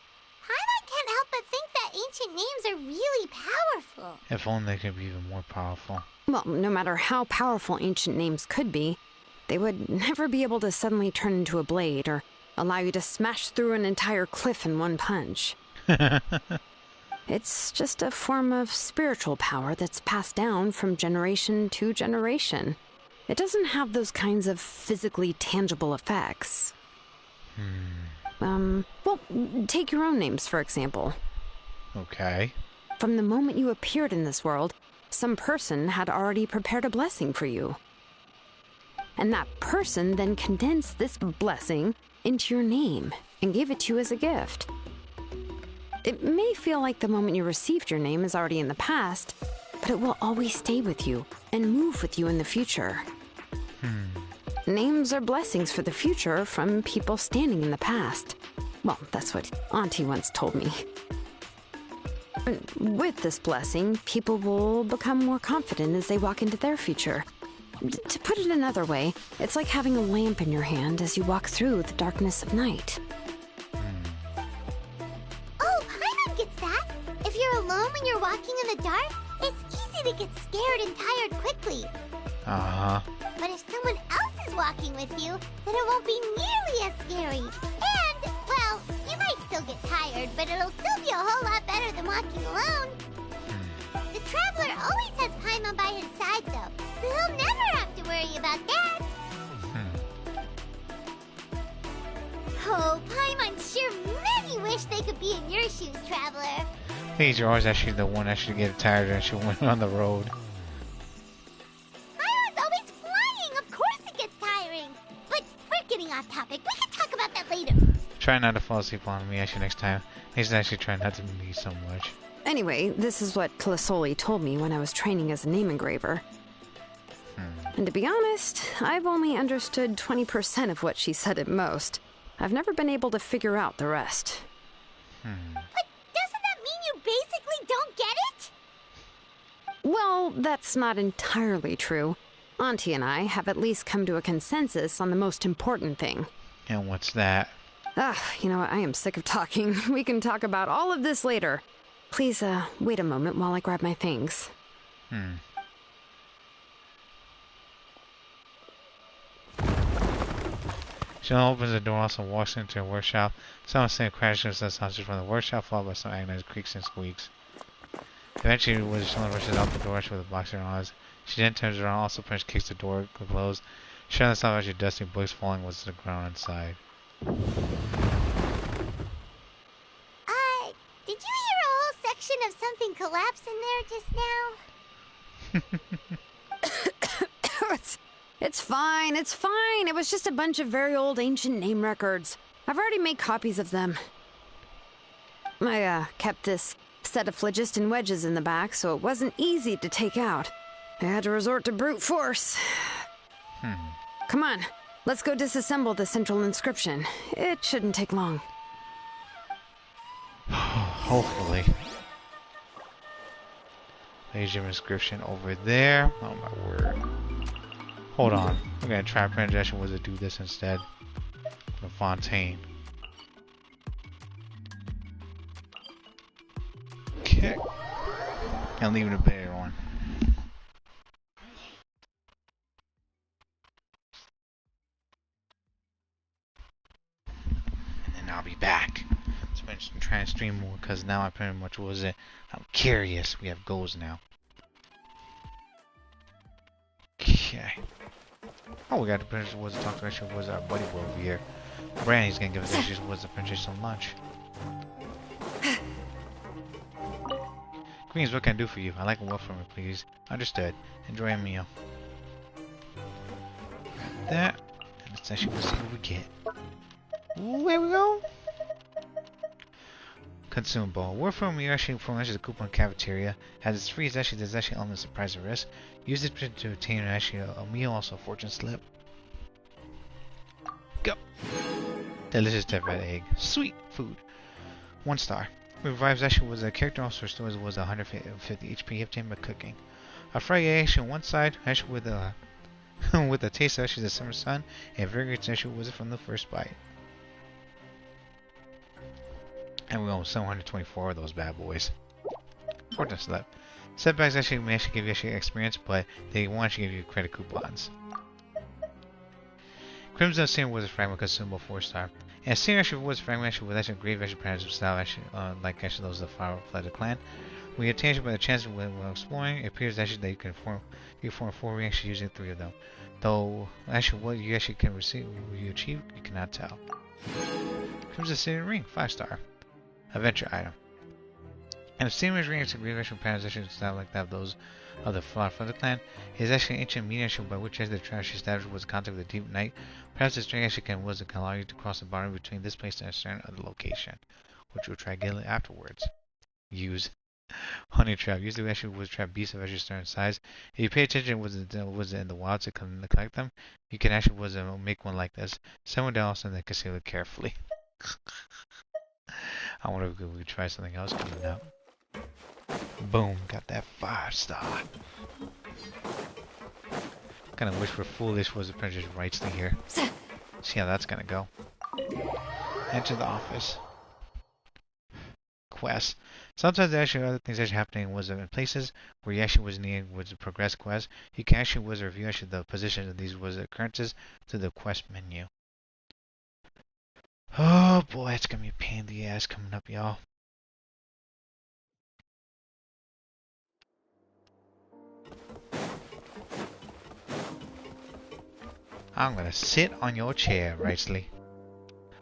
Paimon can't help but think that ancient names are really powerful. If only they could be even more powerful. Well, no matter how powerful ancient names could be, they would never be able to suddenly turn into a blade or allow you to smash through an entire cliff in one punch. It's just a form of spiritual power that's passed down from generation to generation. It doesn't have those kinds of physically tangible effects. Well, take your own names, for example. Okay. From the moment you appeared in this world, some person had already prepared a blessing for you. And that person then condensed this blessing into your name and gave it to you as a gift. It may feel like the moment you received your name is already in the past, but it will always stay with you and move with you in the future. Names are blessings for the future from people standing in the past. Well, that's what Auntie once told me. With this blessing, people will become more confident as they walk into their future. To put it another way, it's like having a lamp in your hand as you walk through the darkness of night. Oh, Paimon gets that. If you're alone when you're walking in the dark, it's easy to get scared and tired quickly. But if someone else is walking with you, then it won't be nearly as scary. And, well, you might still get tired, but it'll still be a whole lot better than walking alone. The Traveler always has Paimon by his side, though, so he'll never have to worry about that. Oh, Paimon sure many wish they could be in your shoes, Traveler. These are always actually the one actually get tired and she went on the road. Paimon's always flying, of course it gets tiring. But we're getting off topic, we can talk about that later. Try not to fall asleep on me actually next time. He's actually trying not to be so much. Anyway, this is what Tlisoli told me when I was training as a name engraver. And to be honest, I've only understood 20% of what she said at most. I've never been able to figure out the rest. But doesn't that mean you basically don't get it? Well, that's not entirely true. Auntie and I have at least come to a consensus on the most important thing. And what's that? You know what? I am sick of talking. We can talk about all of this later. Please, wait a moment while I grab my things. She opens the door, also walks into her workshop. Someone saying crashes and sounds from the workshop, followed by some agonized creaks and squeaks. Eventually, someone rushes out the door with a box in her eyes. She then turns around, also punch kicks the door closed. Shutting the sound as she dusty books falling was to the ground inside. Did you hear a whole section of something collapse in there just now? It's fine, it's fine. It was just a bunch of very old ancient name records. I've already made copies of them. I kept this set of phlogiston wedges in the back, so it wasn't easy to take out. I had to resort to brute force. Come on, let's go disassemble the central inscription. It shouldn't take long. Hopefully. Asian inscription over there. Oh my word. Hold on. I'm gonna try Projection Wizard to do this instead. The Fontaine. Okay. And leave the better one. And then I'll be back. Let's try and stream more because now I pretty much was it. I'm curious. We have goals now. Okay. Oh, we got the Princess Wizard talk to actually was our buddy over here. Brandy's gonna give us actually was the Princess some lunch. Queens, what can I do for you? I like a wolf from me, please. Understood. Enjoy a meal. Grab that. And let's actually see what we get. Ooh, here we go. Consumable. We're from you actually from the coupon cafeteria. As it's free, there's actually element of surprise or risk. Use it to obtain actually a meal, also a fortune slip. Go. Delicious dead egg. Sweet food. 1 star. Revives actually was a character also restores was 150 HP obtained by cooking. A fried egg actually on one side actually with a with a taste of actually the summer sun and vigorous actually was from the first bite. And we own 724 of those bad boys. Fortune slip. Setbacks actually may actually give you actually experience, but they won't actually give you credit coupons. Crimson Senior was a fragment consumable 4 star. And Senior actually was a fragment actually with actually great actually patterns of style actually like actually those of the Fire Flooded Clan. When you attain by the chance when exploring, it appears actually that you can form 4 rings actually using 3 of them. Though actually what you actually can receive what you achieve, you cannot tell. Crimson Senior ring, 5 star. Adventure item. And if Senior's ring actually great actually patterns actually style like that of those of the Fire Flooded Clan, it is actually an ancient medium by which the trash established was contact with the deep night. Perhaps this string actually can allow you to cross the boundary between this place and a certain other location, which we'll try getting afterwards. Use honey trap. Use the actually was trap beasts of actually certain size. If you pay attention was in the wild to collect them, you can actually make one like this. Send one down also and then conceal it carefully. I wonder if we could try something else coming up. Boom, got that 5 star. Kinda wish we're foolish was the Princess Rightful here. See how that's gonna go. Enter the office. Quest. Sometimes there actually other things actually happening was in places where you actually was needing was to progress quest. You can actually was review actually the positions of these was occurrences to the quest menu. Oh boy, it's gonna be a pain in the ass coming up, y'all. I'm gonna sit on your chair, Rightly.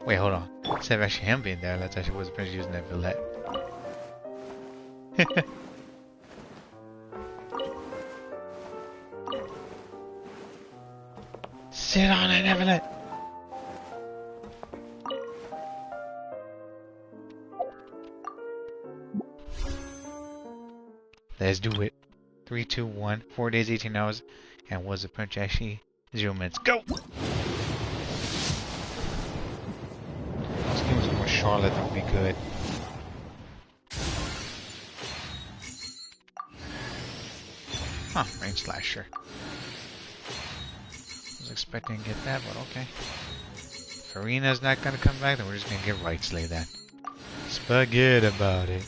Wait, hold on. Instead of actually him being there, let's actually was Prince using that Villette. Sit on it, Evelyn! Let's do it. 3, 2, 1. 4 days, 18 hours. And was the Prince actually 0 minutes? Go! Let's give him some more Charlotte, that would be good. Huh, range slasher. Was expecting to get that, but okay. Furina's not gonna come back, then we're just gonna get Rightly then. Spaghetti about it.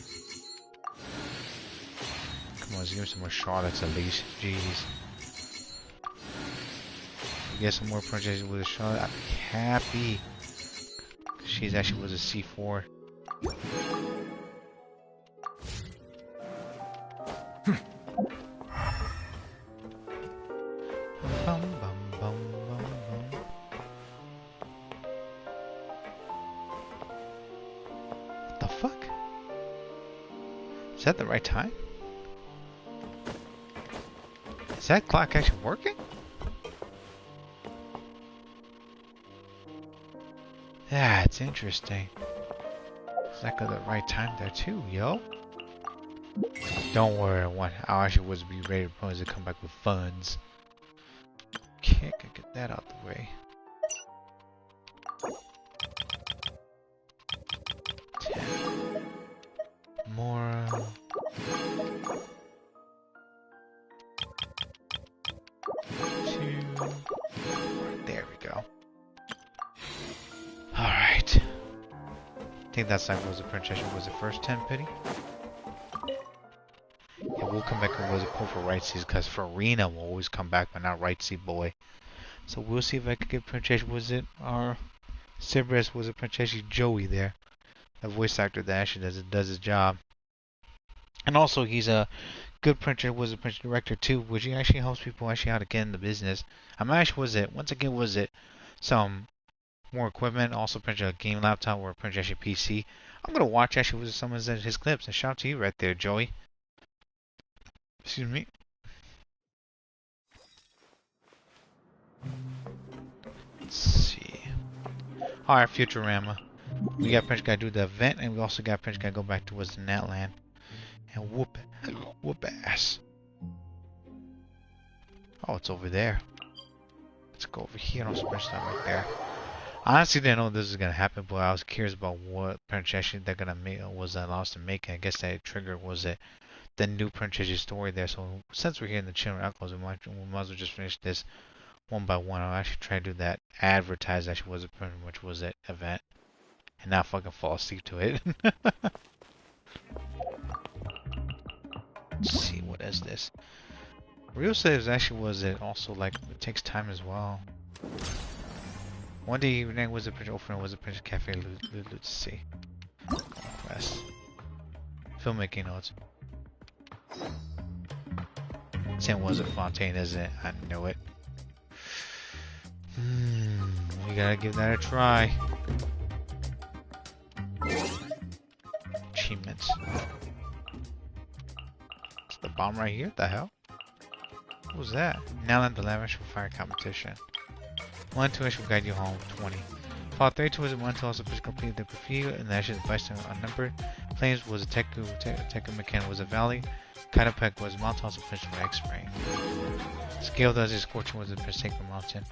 Come on, let's give him some more Charlottes at least. Jeez. we get some more Princess with a Charlotte, I'd be happy. She's actually was a C4. Bum, bum, bum, bum, bum. What the fuck? Is that the right time? Is that clock actually working? That's interesting. Is that got the right time there too, yo? Don't worry, I actually was be ready to come back with funds. Okay, I can get that out the way. 10 more. 2. There we go. Alright. I think that's like was the princess was the first 10 pity. Yeah, we'll come back and was a pull for Rightseas because Furina will always come back, but not Rightsea boy. So we'll see if I can get Princess was it or Cerberus was it Princess Joey there. The voice actor that actually does his job. And also he's a good printer was a printer director too, which he actually helps people actually out to get in the business. I'm actually was it once again was it some more equipment, also print a game laptop or print actually PC. I'm gonna watch actually with some of his clips and shout out to you right there, Joey. Excuse me. Let's see. Alright, Futurama. We got Prince Guy do the event, and we also got Prince Guy go back to what's the Natland and whoop ass. Oh, it's over there. Let's go over here and also Prince Guy right there. I honestly didn't know this was gonna happen, but I was curious about what Princess they're gonna make was allowed to make. And I guess that trigger was it the new Princess story there. So since we're here in the children outcomes, we might as well just finish this one by one. I'll actually try to do that advertise actually was a which was it event, and not fucking fall asleep to it. Let's see, what is this? Wrio says actually was it also like it takes time as well. One day evening was a Prince opening was a Prince Cafe. Let's see. Quest. Filmmaking notes. Same was it Fontaine, isn't it? I know it. We gotta give that a try. Achievements. It's the bomb right here? What the hell? What was that? Now in the lavish fire competition. 1 to will guide you home. 20. Fall 3 to 1 to also complete the graffiti and the actions advice unnumbered. Flames was a Teku mechanic was a valley. Kaitapek was a mountain also finished by X-ray. Scale does his fortune was a sacred mountain.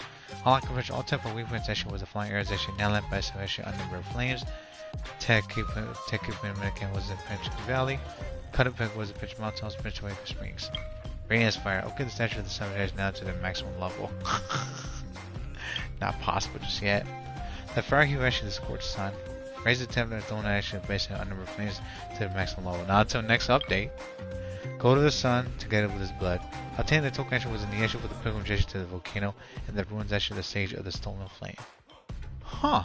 All convention all type of weapons action was a flying air action now led by salvation unnumbered flames. Teku mechanic was a Pinch Valley. Kaitapek was a Pinch mountain also finished by Springs. Radiance fire. Okay, the statue of the sun has now to their maximum level. Not possible just yet. The fire hue action is scorched sun. Raise the temperature of the throne action based on unnumbered flames to the maximum level. Now until next update. Go to the sun together with his blood. Obtain the token action was in the action for the pilgrim gesture to the volcano and the ruins action the stage of the stolen flame. Huh.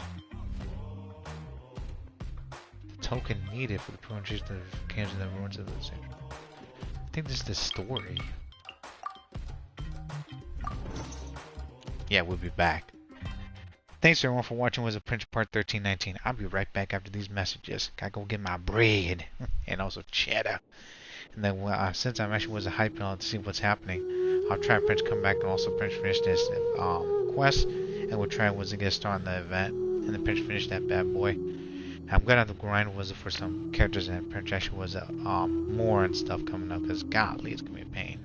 The token needed for the pilgrim gesture to the volcanoes and the ruins of the stage. I think this is the story. Yeah, we'll be back. Thanks everyone for watching Was a Prince Part 1319. I'll be right back after these messages. Gotta go get my bread and also cheddar. And then since I'm actually was a hype on to see what's happening, I'll try Prince come back and also Prince finish this quest, and we'll try was to get started on the event and then Prince finish that bad boy. I'm gonna have to grind was for some characters and Prince actually was more and stuff coming up because golly, it's gonna be a pain.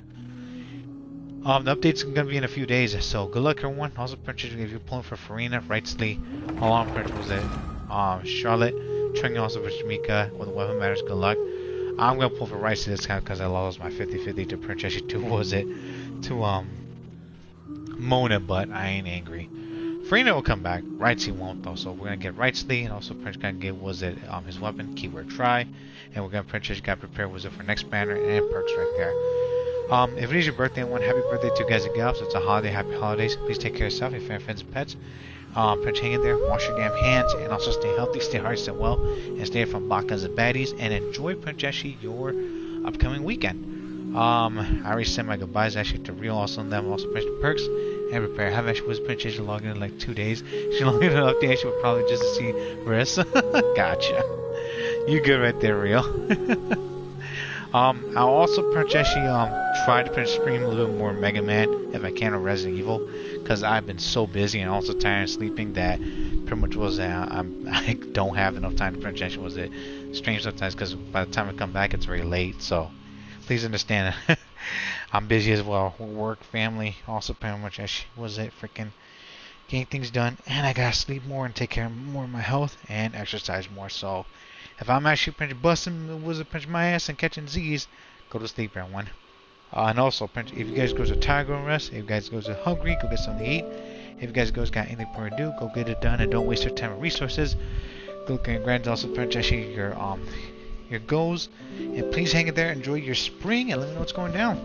The update's gonna be in a few days, so good luck everyone. Also, Prince, if you're pulling for Furina, Rightfully, along Prince was it Charlotte, trying also for Shamika with the weapon matters. Good luck. I'm gonna pull for Rightly this time because I lost my 50-50 to Princess 2 was it to Mona, but I ain't angry. Furina will come back. Rightsy won't though, so we're gonna get Rightly and also Prince gonna get was it his weapon keyword try, and we're gonna Princess got prepared was it for next banner and perks right there. If it is your birthday, one happy birthday to you guys and gals. It's a holiday. Happy holidays. Please take care of yourself, your family, friends, and pets. Prince, hang in there, wash your damn hands, and also stay healthy, stay hearty, stay well, and stay from bakas and baddies, and enjoy, Princeshi, your upcoming weekend. I already sent my goodbyes actually to Rio, also on them, also Prince Perks, and prepare. Have actually was Princeshi logged in like 2 days. She logged in an update, she would probably just to see Riss. Gotcha. You good right there, Rio. I'll also Princeshi try to stream a little more Mega Man if I can, or Resident Evil, because I've been so busy and also tired of sleeping that pretty much was I don't have enough time to Princeshi was it stream sometimes, because by the time I come back it's very late, so please understand. I'm busy as well, work, family, also pretty much was it freaking getting things done, and I gotta sleep more and take care of more of my health and exercise more. So if I'm actually busting my ass and catching Z's, go to sleep, everyone. And also, if you guys go to Tiger and rest, if you guys go to hungry, go get something to eat. If you guys got anything for to do, go get it done and don't waste your time and resources. Go get grant also actually your goals, and please hang it there. Enjoy your spring and let me know what's going down.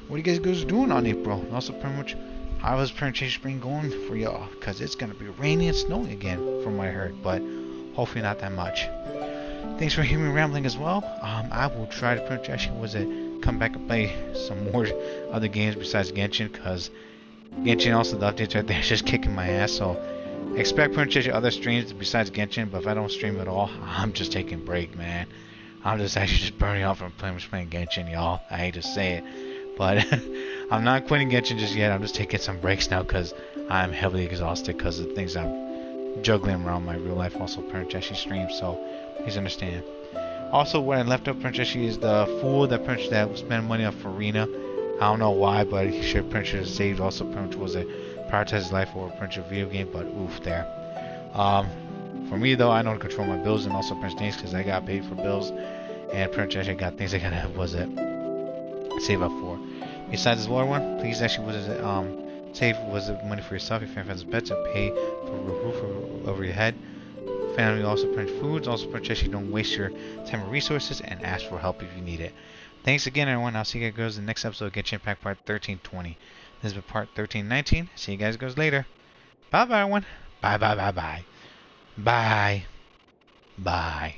What are you guys doing on April? And also, pretty much, how was spring going for y'all? Because it's gonna be raining and snowing again, from what I heard, but hopefully not that much. Thanks for hearing me rambling as well. I will try to actually come back and play some more other games besides Genshin, because Genshin also the updates right there is just kicking my ass. So expect other streams besides Genshin, but if I don't stream at all, I'm just taking a break, man. I'm just actually just burning off from playing Genshin, y'all. I hate to say it, but I'm not quitting Genshin just yet. I'm just taking some breaks now because I'm heavily exhausted because of the things I'm juggling around my real life, also Princeshi streams, so please understand. Also, what I left up Princeshi is the fool that spent money on Furina. I don't know why, but he should Prince saved. Also, Prince was a prioritize his life over Prince video game, but oof there. For me though, I don't control my bills, and also Prince Names because I got paid for bills, and Prince actually got things I gotta save up for. Besides this water one, please actually save money for yourself, your family, friends, and pets, and pay for a roof over your head. Family also print foods. Also print actually don't waste your time and resources, and ask for help if you need it. Thanks again, everyone. I'll see you guys in the next episode of Genshin Impact Part 1320. This has been Part 1319. See you guys later. Bye bye, everyone. Bye bye bye bye. Bye. Bye.